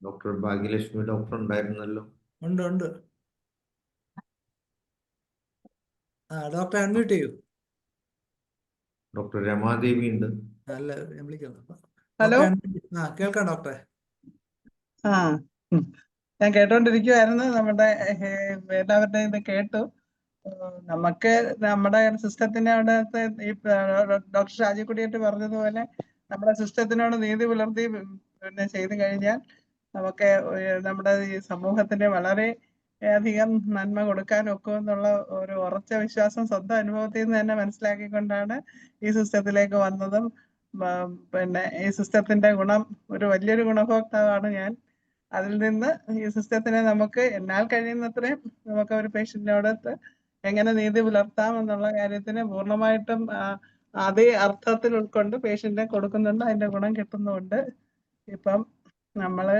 ഡോക്ടർ ഭാഗ്യലക്ഷ്മി ഡോക്ടർ ഉണ്ടായിരുന്നല്ലോ. ഉണ്ട്. ഡോക്ടറെ അൺമ്യൂട്ട് ചെയ്യൂ. ഡോക്ടർ രമാദേവി ഉണ്ട്. അല്ല, ഞാൻ വിളിക്കാം. ഹലോ, കേൾക്കാം ഡോക്ടറെ. ഞാൻ കേട്ടോണ്ടിരിക്കുവായിരുന്നു. നമ്മുടെ എല്ലാവരുടെയും ഇത് കേട്ടു. നമുക്ക് നമ്മുടെ സിസ്റ്റത്തിന്റെ അവിടുത്തെ ഈ ഡോക്ടർ ഷാജി കുടിയേറ്റ് പറഞ്ഞതുപോലെ നമ്മുടെ സിസ്റ്റത്തിനോട് നീതി പുലർത്തി പിന്നെ ചെയ്തു കഴിഞ്ഞാൽ നമുക്ക് നമ്മുടെ ഈ സമൂഹത്തിന് വളരെ അധികം നന്മ കൊടുക്കാൻ ഒക്കുമെന്നുള്ള ഒരു ഉറച്ച വിശ്വാസം സ്വന്തം അനുഭവത്തിൽ നിന്ന് തന്നെ മനസ്സിലാക്കിക്കൊണ്ടാണ് ഈ സിസ്റ്റത്തിലേക്ക് വന്നതും. പിന്നെ ഈ സിസ്റ്റത്തിന്റെ ഒരു വലിയൊരു ഗുണഭോക്താവാണ് ഞാൻ. അതിൽ നിന്ന് ഈ സിസ്റ്റത്തിനെ നമുക്ക് എന്നാൽ കഴിയുന്നത്രയും നമുക്ക് ഒരു പേഷ്യന്റിനോട് എങ്ങനെ നീതി പുലർത്താം എന്നുള്ള കാര്യത്തിന് പൂർണ്ണമായിട്ടും അതേ അർത്ഥത്തിൽ ഉൾക്കൊണ്ട് പേഷ്യന്റിനെ കൊടുക്കുന്നുണ്ട്. അതിന്റെ ഗുണം കിട്ടുന്നുണ്ട്. ഇപ്പം നമ്മള്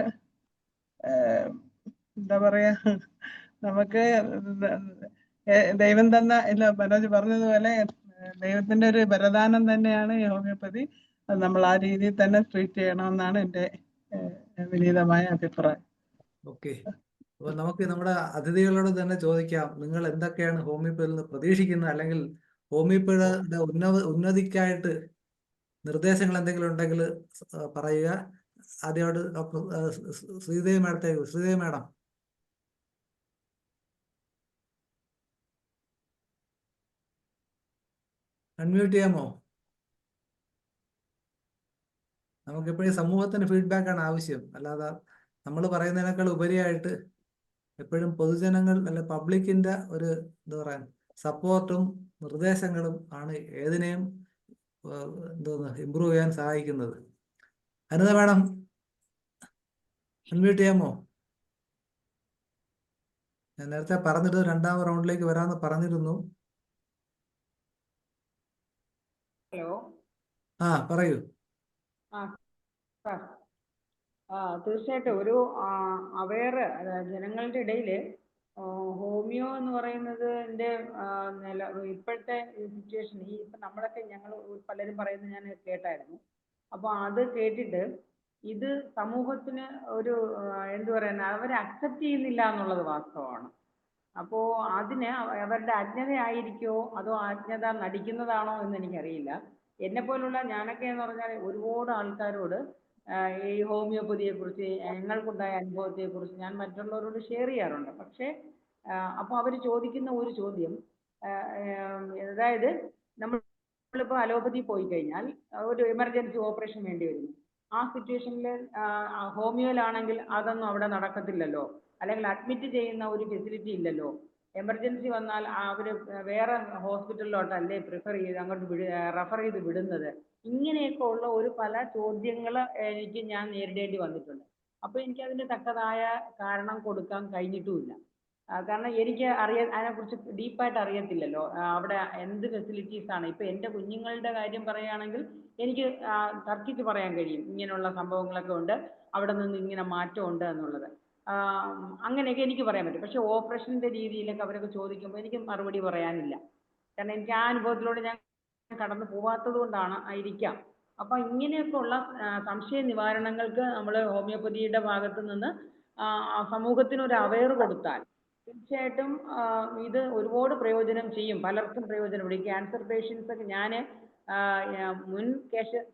എന്താ പറയാ, നമുക്ക് ദൈവം തന്ന, ഇല്ല മനോജ് പറഞ്ഞതുപോലെ ദൈവത്തിന്റെ ഒരു വരദാനം തന്നെയാണ് ഈ ഹോമിയോപ്പതി. അത് നമ്മൾ ആ രീതിയിൽ തന്നെ ട്രീറ്റ് ചെയ്യണമെന്നാണ് എൻ്റെ വിനീതമായ അഭിപ്രായം. ഓക്കെ, അപ്പൊ നമുക്ക് നമ്മുടെ അതിഥികളോട് തന്നെ ചോദിക്കാം, നിങ്ങൾ എന്തൊക്കെയാണ് ഹോമിയോപ്പതിയിൽ നിന്ന് പ്രതീക്ഷിക്കുന്നത്, അല്ലെങ്കിൽ ഹോമിയോപ്പതിയുടെ ഉന്നതിക്കായിട്ട് നിർദ്ദേശങ്ങൾ എന്തെങ്കിലും ഉണ്ടെങ്കിൽ പറയുക. ആദ്യമായിട്ട് ശ്രീദേവി മാഡത്തേക്ക്. ശ്രീദേവി മാഡം. അൺമ്യൂട്ട് ചെയ്യാമോ? നമുക്കെപ്പോഴും സമൂഹത്തിന് ഫീഡ്ബാക്ക് ആണ് ആവശ്യം, അല്ലാതെ നമ്മൾ പറയുന്നതിനേക്കാൾ ഉപരിയായിട്ട് എപ്പോഴും പൊതുജനങ്ങൾ അല്ലെ പബ്ലിക്കിന്റെ ഒരു എന്താ പറയാ സപ്പോർട്ടും നിർദ്ദേശങ്ങളും ആണ് ഏതിനെയും എന്തോന്ന് ഇമ്പ്രൂവ് ചെയ്യാൻ സഹായിക്കുന്നത്. അനിത മാഡം അൺമ്യൂട്ട് ചെയ്യാമോ? ഞാൻ നേരത്തെ പറഞ്ഞിട്ട് 2ാം റൗണ്ടിലേക്ക് വരാമെന്ന് പറഞ്ഞിരുന്നു. ഹലോ. പറയൂ. തീർച്ചയായിട്ടും ഒരു അവെയർ ജനങ്ങളുടെ ഇടയിൽ ഹോമിയോ എന്ന് പറയുന്നത് ഇപ്പോഴത്തെ സിറ്റുവേഷൻ ഇപ്പൊ നമ്മളൊക്കെ ഞങ്ങൾ പലരും പറയുന്നത് ഞാൻ കേട്ടായിരുന്നു. അപ്പൊ അത് കേട്ടിട്ട് ഇത് സമൂഹത്തിന് ഒരു എന്തു പറയാൻ അവരെ അക്സെപ്റ്റ് ചെയ്യുന്നില്ല എന്നുള്ളത് വാസ്തവമാണ്. അപ്പോ അതിന് അവരുടെ അജ്ഞതയായിരിക്കോ അതോ അജ്ഞത നടിക്കുന്നതാണോ എന്ന് എനിക്കറിയില്ല. എന്നെ പോലുള്ള ഞാനൊക്കെ എന്ന് പറഞ്ഞാൽ ഒരുപാട് ആൾക്കാരോട് ഈ ഹോമിയോപ്പതിയെ കുറിച്ച് ഞങ്ങൾക്കുണ്ടായ അനുഭവത്തെ കുറിച്ച് ഞാൻ മറ്റുള്ളവരോട് ഷെയർ ചെയ്യാറുണ്ട്. പക്ഷേ അപ്പോൾ അവർ ചോദിക്കുന്ന ഒരു ചോദ്യം, അതായത് നമ്മളിപ്പോൾ അലോപ്പതി പോയി കഴിഞ്ഞാൽ ഒരു എമർജൻസി ഓപ്പറേഷൻ വേണ്ടി വരുന്നു. ആ സിറ്റുവേഷനിൽ ഹോമിയോയിലാണെങ്കിൽ അതൊന്നും അവിടെ നടക്കത്തില്ലല്ലോ, അല്ലെങ്കിൽ അഡ്മിറ്റ് ചെയ്യുന്ന ഒരു ഫെസിലിറ്റി ഇല്ലല്ലോ. എമർജൻസി വന്നാൽ അവർ വേറെ ഹോസ്പിറ്റലിലോട്ടല്ലേ അങ്ങോട്ട് റെഫർ ചെയ്ത് വിടുന്നത്. ഇങ്ങനെയൊക്കെ ഉള്ള പല ചോദ്യങ്ങൾ എനിക്ക് ഞാൻ നേരിടേണ്ടി വന്നിട്ടുണ്ട്. അപ്പോൾ എനിക്ക് അതിന് തക്കതായ കാരണം കൊടുക്കാൻ കഴിഞ്ഞിട്ടുമില്ല. കാരണം എനിക്ക് അതിനെക്കുറിച്ച് ഡീപ്പായിട്ട് അറിയത്തില്ലല്ലോ. അവിടെ എന്ത് ഫെസിലിറ്റീസ് ആണ്. ഇപ്പൊ എൻ്റെ കുഞ്ഞുങ്ങളുടെ കാര്യം പറയുകയാണെങ്കിൽ എനിക്ക് തർക്കിച്ച് പറയാൻ കഴിയും ഇങ്ങനെയുള്ള സംഭവങ്ങളൊക്കെ ഉണ്ട്, അവിടെ നിന്ന് ഇങ്ങനെ മാറ്റമുണ്ട് എന്നുള്ളത്. അങ്ങനെയൊക്കെ എനിക്ക് പറയാൻ പറ്റും. പക്ഷെ ഓപ്പറേഷൻ്റെ രീതിയിലൊക്കെ അവരൊക്കെ ചോദിക്കുമ്പോൾ എനിക്ക് മറുപടി പറയാനില്ല. കാരണം എനിക്ക് ആ അനുഭവത്തിലൂടെ ഞാൻ കടന്നു പോവാത്തത് കൊണ്ടാണ് ആയിരിക്കാം. അപ്പൊ ഇങ്ങനെയൊക്കെ ഉള്ള സംശയ നിവാരണങ്ങൾക്ക് നമ്മൾ ഹോമിയോപ്പതിയുടെ ഭാഗത്ത് നിന്ന് സമൂഹത്തിന് ഒരു അവെയർ കൊടുത്താൽ തീർച്ചയായിട്ടും ഇത് ഒരുപാട് പ്രയോജനം ചെയ്യും. പലർക്കും പ്രയോജനപ്പെടും. ഈ ക്യാൻസർ പേഷ്യൻസ് ഒക്കെ ഞാൻ മുൻ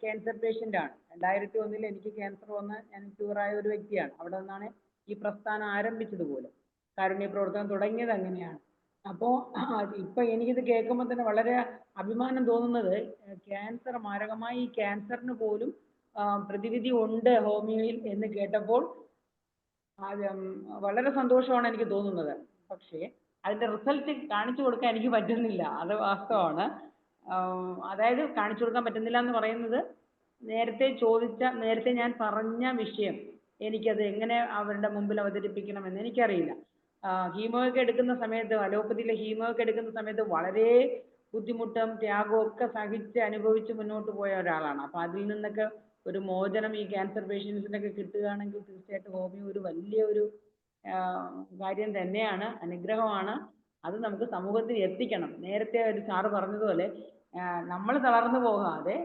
ക്യാൻസർ പേഷ്യൻ്റ് ആണ്. 2001 എനിക്ക് ക്യാൻസർ വന്ന് ഞാൻ ക്യൂറായ ഒരു വ്യക്തിയാണ്. അവിടെ നിന്നാണ് ഈ പ്രസ്ഥാനം ആരംഭിച്ചത് പോലും. കാരുണ്യ പ്രവർത്തനം തുടങ്ങിയത് അങ്ങനെയാണ്. അപ്പോൾ ഇപ്പൊ എനിക്കിത് കേൾക്കുമ്പോൾ തന്നെ വളരെ അഭിമാനം തോന്നുന്നത്, ക്യാൻസർ മാരകമായി ഈ ക്യാൻസറിന് പോലും പ്രതിവിധി ഉണ്ട് ഹോമിയോയിൽ എന്ന് കേട്ടപ്പോൾ വളരെ സന്തോഷമാണ് എനിക്ക് തോന്നുന്നത്. പക്ഷേ അതിന്റെ റിസൾട്ട് കാണിച്ചു കൊടുക്കാൻ എനിക്ക് പറ്റുന്നില്ല, അത് വാസ്തവമാണ്. അതായത് കാണിച്ചു കൊടുക്കാൻ പറ്റുന്നില്ല എന്ന് പറയുന്നത്, നേരത്തെ ഞാൻ പറഞ്ഞ വിഷയം എനിക്കത് എങ്ങനെ അവരുടെ മുമ്പിൽ അവതരിപ്പിക്കണമെന്ന് എനിക്കറിയില്ല. ഹീമോയൊക്കെ എടുക്കുന്ന സമയത്ത്, അലോപ്പതിയിലെ ഹീമോയൊക്കെ എടുക്കുന്ന സമയത്ത് വളരെ ബുദ്ധിമുട്ടും ത്യാഗവും ഒക്കെ സഹിച്ച് അനുഭവിച്ച് മുന്നോട്ട് പോയ ഒരാളാണ്. അപ്പൊ അതിൽ നിന്നൊക്കെ ഒരു മോചനം ഈ ക്യാൻസർ പേഷ്യൻസിനൊക്കെ കിട്ടുകയാണെങ്കിൽ തീർച്ചയായിട്ടും ഹോമിയോ ഒരു വലിയൊരു കാര്യം തന്നെയാണ്, അനുഗ്രഹമാണ്. അത് നമുക്ക് സമൂഹത്തിൽ എത്തിക്കണം. നേരത്തെ ഒരു സാറ് പറഞ്ഞതുപോലെ നമ്മൾ തളർന്നു പോകാതെ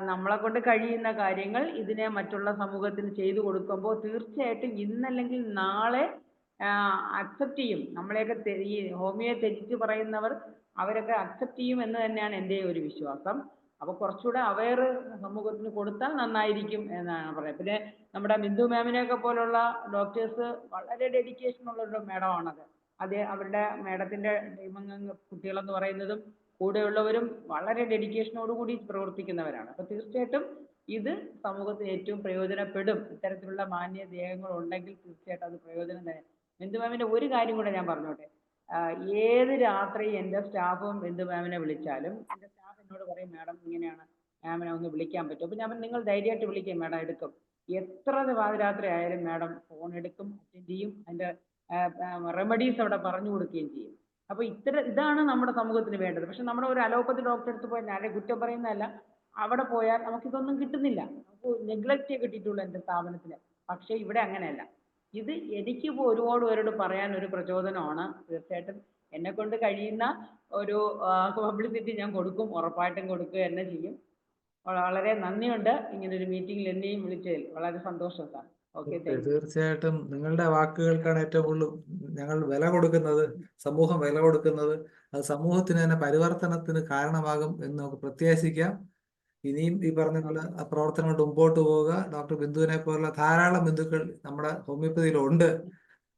നമ്മളെ കൊണ്ട് കഴിയുന്ന കാര്യങ്ങൾ ഇതിനെ മറ്റുള്ള സമൂഹത്തിന് ചെയ്തു കൊടുക്കുമ്പോൾ തീർച്ചയായിട്ടും ഇന്നല്ലെങ്കിൽ നാളെ അക്സെപ്റ്റ് ചെയ്യും. നമ്മളെയൊക്കെ ഈ ഹോമിയോ ത്യജിച്ച് പറയുന്നവർ അവരൊക്കെ അക്സെപ്റ്റ് ചെയ്യും എന്ന് തന്നെയാണ് എൻ്റെ ഒരു വിശ്വാസം. അപ്പോൾ കുറച്ചുകൂടെ അവെയർ സമൂഹത്തിന് കൊടുത്താൽ നന്നായിരിക്കും എന്നാണ് പറയുന്നത്. പിന്നെ നമ്മുടെ ബിന്ദു മാമിനെയൊക്കെ പോലുള്ള ഡോക്ടേഴ്സ് വളരെ ഡെഡിക്കേഷൻ ഉള്ള ഒരു മാഡമാണത്. അവരുടെ മാഡത്തിൻ്റെ കുട്ടികളെന്ന് പറയുന്നതും കൂടെയുള്ളവരും വളരെ ഡെഡിക്കേഷനോടുകൂടി പ്രവർത്തിക്കുന്നവരാണ്. അപ്പോൾ തീർച്ചയായിട്ടും ഇത് സമൂഹത്തിന് ഏറ്റവും പ്രയോജനപ്പെടും. ഇത്തരത്തിലുള്ള മാന്യദേഹങ്ങൾ ഉണ്ടെങ്കിൽ തീർച്ചയായിട്ടും അത് പ്രയോജനം തന്നെ. ബിന്ദു മാമിൻ്റെ ഒരു കാര്യം കൂടെ ഞാൻ പറഞ്ഞോട്ടെ. ഏത് രാത്രി എൻ്റെ സ്റ്റാഫും ബിന്ദു മാമിനെ വിളിച്ചാലും എൻ്റെ സ്റ്റാഫ് എന്നോട് പറയും, മാഡം ഇങ്ങനെയാണ്, മാമിനെ ഒന്ന് വിളിക്കാൻ പറ്റും. അപ്പോൾ ഞാൻ നിങ്ങൾ ധൈര്യമായിട്ട് വിളിക്കും, മാഡം എടുക്കും. എത്ര പാതിരാത്രി ആയാലും മാഡം ഫോൺ എടുക്കും, അറ്റൻഡ് ചെയ്യും, അതിൻ്റെ റെമഡീസ് അവിടെ പറഞ്ഞു കൊടുക്കുകയും ചെയ്യും. അപ്പോൾ ഇതാണ് നമ്മുടെ സമൂഹത്തിന് വേണ്ടത്. പക്ഷെ നമ്മുടെ ഒരു അലോപ്പതി ഡോക്ടറെ അടുത്ത് പോയാൽ, ഞാൻ കുറ്റം പറയുന്നതല്ല, അവിടെ പോയാൽ നമുക്കിതൊന്നും കിട്ടുന്നില്ല. നമുക്ക് നെഗ്ലക്റ്റേ കിട്ടിയിട്ടുള്ളൂ എൻ്റെ സ്ഥാപനത്തിൽ. പക്ഷേ ഇവിടെ അങ്ങനെയല്ല. ഇത് എനിക്കിപ്പോൾ ഒരുപാട് പേരോട് പറയാൻ ഒരു പ്രചോദനമാണ്. തീർച്ചയായിട്ടും എന്നെ കൊണ്ട് കഴിയുന്ന ഒരു പബ്ലിസിറ്റി ഞാൻ കൊടുക്കും, ഉറപ്പായിട്ടും കൊടുക്കുക തന്നെ ചെയ്യും. വളരെ നന്ദിയുണ്ട് ഇങ്ങനൊരു മീറ്റിംഗിൽ എന്നെയും വിളിച്ചതിൽ. വളരെ സന്തോഷം സാർ. Okay, thank you. തീർച്ചയായിട്ടും നിങ്ങളുടെ വാക്കുകൾക്കാണ് ഏറ്റവും കൂടുതൽ ഞങ്ങൾ വില കൊടുക്കുന്നത്, സമൂഹം വില കൊടുക്കുന്നത്. അത് സമൂഹത്തിന് തന്നെ പരിവർത്തനത്തിന് കാരണമാകും എന്ന് നമുക്ക് പ്രത്യാശിക്കാം. ഇനിയും ഈ പറഞ്ഞിട്ടുള്ള പ്രവർത്തനങ്ങൾ മുമ്പോട്ട് പോവുക. ഡോക്ടർ ബിന്ദുവിനെ പോലുള്ള ധാരാളം ബന്ധുക്കൾ നമ്മുടെ ഹോമിയോപ്പതിയിലുണ്ട്.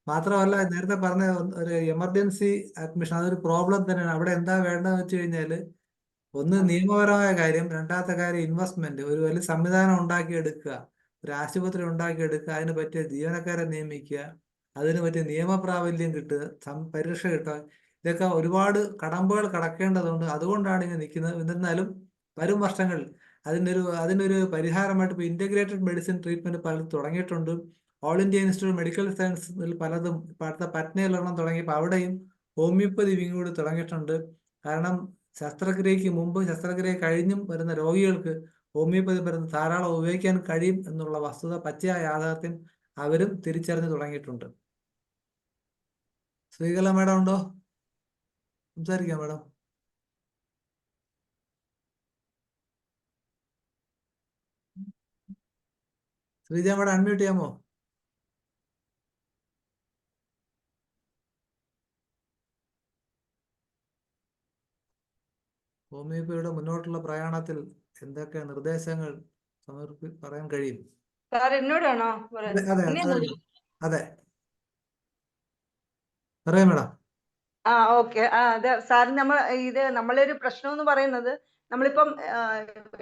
മാത്രമല്ല, നേരത്തെ പറഞ്ഞ ഒരു എമർജൻസി അഡ്മിഷൻ അതൊരു പ്രോബ്ലം തന്നെയാണ്. അവിടെ എന്താ വേണ്ടതെന്ന് വെച്ച് കഴിഞ്ഞാൽ, ഒന്ന് നിയമപരമായ കാര്യം, രണ്ടാമത്തെ കാര്യം ഇൻവെസ്റ്റ്മെന്റ്. ഒരു വലിയ സംവിധാനം ഉണ്ടാക്കിയെടുക്കുക, ഒരു ആശുപത്രി ഉണ്ടാക്കിയെടുക്കുക, അതിന് പറ്റിയ ജീവനക്കാരെ നിയമിക്കുക, അതിന് പറ്റിയ നിയമപ്രാബല്യം കിട്ടുക, പരിരക്ഷ കിട്ടുക. ഇതൊക്കെ ഒരുപാട് കടമ്പകൾ കടക്കേണ്ടതുണ്ട്. അതുകൊണ്ടാണ് ഇങ്ങനെ നിൽക്കുന്നത്. എന്നിരുന്നാലും വരും വർഷങ്ങളിൽ അതിനൊരു പരിഹാരമായിട്ട് ഇപ്പോൾ ഇന്റഗ്രേറ്റഡ് മെഡിസിൻ ട്രീറ്റ്മെന്റ് പലതും തുടങ്ങിയിട്ടുണ്ട്. ഓൾ ഇന്ത്യ ഇൻസ്റ്റിറ്റ്യൂട്ട് മെഡിക്കൽ സയൻസിൽ പലതും, ഇപ്പം അടുത്ത പറ്റ്നയിലൊരെണ്ണം തുടങ്ങിയപ്പോൾ അവിടെയും ഹോമിയോപ്പതി വിങ് കൂടി തുടങ്ങിയിട്ടുണ്ട്. കാരണം ശസ്ത്രക്രിയയ്ക്ക് മുമ്പും ശസ്ത്രക്രിയ കഴിഞ്ഞും വരുന്ന രോഗികൾക്ക് ഹോമിയോപ്പതി മരുന്ന് ധാരാളം ഉപയോഗിക്കാൻ കഴിയും എന്നുള്ള വസ്തുത, പച്ചയായ യാഥാർത്ഥ്യം അവരും തിരിച്ചറിഞ്ഞു തുടങ്ങിയിട്ടുണ്ട്. ശ്രീകല മേഡം ഉണ്ടോ? സംസാരിക്കാം മേഡം. ശ്രീജ മേഡം അൺമ്യൂട്ട് ചെയ്യാമോ? ഹോമിയോപ്പതിയുടെ മുന്നോട്ടുള്ള പ്രയാണത്തിൽ എന്തൊക്കെ നിർദ്ദേശങ്ങൾ പറയാൻ കഴിയും? സാർ എന്നോടാണോ അതെ അതെ അതെ, പറയാം മേഡം. ഓക്കെ. അതെ സാർ, നമ്മളൊരു പ്രശ്നം എന്ന് പറയുന്നത്, നമ്മളിപ്പം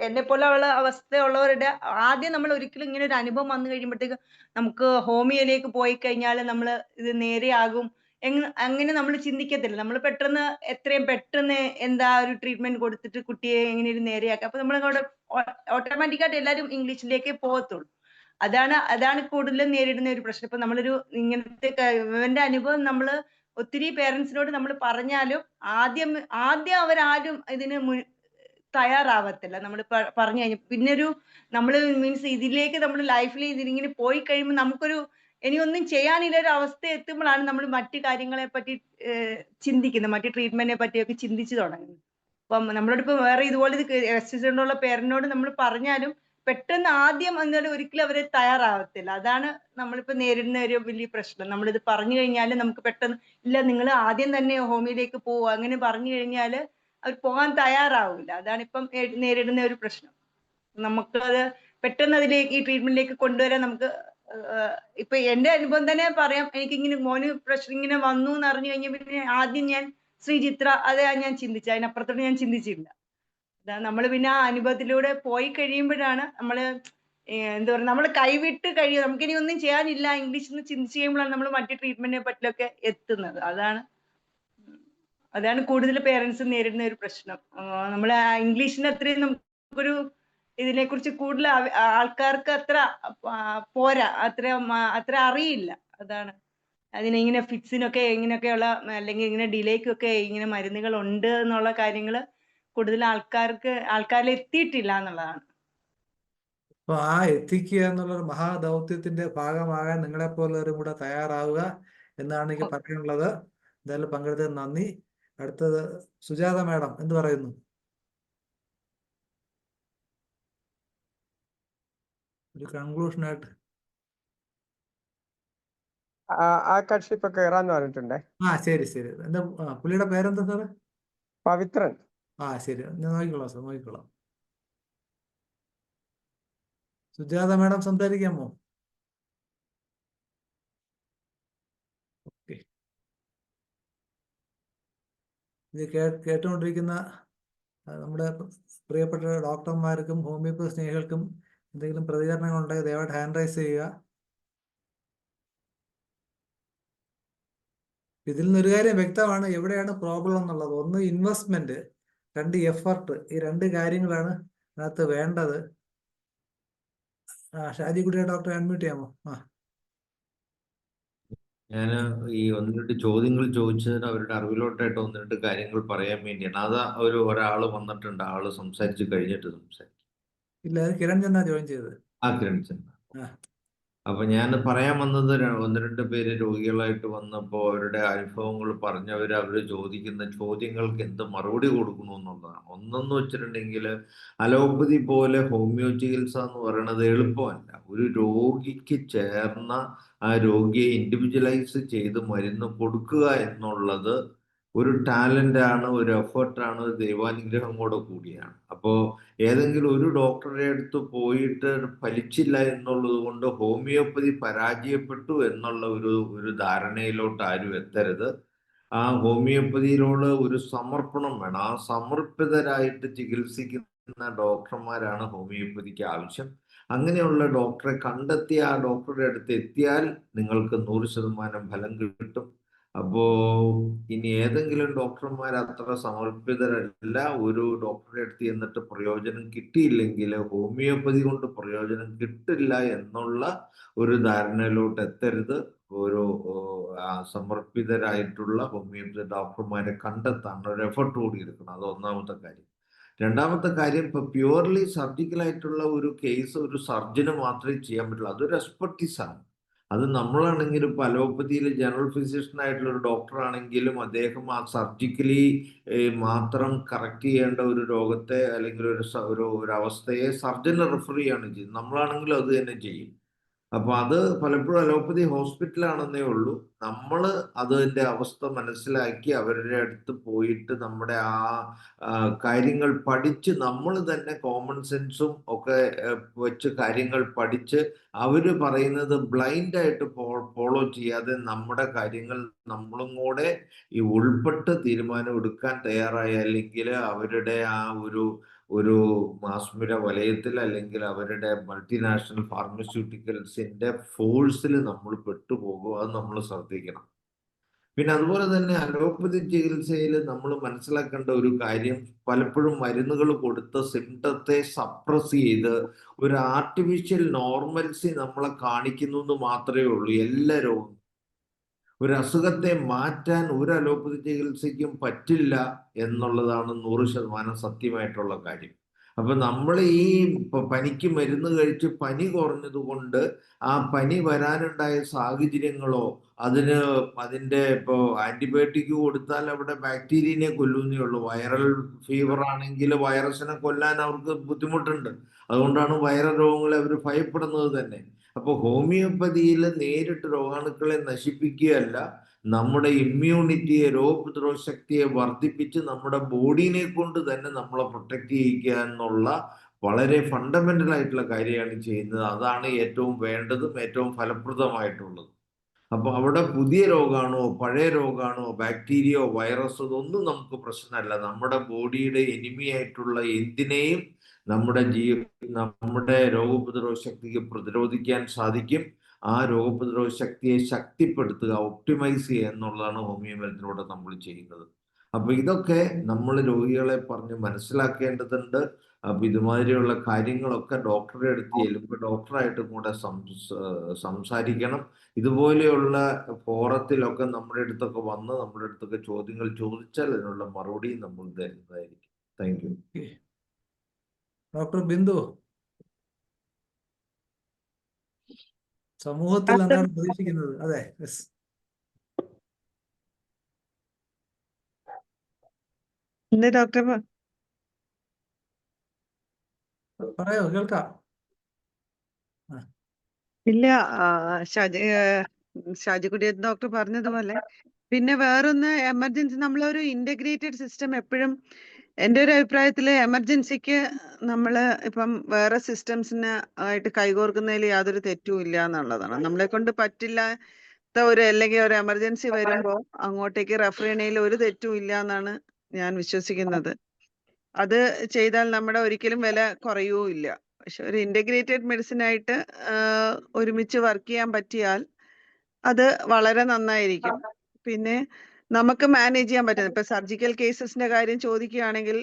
എന്നെ പോലെ ഉള്ള അവസ്ഥയുള്ളവരുടെ ആദ്യം നമ്മൾ ഒരിക്കലും ഇങ്ങനെ ഒരു അനുഭവം വന്നു കഴിയുമ്പോഴത്തേക്ക് നമുക്ക് ഹോമിയോയിലേക്ക് പോയി കഴിഞ്ഞാൽ നമ്മൾ ഇത് നേരെയാകും അങ്ങനെ നമ്മൾ ചിന്തിക്കത്തില്ല. നമ്മൾ പെട്ടെന്ന് എത്രയും പെട്ടെന്ന് എന്താ ഒരു ട്രീറ്റ്മെന്റ് കൊടുത്തിട്ട് കുട്ടിയെ എങ്ങനെയും നേരെയാക്കുക. അപ്പൊ നമ്മളങ്ങോട്ട് ഓട്ടോമാറ്റിക്കായിട്ട് എല്ലാവരും ഇംഗ്ലീഷിലേക്ക് പോകത്തുള്ളൂ. അതാണ് കൂടുതലും നേരിടുന്ന ഒരു പ്രശ്നം. ഇപ്പൊ നമ്മളൊരു ഇങ്ങനത്തെ ഇവന്റെ അനുഭവം നമ്മള് ഒത്തിരി പേരൻസിനോട് നമ്മൾ പറഞ്ഞാലും ആദ്യം അവരാരും ഇതിന് തയ്യാറാവത്തില്ല. നമ്മൾ പറഞ്ഞു കഴിഞ്ഞു പിന്നെ നമ്മൾ മീൻസ് ഇതിലേക്ക് നമ്മൾ ലൈഫിൽ ഇതിങ്ങനെ പോയി കഴിയുമ്പോൾ നമുക്കൊരു ഇനി ഒന്നും ചെയ്യാനില്ല ഒരു അവസ്ഥ എത്തുമ്പോഴാണ് നമ്മൾ മറ്റു കാര്യങ്ങളെ പറ്റി ചിന്തിക്കുന്നത്, മറ്റു ട്രീറ്റ്മെന്റിനെ പറ്റിയൊക്കെ ചിന്തിച്ചു തുടങ്ങുന്നത്. അപ്പം നമ്മളോടിപ്പോ വേറെ ഇതുപോലെ ഉള്ള പേരന്റിനോട് നമ്മൾ പറഞ്ഞാലും പെട്ടെന്ന് ആദ്യം എന്നിട്ട് ഒരിക്കലും അവര് തയ്യാറാവത്തില്ല. അതാണ് നമ്മളിപ്പോ നേരിടുന്ന ഒരു വലിയ പ്രശ്നം. നമ്മളിത് പറഞ്ഞു കഴിഞ്ഞാൽ നമുക്ക് പെട്ടെന്ന് ഇല്ല നിങ്ങൾ ആദ്യം തന്നെ ഹോമിയോയിലേക്ക് പോവുക അങ്ങനെ പറഞ്ഞു കഴിഞ്ഞാൽ അവർ പോകാൻ തയ്യാറാവില്ല. അതാണ് ഇപ്പം നേരിടുന്ന ഒരു പ്രശ്നം. നമുക്കത് പെട്ടെന്ന് അതിലേക്ക് ഈ ട്രീറ്റ്മെന്റിലേക്ക് കൊണ്ടുവരാൻ നമുക്ക് ഇപ്പൊ എന്റെ അനുഭവം തന്നെ പറയാം. എനിക്കിങ്ങനെ മോന് പ്രഷർ ഇങ്ങനെ വന്നു എന്ന് അറിഞ്ഞു കഴിഞ്ഞാൽ പിന്നെ ആദ്യം ഞാൻ ശ്രീചിത്ര അതെ ഞാൻ ചിന്തിച്ചത്, അതിനപ്പുറത്തോട്ട് ഞാൻ ചിന്തിച്ചില്ല. നമ്മൾ പിന്നെ ആ അനുഭവത്തിലൂടെ പോയി കഴിയുമ്പോഴാണ് നമ്മള് എന്താ പറയുക, നമ്മൾ കൈവിട്ട് കഴിയും, നമുക്കിനി ഒന്നും ചെയ്യാനില്ല ഇംഗ്ലീഷിൽ നിന്ന് ചിന്തിച്ച് കഴിയുമ്പോഴാണ് നമ്മൾ മറ്റു ട്രീറ്റ്മെന്റിനെ പറ്റിയൊക്കെ എത്തുന്നത്. അതാണ് കൂടുതൽ പേരൻസ് നേരിടുന്ന ഒരു പ്രശ്നം. നമ്മൾ ഇംഗ്ലീഷിന് അത്രയും നമുക്കൊരു ഇതിനെക്കുറിച്ച് കൂടുതൽ ആൾക്കാർക്ക് അത്ര പോരാ, അത്ര അറിയില്ല. അതാണ് അതിനിങ്ങനെ ഫിറ്റ്സിനൊക്കെ ഇങ്ങനെയൊക്കെയുള്ള അല്ലെങ്കിൽ ഇങ്ങനെ ഡിലേക്കൊക്കെ ഇങ്ങനെ മരുന്നുകൾ ഉണ്ട് എന്നുള്ള കാര്യങ്ങള് കൂടുതൽ ആൾക്കാരിൽ എത്തിയിട്ടില്ല എന്നുള്ളതാണ്. അപ്പൊ ആ എത്തിക്കുക എന്നുള്ള ഒരു മഹാദൗത്യത്തിന്റെ ഭാഗമാകാൻ നിങ്ങളെപ്പോലുള്ളവരും കൂടെ തയ്യാറാവുക എന്നാണ് എനിക്ക് പറയാനുള്ളത്. എന്തായാലും പങ്കെടുത്തത് നന്ദി. അടുത്തത് സുജാത മാഡം എന്ത് പറയുന്നു? ഒരു കൺക്ലൂഷനായിട്ട്. ആ കക്ഷി ഇപ്പൊ കേറാന്ന് പറഞ്ഞിട്ടുണ്ടേ. ശരി. എന്താ പുള്ളിയുടെ പേരെന്താ സാറ്? പവിത്രൻ. ശരി, ഞാൻ നോക്കിക്കോളാം സാർ, നോക്കിക്കോളാം. സുജാത മാഡം സംസാരിക്കാമോ? ഓക്കെ. ഇത് കേട്ടുകൊണ്ടിരിക്കുന്ന നമ്മുടെ പ്രിയപ്പെട്ട ഡോക്ടർമാർക്കും ഹോമിയോപ്പതി സ്നേഹികൾക്കും എന്തെങ്കിലും പ്രതികരണങ്ങൾ ഉണ്ടെങ്കിൽ ദയവായിട്ട് ഹാൻഡ് റൈസ് ചെയ്യുക. ഇതിൽ നിന്നൊരു കാര്യം വ്യക്തമാണ്, എവിടെയാണ് പ്രോബ്ലം എന്നുള്ളത്. ഒന്ന് ഇൻവെസ്റ്റ്മെന്റ്, രണ്ട് എഫർട്ട്. ഈ രണ്ട് കാര്യങ്ങളാണ് അതിനകത്ത് വേണ്ടത്. ഷാജി കുട്ടിയെ ഡോക്ടറെ അൺമ്യൂട്ട് ചെയ്യാമോ? ഞാൻ ഈ ഒന്ന് രണ്ട് ചോദ്യങ്ങൾ ചോദിച്ചതിന് അവരുടെ അറിവിലോട്ടായിട്ട് ഒന്ന് രണ്ട് കാര്യങ്ങൾ പറയാൻ വേണ്ടിയാണ്. ഒരാൾ വന്നിട്ടുണ്ട്, ആള് സംസാരിച്ച് കഴിഞ്ഞിട്ട് സംസാരിക്കും. ഇല്ല, കിരൺ ചന്ദ്ര ജോയിൻ ചെയ്തത്. കിരൺ ചന്ദ്ര. അപ്പൊ ഞാൻ പറയാൻ വന്നത്, ഒന്ന് രണ്ട് പേര് രോഗികളായിട്ട് വന്നപ്പോൾ അവരുടെ അനുഭവങ്ങൾ പറഞ്ഞവർ ചോദിക്കുന്ന ചോദ്യങ്ങൾക്ക് എന്ത് മറുപടി കൊടുക്കണു എന്നുള്ളതാണ്. ഒന്നെന്ന് വെച്ചിട്ടുണ്ടെങ്കിൽ അലോപ്പതി പോലെ ഹോമിയോ ചികിത്സ എന്ന് പറയുന്നത് എളുപ്പമല്ല. ഒരു രോഗിക്ക് ചേർന്ന ആ രോഗിയെ ഇൻഡിവിജ്വലൈസ് ചെയ്ത് മരുന്ന് കൊടുക്കുക എന്നുള്ളത് ഒരു ടാലൻ്റാണ്, ഒരു എഫേർട്ടാണ്, ഒരു ദൈവാനുഗ്രഹം കൂടെ കൂടിയാണ്. അപ്പോൾ ഏതെങ്കിലും ഒരു ഡോക്ടറുടെ അടുത്ത് പോയിട്ട് ഫലിച്ചില്ല എന്നുള്ളത് കൊണ്ട് ഹോമിയോപ്പതി പരാജയപ്പെട്ടു എന്നുള്ള ഒരു ധാരണയിലോട്ട് ആരും എത്തരുത്. ആ ഹോമിയോപ്പതിയിലോട് ഒരു സമർപ്പണം വേണം. ആ സമർപ്പിതരായിട്ട് ചികിത്സിക്കുന്ന ഡോക്ടർമാരാണ് ഹോമിയോപ്പതിക്ക് ആവശ്യം. അങ്ങനെയുള്ള ഡോക്ടറെ കണ്ടെത്തി ആ ഡോക്ടറുടെ അടുത്ത് എത്തിയാൽ നിങ്ങൾക്ക് 100% ഫലം കിട്ടും. അപ്പോ ഇനി ഏതെങ്കിലും ഡോക്ടർമാർ അത്ര സമർപ്പിതരല്ല, ഒരു ഡോക്ടറെ അടുത്ത് എന്നിട്ട് പ്രയോജനം കിട്ടിയില്ലെങ്കിൽ ഹോമിയോപ്പതി കൊണ്ട് പ്രയോജനം കിട്ടില്ല എന്നുള്ള ഒരു ധാരണയിലോട്ട് എത്തരുത്. ഒരു സമർപ്പിതരായിട്ടുള്ള ഹോമിയോപ്പതി ഡോക്ടർമാരെ കണ്ടെത്താൻ ഒരു എഫർട്ട് കൂടി എടുക്കണം. അത് ഒന്നാമത്തെ കാര്യം. രണ്ടാമത്തെ കാര്യം, ഇപ്പൊ പ്യുവർലി സർജിക്കലായിട്ടുള്ള ഒരു കേസ് ഒരു സർജന് മാത്രമേ ചെയ്യാൻ പറ്റുള്ളൂ. അതൊരു എക്സ്പെർട്ടീസാണ്. അത് നമ്മളാണെങ്കിലും ഇപ്പൊ അലോപ്പതിയിൽ ജനറൽ ഫിസിഷ്യൻ ആയിട്ടുള്ള ഒരു ഡോക്ടർ ആണെങ്കിലും അദ്ദേഹം ആ സർജിക്കലി മാത്രം കറക്റ്റ് ചെയ്യേണ്ട ഒരു രോഗത്തെ അല്ലെങ്കിൽ ഒരു അവസ്ഥയെ സർജന് റെഫർ ചെയ്യാണ് ചെയ്യുന്നത്. നമ്മളാണെങ്കിലും അത് തന്നെ ചെയ്യും. അപ്പൊ അത് പലപ്പോഴും അലോപ്പതി ഹോസ്പിറ്റലാണെന്നേ ഉള്ളൂ. നമ്മൾ അതിൻ്റെ അവസ്ഥ മനസ്സിലാക്കി അവരുടെ അടുത്ത് പോയിട്ട് നമ്മുടെ കാര്യങ്ങൾ പഠിച്ച് നമ്മൾ തന്നെ കോമൺ സെൻസും ഒക്കെ വെച്ച് കാര്യങ്ങൾ പഠിച്ച് അവർ പറയുന്നത് ബ്ലൈൻഡായിട്ട് ഫോളോ ചെയ്യാതെ നമ്മുടെ കാര്യങ്ങൾ നമ്മളും കൂടെ ഈ ഉൾപ്പെട്ട് തീരുമാനം എടുക്കാൻ തയ്യാറായി, അല്ലെങ്കിൽ അവരുടെ ആ ഒരു മാസ്മിര വലയത്തിൽ അല്ലെങ്കിൽ അവരുടെ മൾട്ടിനാഷണൽ ഫാർമസ്യൂട്ടിക്കൽസിന്റെ ഫോഴ്സിൽ നമ്മൾ പെട്ടുപോകും. അത് നമ്മൾ ശ്രദ്ധിക്കണം. പിന്നെ അതുപോലെ തന്നെ അലോപ്പതി ചികിത്സയിൽ നമ്മൾ മനസ്സിലാക്കേണ്ട ഒരു കാര്യം, പലപ്പോഴും മരുന്നുകൾ കൊടുത്ത് സിംറ്റത്തെ സപ്രസ് ചെയ്ത് ഒരു ആർട്ടിഫിഷ്യൽ നോർമൽസി നമ്മളെ കാണിക്കുന്നു എന്ന് മാത്രമേ ഉള്ളൂ. എല്ലാ രോഗവും ഒരു അസുഖത്തെ മാറ്റാൻ ഒരു അലോപ്പതി ചികിത്സയ്ക്കും പറ്റില്ല എന്നുള്ളതാണ് 100% സത്യമായിട്ടുള്ള കാര്യം. അപ്പൊ നമ്മൾ ഈ പനിക്ക് മരുന്ന് കഴിച്ച് പനി കുറഞ്ഞതുകൊണ്ട് ആ പനി വരാനുണ്ടായ സാഹചര്യങ്ങളോ അതിന്റെ ഇപ്പോ ആന്റിബയോട്ടിക് കൊടുത്താൽ അവിടെ ബാക്ടീരിയനെ കൊല്ലുന്നേ ഉള്ളൂ. വൈറൽ ഫീവർ ആണെങ്കിൽ വൈറസിനെ കൊല്ലാൻ അവർക്ക് ബുദ്ധിമുട്ടുണ്ട്. അതുകൊണ്ടാണ് വൈറൽ രോഗങ്ങളെ അവർ ഭയപ്പെടുന്നത് തന്നെ. അപ്പൊ ഹോമിയോപ്പതിയിൽ നേരിട്ട് രോഗാണുക്കളെ നശിപ്പിക്കുകയല്ല, നമ്മുടെ ഇമ്മ്യൂണിറ്റിയെ, രോഗപ്രതിരോധ ശക്തിയെ വർദ്ധിപ്പിച്ച് നമ്മുടെ ബോഡീനെ കൊണ്ട് തന്നെ നമ്മളെ പ്രൊട്ടക്ട് ചെയ്യിക്കുക എന്നുള്ള വളരെ ഫണ്ടമെന്റൽ ആയിട്ടുള്ള കാര്യമാണ് ചെയ്യുന്നത്. അതാണ് ഏറ്റവും വേണ്ടതും ഏറ്റവും ഫലപ്രദമായിട്ടുള്ളത്. അപ്പൊ അവിടെ പുതിയ രോഗാണോ പഴയ രോഗാണോ ബാക്ടീരിയയോ വൈറസോ ഇതൊന്നും നമുക്ക് പ്രശ്നമല്ല. നമ്മുടെ ബോഡിയുടെ എനിമിയായിട്ടുള്ള എന്തിനേയും നമ്മുടെ രോഗപ്രതിരോധ ശക്തിക്ക് പ്രതിരോധിക്കാൻ സാധിക്കും. ആ രോഗപ്രതിരോധ ശക്തിയെ ശക്തിപ്പെടുത്തുക, ഒപ്റ്റിമൈസ് ചെയ്യുക എന്നുള്ളതാണ് ഹോമിയോ മരുന്നിലൂടെ നമ്മൾ ചെയ്യുന്നത്. അപ്പൊ ഇതൊക്കെ നമ്മൾ രോഗികളെ പറഞ്ഞ് മനസ്സിലാക്കേണ്ടതുണ്ട്. അപ്പൊ ഇതുമാതിരിയുള്ള കാര്യങ്ങളൊക്കെ ഡോക്ടറെ അടുത്ത് ചെല്ലുമ്പോൾ ഡോക്ടറായിട്ടും കൂടെ സംസാരിക്കണം. ഇതുപോലെയുള്ള ഫോറത്തിലൊക്കെ നമ്മുടെ അടുത്തൊക്കെ വന്ന് നമ്മുടെ അടുത്തൊക്കെ ചോദ്യങ്ങൾ ചോദിച്ചാൽ അതിനുള്ള മറുപടി നമ്മൾ തരുന്നതായിരിക്കും. Thank you. ഡോക്ടർ ബിന്ദു, സമൂഹത്തിൽ എന്താണ് പ്രതീക്ഷിക്കുന്നത്? അതെ, ഡോക്ടർ പറയോ, കേൾക്കാം. ഇല്ല, ഷാജിക്കുട്ടി ഡോക്ടർ പറഞ്ഞതുപോലെ പിന്നെ വേറൊന്ന്, എമർജൻസി നമ്മളൊരു ഇന്റഗ്രേറ്റഡ് സിസ്റ്റം എപ്പോഴും, എൻ്റെ ഒരു അഭിപ്രായത്തില് എമർജൻസിക്ക് നമ്മള് ഇപ്പം വേറെ സിസ്റ്റംസിന് ആയിട്ട് കൈകോർക്കുന്നതിൽ യാതൊരു തെറ്റും ഇല്ല എന്നുള്ളതാണ്. നമ്മളെ കൊണ്ട് പറ്റില്ലാത്ത അല്ലെങ്കിൽ ഒരു എമർജൻസി വരുമ്പോൾ അങ്ങോട്ടേക്ക് റെഫർ ചെയ്യണതിൽ ഒരു തെറ്റും ഇല്ല എന്നാണ് ഞാൻ വിശ്വസിക്കുന്നത്. അത് ചെയ്താൽ നമ്മുടെ ഒരിക്കലും വില കുറയുകയില്ല. പക്ഷെ ഒരു ഇന്റഗ്രേറ്റഡ് മെഡിസിൻ ആയിട്ട് ഒരുമിച്ച് വർക്ക് ചെയ്യാൻ പറ്റിയാൽ അത് വളരെ നന്നായിരിക്കും. പിന്നെ നമുക്ക് മാനേജ് ചെയ്യാൻ പറ്റുന്നത്, ഇപ്പൊ സർജിക്കൽ കേസസിന്റെ കാര്യം ചോദിക്കുകയാണെങ്കിൽ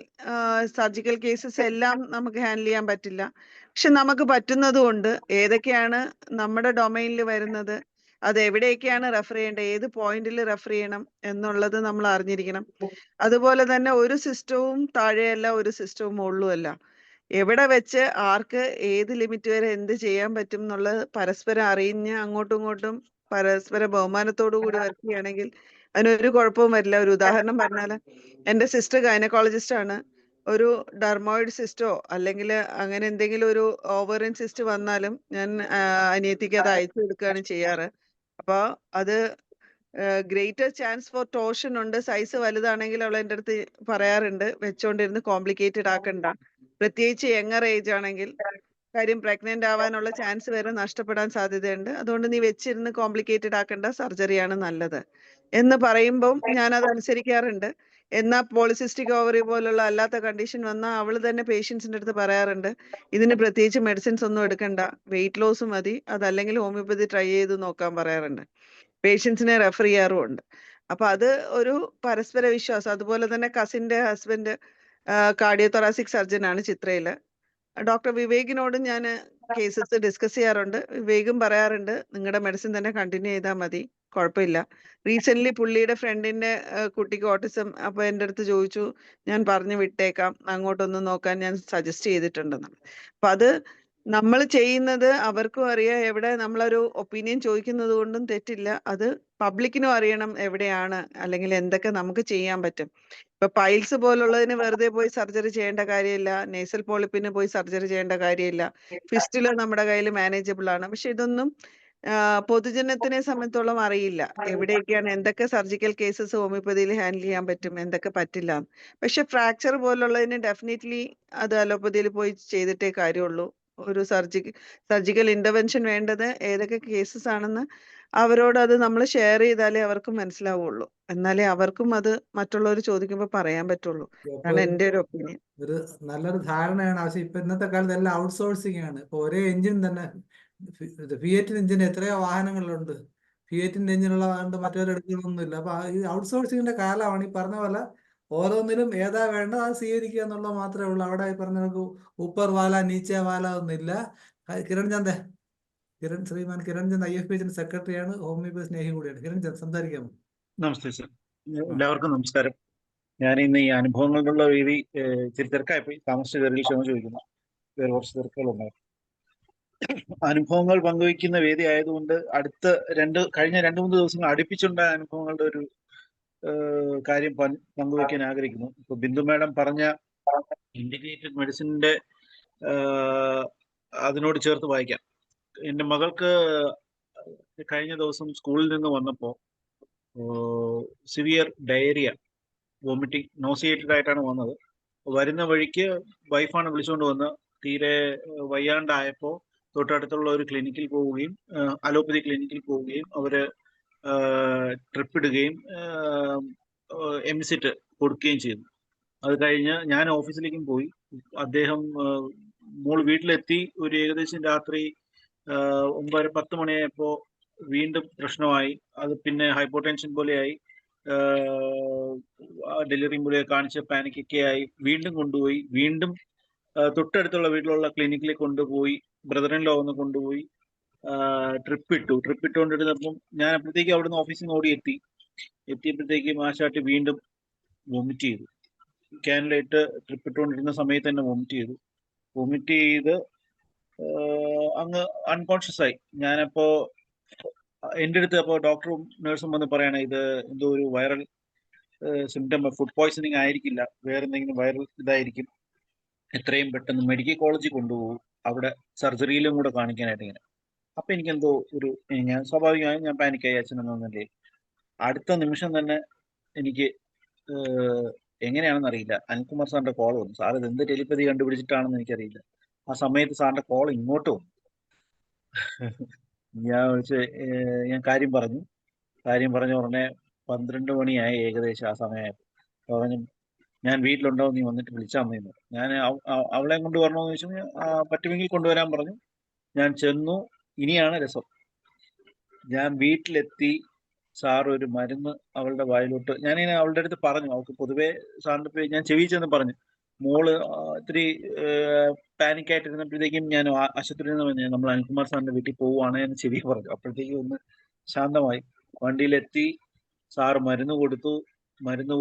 സർജിക്കൽ കേസസ് എല്ലാം നമുക്ക് ഹാൻഡിൽ ചെയ്യാൻ പറ്റില്ല. പക്ഷെ നമുക്ക് പറ്റുന്നത് കൊണ്ട് ഏതൊക്കെയാണ് നമ്മുടെ ഡൊമൈനിൽ വരുന്നത്, അത് എവിടെയൊക്കെയാണ് റെഫർ ചെയ്യേണ്ടത്, ഏത് പോയിന്റിൽ റെഫർ ചെയ്യണം എന്നുള്ളത് നമ്മൾ അറിഞ്ഞിരിക്കണം. അതുപോലെ തന്നെ ഒരു സിസ്റ്റവും താഴെയല്ല, ഒരു സിസ്റ്റവും മുകളിലുമല്ല. എവിടെ വെച്ച് ആർക്ക് ഏത് ലിമിറ്റ് വരെ എന്ത് ചെയ്യാൻ പറ്റും എന്നുള്ളത് പരസ്പരം അറിഞ്ഞ് അങ്ങോട്ടും ഇങ്ങോട്ടും പരസ്പര ബഹുമാനത്തോടു കൂടി വർക്ക് ചെയ്യുകയാണെങ്കിൽ അതിനൊരു കുഴപ്പവും വരില്ല. ഒരു ഉദാഹരണം പറഞ്ഞാൽ, എൻ്റെ സിസ്റ്റർ ഗൈനക്കോളജിസ്റ്റ് ആണ്. ഒരു ഡെർമോയിഡ് സിസ്റ്റോ അല്ലെങ്കിൽ അങ്ങനെ എന്തെങ്കിലും ഒരു ഓവറിൻ സിസ്റ്റ് വന്നാലും ഞാൻ അനിയത്തിക്ക് അത് അയച്ചു കൊടുക്കുകയാണ് ചെയ്യാറ്. അപ്പോൾ അത് ഗ്രേറ്റർ ചാൻസ് ഫോർ ടോർഷൻ ഉണ്ട്. സൈസ് വലുതാണെങ്കിൽ അവൾ എൻ്റെ അടുത്ത് പറയാറുണ്ട്, വെച്ചോണ്ടിരുന്ന് കോംപ്ലിക്കേറ്റഡ് ആക്കണ്ട, പ്രത്യേകിച്ച് യങ്ങർ ഏജ് ആണെങ്കിൽ. കാര്യം പ്രഗ്നന്റ് ആവാനുള്ള ചാൻസ് വരെ നഷ്ടപ്പെടാൻ സാധ്യതയുണ്ട്. അതുകൊണ്ട് നീ വെച്ചിരുന്ന് കോംപ്ലിക്കേറ്റഡ് ആക്കേണ്ട, സർജറിയാണ് നല്ലത് എന്ന് പറയുമ്പോൾ ഞാൻ അത് അനുസരിക്കാറുണ്ട്. എന്നാൽ പോളിസിസ്റ്റിക് ഓവറി പോലുള്ള അല്ലാത്ത കണ്ടീഷൻ വന്നാൽ അവൾ തന്നെ പേഷ്യൻസിൻ്റെ അടുത്ത് പറയാറുണ്ട്, ഇതിന് പ്രത്യേകിച്ച് മെഡിസിൻസ് ഒന്നും എടുക്കണ്ട, വെയിറ്റ് ലോസ് മതി, അതല്ലെങ്കിൽ ഹോമിയോപ്പതി ട്രൈ ചെയ്ത് നോക്കാൻ പറയാറുണ്ട്. പേഷ്യൻസിനെ റെഫർ ചെയ്യാറുമുണ്ട്. അപ്പൊ അത് ഒരു പരസ്പര വിശ്വാസം. അതുപോലെ തന്നെ കസിന്റെ ഹസ്ബൻഡ് കാർഡിയോ തൊറാസിക് സർജൻ ആണ് ചിത്രയില്. ഡോക്ടർ വിവേകിനോടും ഞാൻ കേസസ് ഡിസ്കസ് ചെയ്യാറുണ്ട്. വിവേകും പറയാറുണ്ട്, നിങ്ങളുടെ മെഡിസിൻ തന്നെ കണ്ടിന്യൂ ചെയ്താൽ മതി, കുഴപ്പമില്ല. റീസെന്റ് പുള്ളിയുടെ ഫ്രണ്ടിന്റെ കുട്ടിക്ക് ഓട്ടിസം, അപ്പൊ എൻ്റെ അടുത്ത് ചോദിച്ചു, ഞാൻ പറഞ്ഞു വിട്ടേക്കാം, അങ്ങോട്ടൊന്ന് നോക്കാൻ ഞാൻ സജസ്റ്റ് ചെയ്തിട്ടുണ്ടെന്ന്. അപ്പൊ അത് നമ്മൾ ചെയ്യുന്നത് അവർക്കും അറിയാം, എവിടെ നമ്മളൊരു ഒപ്പീനിയൻ ചോദിക്കുന്നത് കൊണ്ടും തെറ്റില്ല. അത് പബ്ലിക്കിനും അറിയണം എവിടെയാണ്, അല്ലെങ്കിൽ എന്തൊക്കെ നമുക്ക് ചെയ്യാൻ പറ്റും. ഇപ്പൊ പൈൽസ് പോലുള്ളതിന് വെറുതെ പോയി സർജറി ചെയ്യേണ്ട കാര്യമില്ല, നേസൽ പോളിപ്പിന് പോയി സർജറി ചെയ്യേണ്ട കാര്യമില്ല, ഫിസ്റ്റുല നമ്മുടെ കയ്യിൽ മാനേജബിൾ ആണ്. പക്ഷെ ഇതൊന്നും പൊതുജനത്തിനെ സംബന്ധിച്ചോളം അറിയില്ല, എവിടെയൊക്കെയാണ് എന്തൊക്കെ സർജിക്കൽ കേസസ് ഹോമിയോപ്പതിയിൽ ഹാൻഡിൽ ചെയ്യാൻ പറ്റും, എന്തൊക്കെ പറ്റില്ല. പക്ഷെ ഫ്രാക്ചർ പോലുള്ളതിന് ഡെഫിനറ്റ്ലി അത് അലോപ്പതിയിൽ പോയി ചെയ്തിട്ടേ കാര്യമുള്ളൂ. ഒരു സർജിക്കൽ ഇന്റർവെൻഷൻ വേണ്ടത് ഏതൊക്കെ കേസസ് ആണെന്ന് അവരോട് അത് നമ്മൾ ഷെയർ ചെയ്താലേ അവർക്ക് മനസ്സിലാവുള്ളൂ. എന്നാലേ അവർക്കും അത് മറ്റുള്ളവർ ചോദിക്കുമ്പോൾ പറയാൻ പറ്റുള്ളൂ. അതാണ് എൻ്റെ ഒരു ഒപ്പീനിയൻ. ഒരു നല്ലൊരു ധാരണയാണ് ആവശ്യം. ഇപ്പൊ ഇന്നത്തെ കാലത്ത് എല്ലാം ഔട്ട്സോഴ്സിംഗ് ആണ്. ഇപ്പൊ ഒരേ എഞ്ചിൻ തന്നെ, ഫിയറ്റിന് എഞ്ചിൻ എത്രയോ വാഹനങ്ങളുണ്ട്. ഫിയറ്റിന്റെ എഞ്ചിനുള്ള മറ്റൊരു എടുക്കലൊന്നുമില്ല. അപ്പൊ ഈ ഔട്ട്സോഴ്സിങ്ങിന്റെ കാലമാണ്. ഈ പറഞ്ഞ പോലെ ഓരോന്നിലും ഏതാ വേണ്ടത് അത് സ്വീകരിക്കുക എന്നുള്ളത് മാത്രമേ ഉള്ളൂ. അവിടെ ഈ പറഞ്ഞ ഊപ്പർ വാല നീച്ച വാല ഒന്നുമില്ല. കിരൺ ചന്ദ് ശ്രീമാൻ കിരൺ ചന്ദ് IFPHന്റെ സെക്രട്ടറിയാണ്, ഹോമിയോപ്പതി സ്നേഹി കൂടിയാണ്. കിരൺ ചന്ദ് സംസാരിക്കാമോ? നമസ്തേ സർ, എല്ലാവർക്കും നമസ്കാരം. ഞാൻ ഇന്ന് ഈ അനുഭവങ്ങളുടെ വേദി ഇച്ചിരി തിരക്കായിപ്പോയി, താമസിച്ച് കയറി ക്ഷമ ചോദിക്കുന്നു, വേറെ കുറച്ച് തിരക്കുകളുണ്ടായിരുന്നു. അനുഭവങ്ങൾ പങ്കുവയ്ക്കുന്ന വേദി ആയതുകൊണ്ട് കഴിഞ്ഞ 2-3 ദിവസങ്ങൾ അടുപ്പിച്ചുണ്ടായ അനുഭവങ്ങളുടെ ഒരു കാര്യം പങ്കുവയ്ക്കാൻ ആഗ്രഹിക്കുന്നു. ഇപ്പൊ ബിന്ദു മാഡം പറഞ്ഞ ഇന്റഗ്രേറ്റഡ് മെഡിസിന്റെ അതിനോട് ചേർത്ത് വായിക്കാം. എൻ്റെ മകൾക്ക് കഴിഞ്ഞ ദിവസം സ്കൂളിൽ നിന്ന് വന്നപ്പോൾ സിവിയർ ഡയറിയ, വോമിറ്റിംഗ്, നോസിയേറ്റഡ് ആയിട്ടാണ് വന്നത്. വരുന്ന വഴിക്ക് വൈഫാണ് വിളിച്ചുകൊണ്ട് വന്ന് തീരെ വയ്യാണ്ടായപ്പോൾ തൊട്ടടുത്തുള്ള ഒരു ക്ലിനിക്കിൽ പോവുകയും അലോപ്പതി ക്ലിനിക്കിൽ പോവുകയും അവര് ട്രിപ്പ് ഇടുകയും എംസിറ്റ് കൊടുക്കുകയും ചെയ്തു. അത് കഴിഞ്ഞ് ഞാൻ ഓഫീസിലേക്കും പോയി. അദ്ദേഹം മോൾ വീട്ടിലെത്തി ഒരു ഏകദേശം രാത്രി 9-10 മണിയായപ്പോൾ വീണ്ടും പ്രശ്നമായി. അത് പിന്നെ ഹൈപ്പോടെൻഷൻ പോലെയായി, ഡെലിവറി മൂലം കാണിച്ച പാനിക്കൊക്കെ ആയി. വീണ്ടും കൊണ്ടുപോയി, വീണ്ടും തൊട്ടടുത്തുള്ള വീട്ടിലുള്ള ക്ലിനിക്കിൽ കൊണ്ടുപോയി, ബ്രദറിൻ ലോ ഒന്ന് കൊണ്ടുപോയി ട്രിപ്പ് ഇട്ടുകൊണ്ടിരുന്നപ്പം ഞാൻ അപ്പോഴത്തേക്ക് അവിടുന്ന് ഓഫീസിൽ നിന്ന് എത്തിയപ്പോഴത്തേക്കും ആശാട്ടി വീണ്ടും വൊമിറ്റ് ചെയ്തു. ക്യാനിലായിട്ട് ട്രിപ്പ് ഇട്ടുകൊണ്ടിരുന്ന സമയത്ത് തന്നെ വൊമിറ്റ് ചെയ്ത് അങ്ങ് അൺകോൺഷ്യസ് ആയി. ഞാനപ്പോ എൻ്റെ അടുത്ത് അപ്പോൾ ഡോക്ടറും നഴ്സും വന്ന് പറയണേ, ഇത് എന്തോ ഒരു വൈറൽ സിംറ്റം, ഫുഡ് പോയ്സണിങ് ആയിരിക്കില്ല, വേറെ എന്തെങ്കിലും വൈറൽ ഇതായിരിക്കും, എത്രയും പെട്ടെന്ന് മെഡിക്കൽ കോളേജിൽ കൊണ്ടുപോകും, അവിടെ സർജറിയിലും കൂടെ കാണിക്കാനായിട്ട് ഇങ്ങനെ. അപ്പൊ എനിക്കെന്തോ ഞാൻ സ്വാഭാവികമായും ഞാൻ പാനിക്കായി, അച്ഛനെന്നല്ലേ. അടുത്ത നിമിഷം തന്നെ എനിക്ക് എങ്ങനെയാണെന്ന് അറിയില്ല, അനിൽകുമാർ സാറിന്റെ കോൾ വന്നു. സാർ ഇത് എന്ത് ടെലിപ്പതി കണ്ടുപിടിച്ചിട്ടാണെന്ന് എനിക്കറിയില്ല. ആ സമയത്ത് സാറിന്റെ കോൾ ഇങ്ങോട്ട് വന്നു. ഞാൻ കാര്യം പറഞ്ഞ ഉടനെ 12 മണിയായി ഏകദേശം. ആ സമയമായപ്പോൾ പറഞ്ഞു, ഞാൻ വീട്ടിലുണ്ടാവും, നീ വന്നിട്ട് വിളിച്ചാൽ മതി. ഞാൻ അവളെ കൊണ്ട് വരണമെന്ന് ചോദിച്ചു. പറ്റുമെങ്കിൽ കൊണ്ടുവരാൻ പറഞ്ഞു. ഞാൻ ചെന്നു. ഇനിയാണ് രസം. ഞാൻ വീട്ടിലെത്തി, സാർ ഒരു മരുന്ന് അവളുടെ വായിലോട്ട്, ഞാനിങ്ങനെ അവളുടെ അടുത്ത് പറഞ്ഞു, അവൾക്ക് പൊതുവെ സാറിന്റെ പേര് ഞാൻ ചെവി ചെന്ന് പറഞ്ഞു. മോള് ഇത്തിരി പാനിക്കായിട്ടിരുന്നപ്പോഴത്തേക്കും ഞാൻ ആശുപത്രിയിൽ നിന്ന് പറഞ്ഞു, നമ്മൾ അനിൽകുമാർ സാറിന്റെ വീട്ടിൽ പോവുകയാണ് എന്ന് ചെവി പറഞ്ഞു. അപ്പോഴത്തേക്കും ഒന്ന് ശാന്തമായി. വണ്ടിയിലെത്തി, സാറ് മരുന്ന്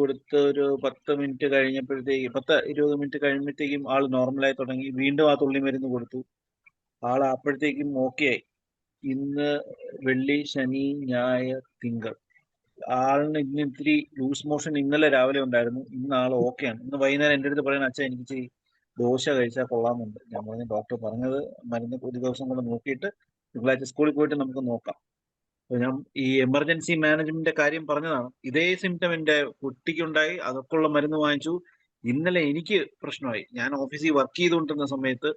കൊടുത്ത് ഒരു 10 മിനിറ്റ് കഴിഞ്ഞപ്പോഴത്തേക്കും 10-20 മിനിറ്റ് കഴിയുമ്പോഴത്തേക്കും ആള് നോർമലായി തുടങ്ങി. വീണ്ടും ആ തുള്ളി മരുന്ന് കൊടുത്തു. ആള് അപ്പോഴത്തേക്കും ഓക്കെ ആയി. ഇന്ന് വെള്ളി, ശനി, ഞായർ, തിങ്കൾ ആളിന് ഇന്ന് ഇത്തിരി ലൂസ് മോഷൻ ഇന്നലെ രാവിലെ ഉണ്ടായിരുന്നു. ഇന്ന് ആൾ ഓക്കെയാണ്. ഇന്ന് വൈകുന്നേരം എൻ്റെ അടുത്ത് പറയുന്ന അച്ഛൻ എനിക്ക് ഇച്ചിരി ദോശ കഴിച്ചാൽ കൊള്ളാമെന്നുണ്ട്. ഞാൻ പറഞ്ഞു ഡോക്ടർ പറഞ്ഞത് മരുന്ന് ഒരു ദിവസം കൊണ്ട് നോക്കിയിട്ട് തിങ്കളാഴ്ച സ്കൂളിൽ പോയിട്ട് നമുക്ക് നോക്കാം. അപ്പൊ ഞാൻ ഈ എമർജൻസി മാനേജ്മെന്റിന്റെ കാര്യം പറഞ്ഞതാണ്. ഇതേ സിംറ്റം എൻ്റെ കുട്ടിക്കുണ്ടായി, അതൊക്കെ ഉള്ള മരുന്ന് വാങ്ങിച്ചു. ഇന്നലെ എനിക്ക് പ്രശ്നമായി. ഞാൻ ഓഫീസിൽ വർക്ക് ചെയ്തുകൊണ്ടിരുന്ന സമയത്ത്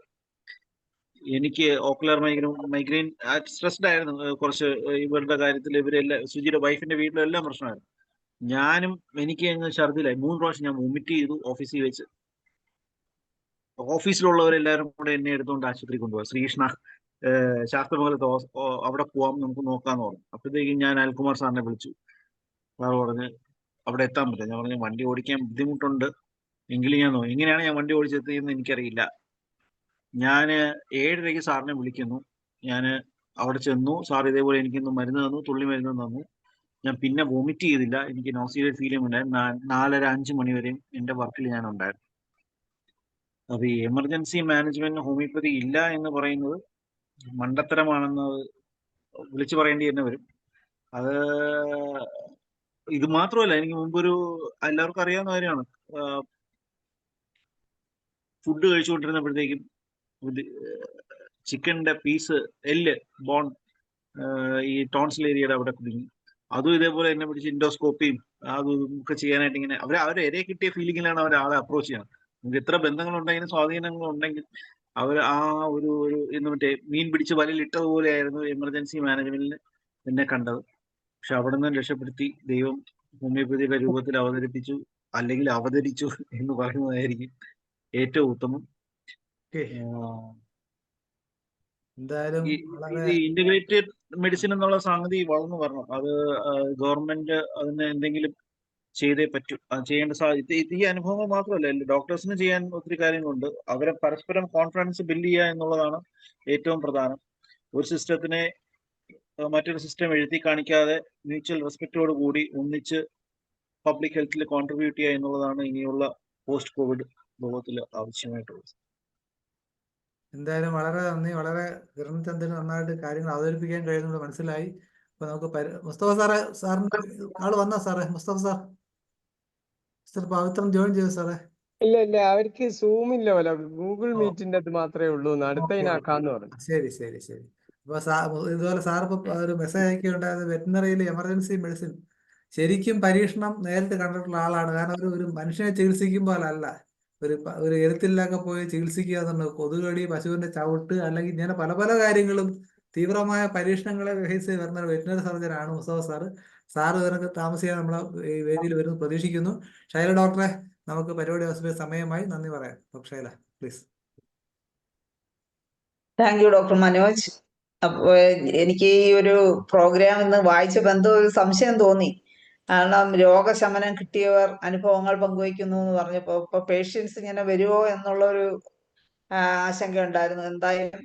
എനിക്ക് ഓക്കുലർ മൈഗ്രെയിൻ സ്ട്രെസ്ഡ് ആയിരുന്നു. കുറച്ച് ഇവരുടെ കാര്യത്തിൽ ഇവരെല്ലാം സുജിയുടെ വൈഫിന്റെ വീട്ടിലും എല്ലാം പ്രശ്നമായിരുന്നു. എനിക്ക് അങ്ങ് ഛർദിലായി. 3 പ്രാവശ്യം ഞാൻ വൊമിറ്റ് ചെയ്തു ഓഫീസിൽ വെച്ച്. ഓഫീസിലുള്ളവരെല്ലാവരും കൂടെ എന്നെ എടുത്തുകൊണ്ട് ആശുപത്രി കൊണ്ടുപോകാം. ശ്രീകൃഷ്ണ ശാസ്ത്രമംഗലത്ത് അവിടെ പോവാം, നമുക്ക് നോക്കാന്ന് പറഞ്ഞു. അപ്പോഴത്തേക്കും ഞാൻ അനിൽകുമാർ സാറിനെ വിളിച്ചു. സാർ പറഞ്ഞ് അവിടെ എത്താൻ പറ്റില്ല. ഞാൻ പറഞ്ഞു വണ്ടി ഓടിക്കാൻ ബുദ്ധിമുട്ടുണ്ട്, എങ്കിലും ഞാൻ എങ്ങനെയാണ് ഞാൻ വണ്ടി ഓടിച്ചെത്തിയെന്ന് എനിക്കറിയില്ല. ഞാൻ 7:30 സാറിനെ വിളിക്കുന്നു. ഞാൻ അവിടെ ചെന്നു. സാർ ഇതേപോലെ എനിക്കിന്ന് മരുന്ന് തന്നു, തുള്ളി മരുന്ന് തന്നു. ഞാൻ പിന്നെ വൊമിറ്റ് ചെയ്തില്ല. എനിക്ക് നോസിയുടെ ഫീലിംഗ് ഉണ്ടായിരുന്നു. 4:30-5 മണി വരെയും എൻ്റെ വർക്കിൽ ഞാൻ ഉണ്ടായിരുന്നു. അപ്പൊ ഈ എമർജൻസി മാനേജ്മെന്റ് ഹോമിയോപ്പതി ഇല്ല എന്ന് പറയുന്നത് മണ്ടത്തരമാണെന്ന് വിളിച്ചു പറയേണ്ടി തന്നെ വരും. അത് ഇത് മാത്രമല്ല, എനിക്ക് മുമ്പൊരു എല്ലാവർക്കും അറിയാവുന്ന കാര്യമാണ്. ഫുഡ് കഴിച്ചുകൊണ്ടിരുന്നപ്പോഴത്തേക്കും ചിക്കൻ്റെ പീസ് ബോൺ ഈ ടോൺസിൽ ഏരിയയുടെ അവിടെ കുടുങ്ങി. അതും ഇതേപോലെ എന്നെ പിടിച്ച് ഇൻഡോസ്കോപ്പിയും അതും ഒക്കെ ചെയ്യാനായിട്ട് ഇങ്ങനെ അവരെ ഇരയെ കിട്ടിയ ഫീലിംഗിലാണ് അവർ ആളെ അപ്രോച്ച് ചെയ്യുന്നത്. നമുക്ക് എത്ര ബന്ധങ്ങളുണ്ടെങ്കിലും സ്വാധീനങ്ങളുണ്ടെങ്കിൽ അവർ ആ ഒരു മറ്റേ മീൻ പിടിച്ച് വലയിൽ ഇട്ടതുപോലെയായിരുന്നു എമർജൻസി മാനേജ്മെന്റിൽ എന്നെ കണ്ടത്. പക്ഷെ അവിടെ നിന്ന് രക്ഷപ്പെടുത്തി ദൈവം ഹോമിയോപ്പതിയുടെ രൂപത്തിൽ അവതരിപ്പിച്ചു, അല്ലെങ്കിൽ അവതരിച്ചു എന്ന് പറയുന്നതായിരിക്കും ഏറ്റവും ഉത്തമം. എന്തായാലും ഇത് ഇന്റഗ്രേറ്റഡ് മെഡിസിൻ എന്നുള്ള സംഗതി വളർന്നു വരണം. അത് ഗവൺമെന്റ് അതിന് എന്തെങ്കിലും ചെയ്തേ പറ്റൂ. അത് ചെയ്യേണ്ട ഈ അനുഭവങ്ങൾ മാത്രമല്ല, ഡോക്ടേഴ്സിന് ചെയ്യാൻ ഒത്തിരി കാര്യങ്ങളുണ്ട്. അവരെ പരസ്പരം കോൺഫിഡൻസ് ബിൽഡ് ചെയ്യുക എന്നുള്ളതാണ് ഏറ്റവും പ്രധാനം. ഒരു സിസ്റ്റത്തിനെ മറ്റൊരു സിസ്റ്റം എഴുതി കാണിക്കാതെ മ്യൂച്വൽ റെസ്പെക്റ്റോട് കൂടി ഒന്നിച്ച് പബ്ലിക് ഹെൽത്തിൽ കോൺട്രിബ്യൂട്ട് ചെയ്യുക എന്നുള്ളതാണ് ഇനിയുള്ള പോസ്റ്റ് കോവിഡ് ലോകത്തിൽ ആവശ്യമായിട്ടുള്ളത്. എന്തായാലും വളരെ നന്ദി. വളരെ കിരണചന്ദ്രൻ നന്നായിട്ട് കാര്യങ്ങൾ അവതരിപ്പിക്കാൻ കഴിയുന്നത് മനസ്സിലായി. അപ്പൊ നമുക്ക് മുസ്തഫ സാറിന്റെ ആള് വന്നോ സാറേ? മുസ്തഫ സാർ പവിത്രം ജോയിൻ ചെയ്തു സാറേ? ഇല്ല, അവർക്ക് സൂം ഇല്ല പോലെ, ഗൂഗിൾ മീറ്റിന്റെ അത് മാത്രമേ ഉള്ളൂ. അടുത്തതിനാക്കാന്ന് പറഞ്ഞു. ശരി. അപ്പൊ ഇതുപോലെ സാർ ഇപ്പൊ ഒരു മെസ്സേജ് അയക്കുകയുണ്ടായത്, വെറ്റിനറിയിൽ എമർജൻസി മെഡിസിൻ ശരിക്കും പരീക്ഷണം നേരിട്ട് കണ്ടിട്ടുള്ള ആളാണ്. കാരണം ഒരു മനുഷ്യനെ ചികിത്സിക്കുമ്പോൾ അല്ല, ഒരു എഴുത്തിലൊക്കെ പോയി ചികിത്സിക്കുക എന്നുള്ളത്, കൊതുകടി, പശുവിന്റെ ചവിട്ട്, അല്ലെങ്കിൽ ഇങ്ങനെ പല പല കാര്യങ്ങളും തീവ്രമായ പരീക്ഷണങ്ങളെ ബേസ് വരുന്ന ഒരു വെറ്റിനറി സർജനാണ് മുസ്തഫ സാറ്. സാറ് ഇതിനൊക്കെ താമസിയാതെ നമ്മളെ ഈ വേദിയിൽ വരുന്നു പ്രതീക്ഷിക്കുന്നു. ഷൈല ഡോക്ടറെ, നമുക്ക് പരിപാടി അവസാനിപ്പിച്ച സമയമായി. നന്ദി പറയാം. Doctor Shaila, please. Thank you doctor Manoj. അപ്പോൾ എനിക്ക് ഈ ഒരു പ്രോഗ്രാം ഇന്ന് വായിച്ചപ്പോൾ എന്തോ ഒരു സംശയം തോന്നി. കാരണം രോഗശമനം കിട്ടിയവർ അനുഭവങ്ങൾ പങ്കുവയ്ക്കുന്നു എന്ന് പറഞ്ഞപ്പോൾ ഇപ്പൊ പേഷ്യൻസ് ഇങ്ങനെ വരുമോ എന്നുള്ളൊരു ആശങ്ക ഉണ്ടായിരുന്നു. എന്തായാലും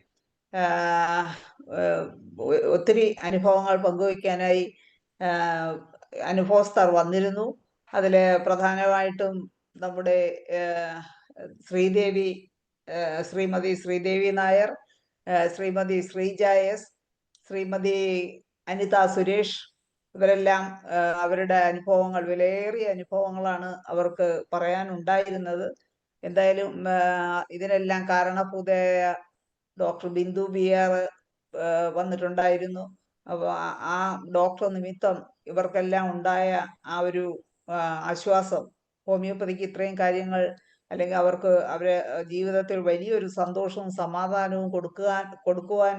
ഒത്തിരി അനുഭവങ്ങൾ പങ്കുവയ്ക്കാനായി അനുഭവസ്ഥർ വന്നിരുന്നു. അതിൽ പ്രധാനമായിട്ടും നമ്മുടെ ശ്രീമതി ശ്രീദേവി നായർ, ശ്രീമതി ശ്രീജ എസ്, ശ്രീമതി അനിത സുരേഷ്, ഇവരെല്ലാം അവരുടെ അനുഭവങ്ങൾ, വിലയേറിയ അനുഭവങ്ങളാണ് അവർക്ക് പറയാനുണ്ടായിരുന്നത്. എന്തായാലും ഇതിനെല്ലാം കാരണഭൂതയായ ഡോക്ടർ ബിന്ദു ബിയർ വന്നിട്ടുണ്ടായിരുന്നു. അപ്പോൾ ആ ഡോക്ടർ നിമിത്തം ഇവർക്കെല്ലാം ഉണ്ടായ ആ ഒരു ആശ്വാസം, ഹോമിയോപ്പതിക്ക് ഇത്രയും കാര്യങ്ങൾ, അല്ലെങ്കിൽ അവർക്ക് അവരെ ജീവിതത്തിൽ വലിയൊരു സന്തോഷവും സമാധാനവും കൊടുക്കുവാൻ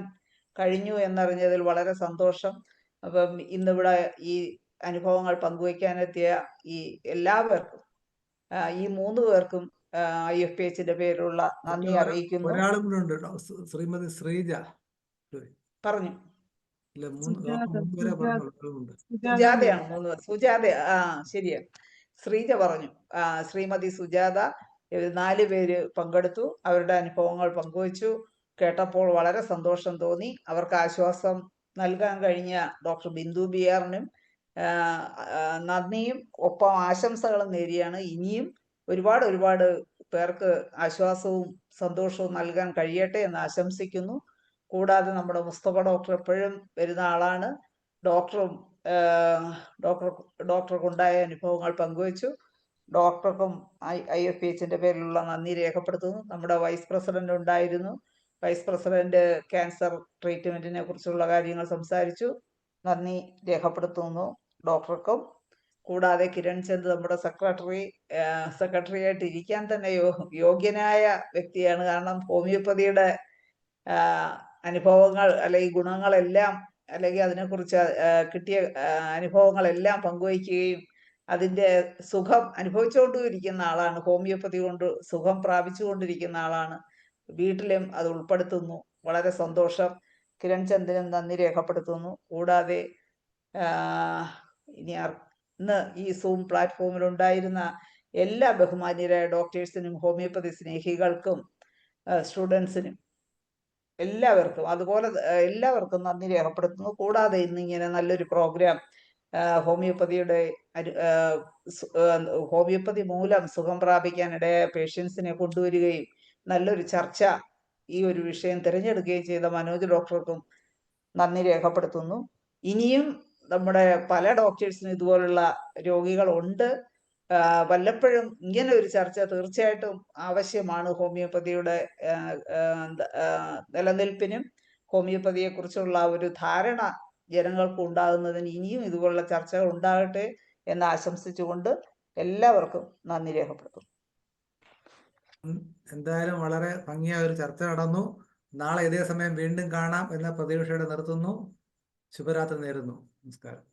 കഴിഞ്ഞു എന്നറിഞ്ഞതിൽ വളരെ സന്തോഷം. അപ്പം ഇന്നിവിടെ ഈ അനുഭവങ്ങൾ പങ്കുവയ്ക്കാനെത്തിയ ഈ എല്ലാവർക്കും, ഈ 3 പേർക്കും IFPHന്റെ പേരിലുള്ള നന്ദി അറിയിക്കുന്നു. ഒരാളും കൂടെ ഉണ്ട്, ശ്രീമതി ശ്രീജ പറഞ്ഞു. സുജാതയാണ്. സുജാത, ശരിയാ, ശ്രീജ പറഞ്ഞു. ശ്രീമതി സുജാത, 4 പേര് പങ്കെടുത്തു. അവരുടെ അനുഭവങ്ങൾ പങ്കുവച്ചു. കേട്ടപ്പോൾ വളരെ സന്തോഷം തോന്നി. അവർക്ക് ആശ്വാസം നൽകാൻ കഴിഞ്ഞ ഡോക്ടർ ബിന്ദു ബിയാറിനും നന്ദിയും ഒപ്പം ആശംസകളും നേരിയാണ്. ഇനിയും ഒരുപാട് പേർക്ക് ആശ്വാസവും സന്തോഷവും നൽകാൻ കഴിയട്ടെ എന്ന് ആശംസിക്കുന്നു. കൂടാതെ നമ്മുടെ മുസ്തഫ ഡോക്ടർ എപ്പോഴും വരുന്ന ആളാണ്. ഡോക്ടറും ഡോക്ടർക്കുണ്ടായ അനുഭവങ്ങൾ പങ്കുവച്ചു. ഡോക്ടർക്കും IFPHന്റെ പേരിലുള്ള നന്ദി രേഖപ്പെടുത്തുന്നു. നമ്മുടെ വൈസ് പ്രസിഡന്റ് ഉണ്ടായിരുന്നു. വൈസ് പ്രസിഡന്റ് ക്യാൻസർ ട്രീറ്റ്മെന്റിനെ കുറിച്ചുള്ള കാര്യങ്ങൾ സംസാരിച്ചു. നന്ദി രേഖപ്പെടുത്തുന്നു ഡോക്ടർക്കും. കൂടാതെ കിരൺ ചന്ദ് നമ്മുടെ സെക്രട്ടറി ആയിട്ട് ഇരിക്കാൻ തന്നെ യോഗ്യനായ വ്യക്തിയാണ്. കാരണം ഹോമിയോപ്പതിയുടെ അനുഭവങ്ങൾ അല്ലെങ്കിൽ ഗുണങ്ങളെല്ലാം അല്ലെങ്കിൽ അതിനെക്കുറിച്ച് കിട്ടിയ അനുഭവങ്ങളെല്ലാം പങ്കുവയ്ക്കുകയും അതിൻ്റെ സുഖം അനുഭവിച്ചുകൊണ്ടിരിക്കുന്ന ആളാണ്. ഹോമിയോപ്പതി കൊണ്ട് സുഖം പ്രാപിച്ചുകൊണ്ടിരിക്കുന്ന ആളാണ്. വീട്ടിലും അത് ഉൾപ്പെടുത്തുന്നു. വളരെ സന്തോഷം. കിരൺ ചന്ദിനും നന്ദി രേഖപ്പെടുത്തുന്നു. കൂടാതെ ഇന്ന് ഈ സൂം പ്ലാറ്റ്ഫോമിൽ ഉണ്ടായിരുന്ന എല്ലാ ബഹുമാന്യരായ ഡോക്ടേഴ്സിനും ഹോമിയോപ്പതി സ്നേഹികൾക്കും സ്റ്റുഡൻസിനും എല്ലാവർക്കും അതുപോലെ എല്ലാവർക്കും നന്ദി രേഖപ്പെടുത്തുന്നു. കൂടാതെ ഇന്ന് ഇങ്ങനെ നല്ലൊരു പ്രോഗ്രാം ഹോമിയോപ്പതി മൂലം സുഖം പ്രാപിക്കാനിടയായ പേഷ്യൻസിനെ കൊണ്ടുവരികയും നല്ലൊരു ചർച്ച ഈ ഒരു വിഷയം തിരഞ്ഞെടുക്കുകയും ചെയ്ത മനോജ് ഡോക്ടർക്കും നന്ദി രേഖപ്പെടുത്തുന്നു. ഇനിയും നമ്മുടെ പല ഡോക്ടേഴ്സിനും ഇതുപോലുള്ള രോഗികളുണ്ട്. വല്ലപ്പോഴും ഇങ്ങനെ ഒരു ചർച്ച തീർച്ചയായിട്ടും ആവശ്യമാണ്. ഹോമിയോപ്പതിയുടെ നിലനിൽപ്പിനും ഹോമിയോപ്പതിയെ കുറിച്ചുള്ള ഒരു ധാരണ ജനങ്ങൾക്ക് ഉണ്ടാകുന്നതിന് ഇനിയും ഇതുപോലുള്ള ചർച്ചകൾ ഉണ്ടാകട്ടെ എന്ന് ആശംസിച്ചുകൊണ്ട് എല്ലാവർക്കും നന്ദി രേഖപ്പെടുത്തുന്നു. എന്തായാലും വളരെ ഭംഗിയായ ഒരു ചർച്ച നടന്നു. നാളെ ഇതേ സമയം വീണ്ടും കാണാം എന്ന പ്രതീക്ഷയോടെ നിർത്തുന്നു. ശുഭരാത്രി നേരുന്നു. നമസ്കാരം.